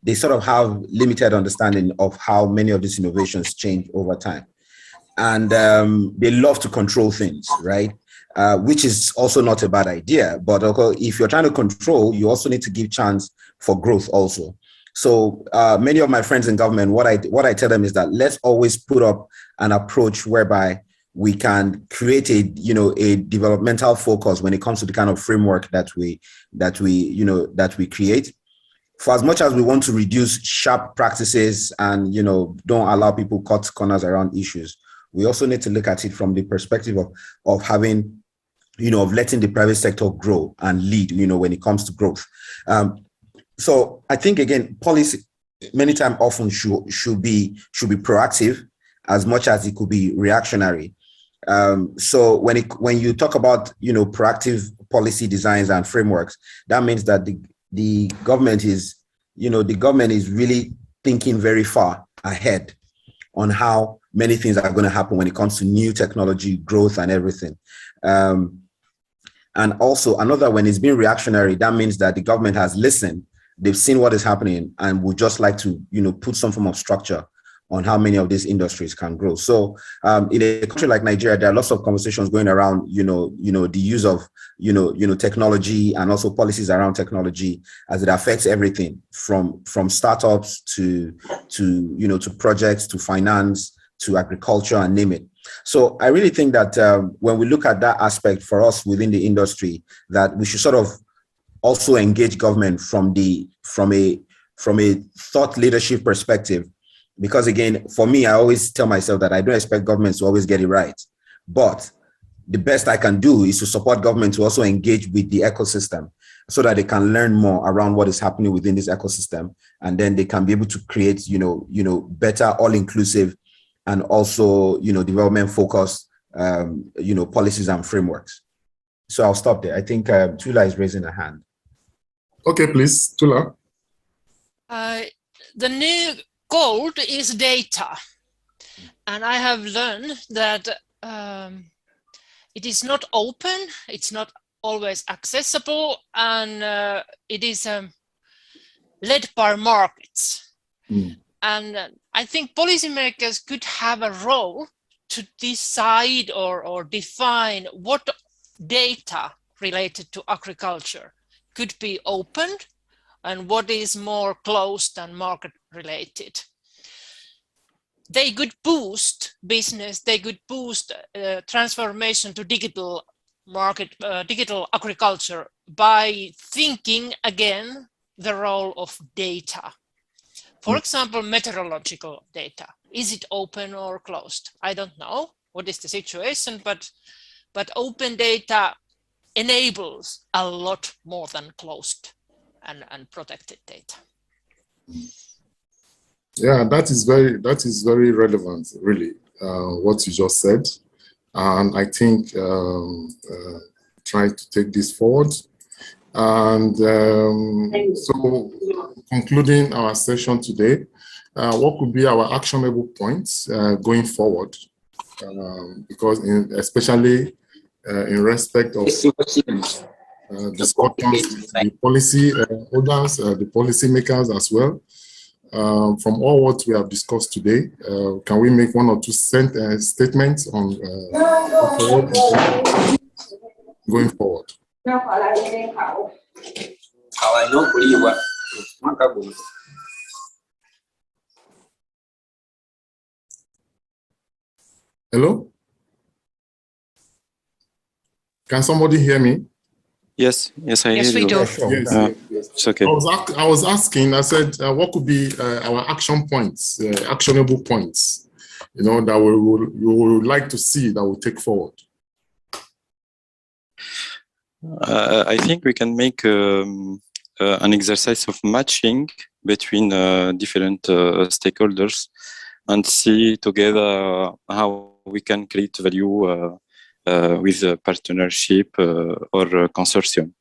B: they sort of have limited understanding of how many of these innovations change over time. And they love to control things, right? Which is also not a bad idea. But if you're trying to control, you also need to give chance for growth also. So many of my friends in government, what I tell them is that let's always put up an approach whereby we can create a developmental focus when it comes to the kind of framework that we create. For as much as we want to reduce sharp practices and don't allow people cut corners around issues, we also need to look at it from the perspective of having, of letting the private sector grow and lead, when it comes to growth. So I think, again, policy many times often should be proactive as much as it could be reactionary. So when you talk about proactive policy designs and frameworks, that means that the government is really thinking very far ahead on how many things are going to happen when it comes to new technology, growth, and everything. And also another, when it's being reactionary, that means that the government has listened. They've seen what is happening and would just like to, put some form of structure on how many of these industries can grow. So in a country like Nigeria, there are lots of conversations going around, the use of, technology and also policies around technology as it affects everything from startups to projects, to finance, to agriculture, and name it. So I really think that when we look at that aspect for us within the industry, that we should sort of also engage government from a thought leadership perspective. Because again, for me, I always tell myself that I don't expect governments to always get it right. But the best I can do is to support government to also engage with the ecosystem so that they can learn more around what is happening within this ecosystem. And then they can be able to create, better, all-inclusive and also, development focused, policies and frameworks. So I'll stop there. I think Tula is raising a hand.
A: Okay, please, Tula.
C: The new gold is data. And I have learned that it is not open, it's not always accessible, and it is led by markets. And I think policymakers could have a role to decide or define what data related to agriculture could be opened and what is more closed and market related. They could boost business, they could boost transformation to digital market, digital agriculture by thinking again the role of data. For example, meteorological data. Is it open or closed? I don't know what is the situation, but open data enables a lot more than closed and protected data.
A: Yeah, that is very relevant, really, what you just said. And I think try to take this forward. And so concluding our session today, what could be our actionable points going forward? Because especially in respect of discussions with the policy holders, the policymakers as well. From all what we have discussed today, can we make one or two statements on going forward? Hello? Can somebody hear me?
F: Yes, I
D: Yes,
F: hear
D: we
F: you.
D: do.
B: Yeah, sure.
A: Yes.
F: It's okay.
A: I was asking, I said, what could be our action points, actionable points, that we would like to see that we take forward?
F: I think we can make an exercise of matching between different stakeholders and see together how we can create value with a partnership or a consortium.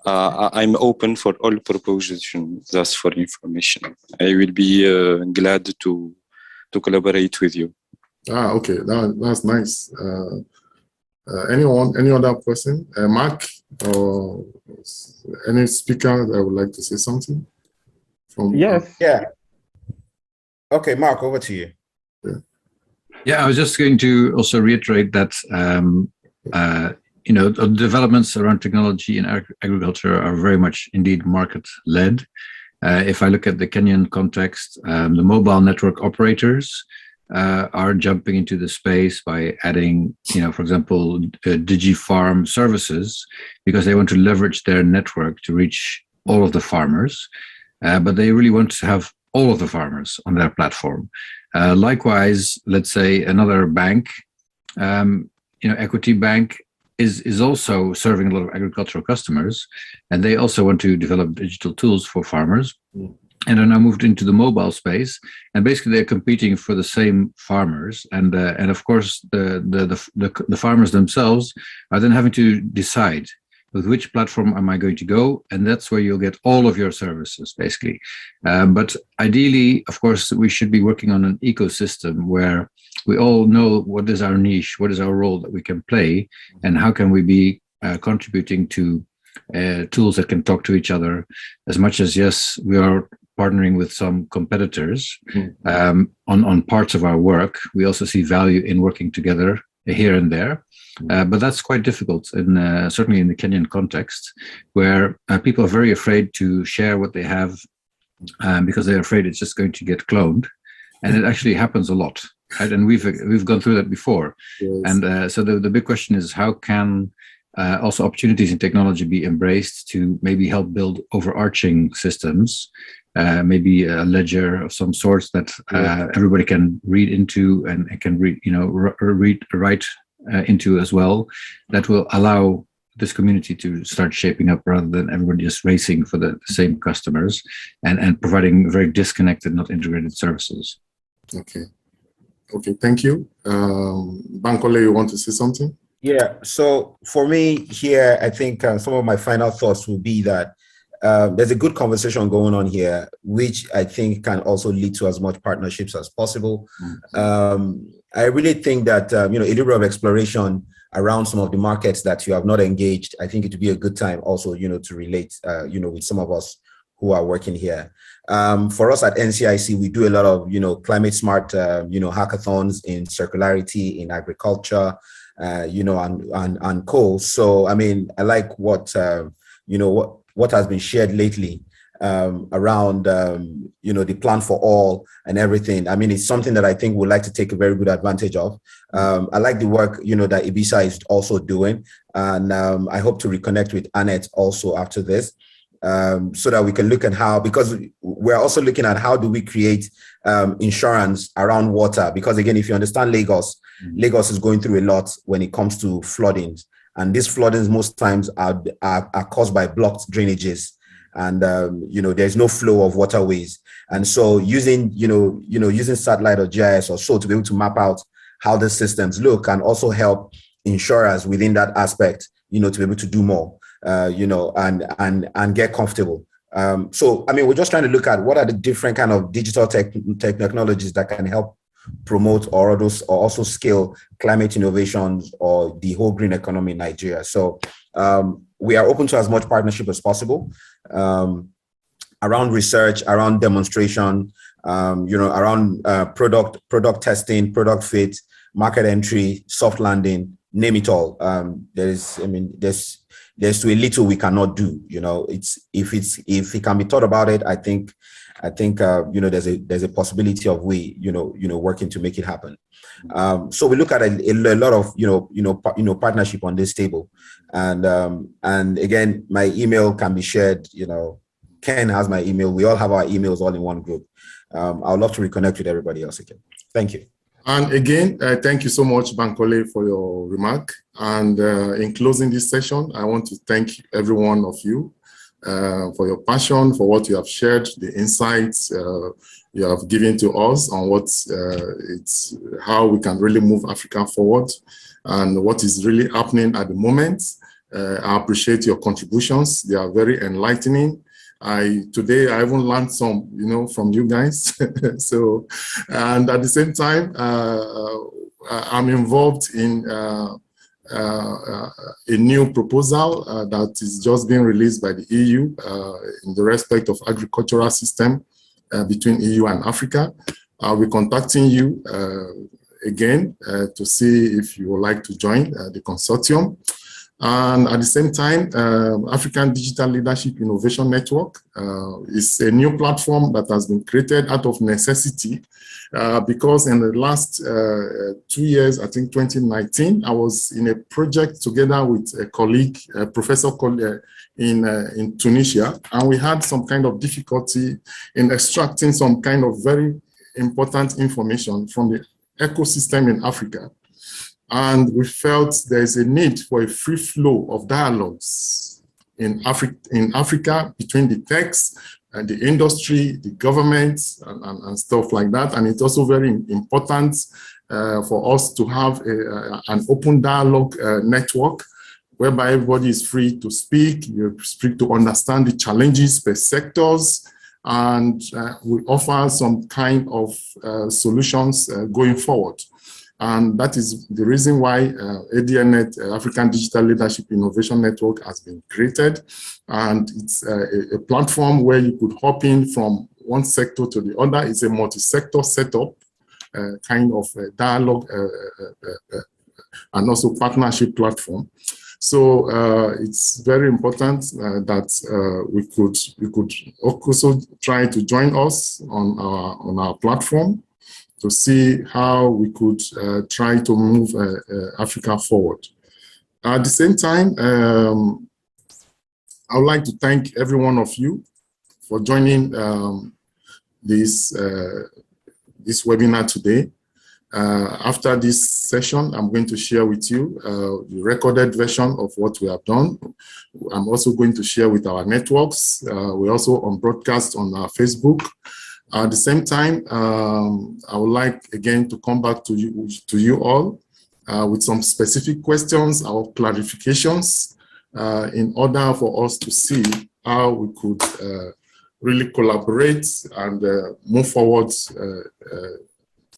F: I'm open for all propositions, just for information. I will be glad to collaborate with you.
A: Okay, that's nice. Any other person? Mark or any speaker that would like to say something?
E: Yes.
B: Yeah. Okay, Mark, over to you.
H: Yeah, I was just going to also reiterate that the developments around technology in agriculture are very much indeed market-led. If I look at the Kenyan context, the mobile network operators are jumping into the space by adding, for example, DigiFarm services, because they want to leverage their network to reach all of the farmers, but they really want to have all of the farmers on their platform. Likewise, let's say another bank, Equity Bank is also serving a lot of agricultural customers, and they also want to develop digital tools for farmers. And are now moved into the mobile space, and basically they're competing for the same farmers, and of course the farmers themselves are then having to decide with which platform am I going to go, and that's where you'll get all of your services basically. But ideally, of course, we should be working on an ecosystem where we all know what is our niche, what is our role that we can play, and how can we be contributing to tools that can talk to each other. As much as, yes, we are partnering with some competitors on parts of our work, we also see value in working together here and there. But that's quite difficult, certainly in the Kenyan context, where people are very afraid to share what they have because they're afraid it's just going to get cloned. And it actually happens a lot. Right? And we've gone through that before. Yes. And so the big question is, how can also opportunities in technology be embraced to maybe help build overarching systems, maybe a ledger of some sort that everybody can read into and can write into as well, that will allow this community to start shaping up rather than everybody just racing for the same customers and providing very disconnected, not integrated services.
A: Okay, thank you. Bankole, you want to say something?
B: Yeah, so for me here, I think some of my final thoughts will be that there's a good conversation going on here, which I think can also lead to as much partnerships as possible. I really think that, a little bit of exploration around some of the markets that you have not engaged, I think it would be a good time also, to relate, with some of us who are working here. For us at NCIC, we do a lot of, climate smart, hackathons in circularity, in agriculture, and coal. So, I mean, I like what, what has been shared lately around, the plan for all and everything. I mean, it's something that I think we'd like to take a very good advantage of. I like the work, that IBISA is also doing. And I hope to reconnect with Annette also after this. So that we can look at how, because we're also looking at how do we create insurance around water, because again, if you understand Lagos, Lagos is going through a lot when it comes to floodings, and these floodings most times are caused by blocked drainages, and there's no flow of waterways. And so using using satellite or GIS or so to be able to map out how the systems look and also help insurers within that aspect, to be able to do more. And get comfortable. So, I mean, we're just trying to look at what are the different kind of digital technologies that can help promote or also scale climate innovations or the whole green economy in Nigeria. So we are open to as much partnership as possible around research, around demonstration, around product testing, product fit, market entry, soft landing, name it all. There's too little we cannot do. It's if it can be thought about it, I think there's a possibility of we working to make it happen. So we look at a lot of partnership on this table, and again, my email can be shared. Ken has my email. We all have our emails all in one group. I would love to reconnect with everybody else again. Thank you.
A: And again, thank you so much, Bankole, for your remark. And in closing this session, I want to thank every one of you for your passion, for what you have shared, the insights you have given to us on how we can really move Africa forward and what is really happening at the moment. I appreciate your contributions. They are very enlightening. Today I even learned some, from you guys. So, and at the same time, I'm involved in a new proposal that is just being released by the EU in the respect of agricultural system between EU and Africa. I'll be contacting you again to see if you would like to join the consortium. And at the same time, African Digital Leadership Innovation Network is a new platform that has been created out of necessity because in the last 2 years, I think 2019, I was in a project together with a colleague, a professor in Tunisia, and we had some kind of difficulty in extracting some kind of very important information from the ecosystem in Africa. And we felt there is a need for a free flow of dialogues in Africa between the techs and the industry, the government, and stuff like that. And it's also very important for us to have an open dialogue network whereby everybody is free to speak, you're free to understand the challenges per sectors, and we offer some kind of solutions going forward. And that is the reason why ADL-INNET, African Digital Leadership Innovation Network, has been created. And it's a platform where you could hop in from one sector to the other. It's a multi-sector setup, kind of dialogue and also partnership platform. So it's very important that we could also try to join us on our platform to see how we could try to move Africa forward. At the same time, I would like to thank every one of you for joining this webinar today. After this session, I'm going to share with you the recorded version of what we have done. I'm also going to share with our networks. We're also on broadcast on our Facebook. At the same time, I would like again to come back to you all with some specific questions or clarifications in order for us to see how we could really collaborate and move forward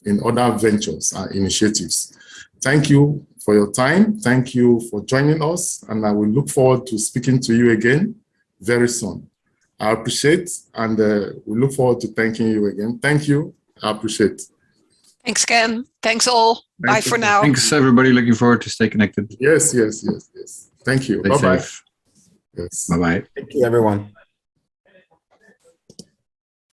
A: in other ventures and initiatives. Thank you for your time. Thank you for joining us, and I will look forward to speaking to you again very soon. I appreciate, and we look forward to thanking you again. Thank you. I appreciate.
D: Thanks, Ken. Thanks all. Bye for now.
H: Thanks, everybody. Looking forward to stay connected.
A: Yes. Thank you.
H: Stay
A: Bye-bye.
H: safe.
A: Yes.
H: Bye-bye.
B: Thank you, everyone.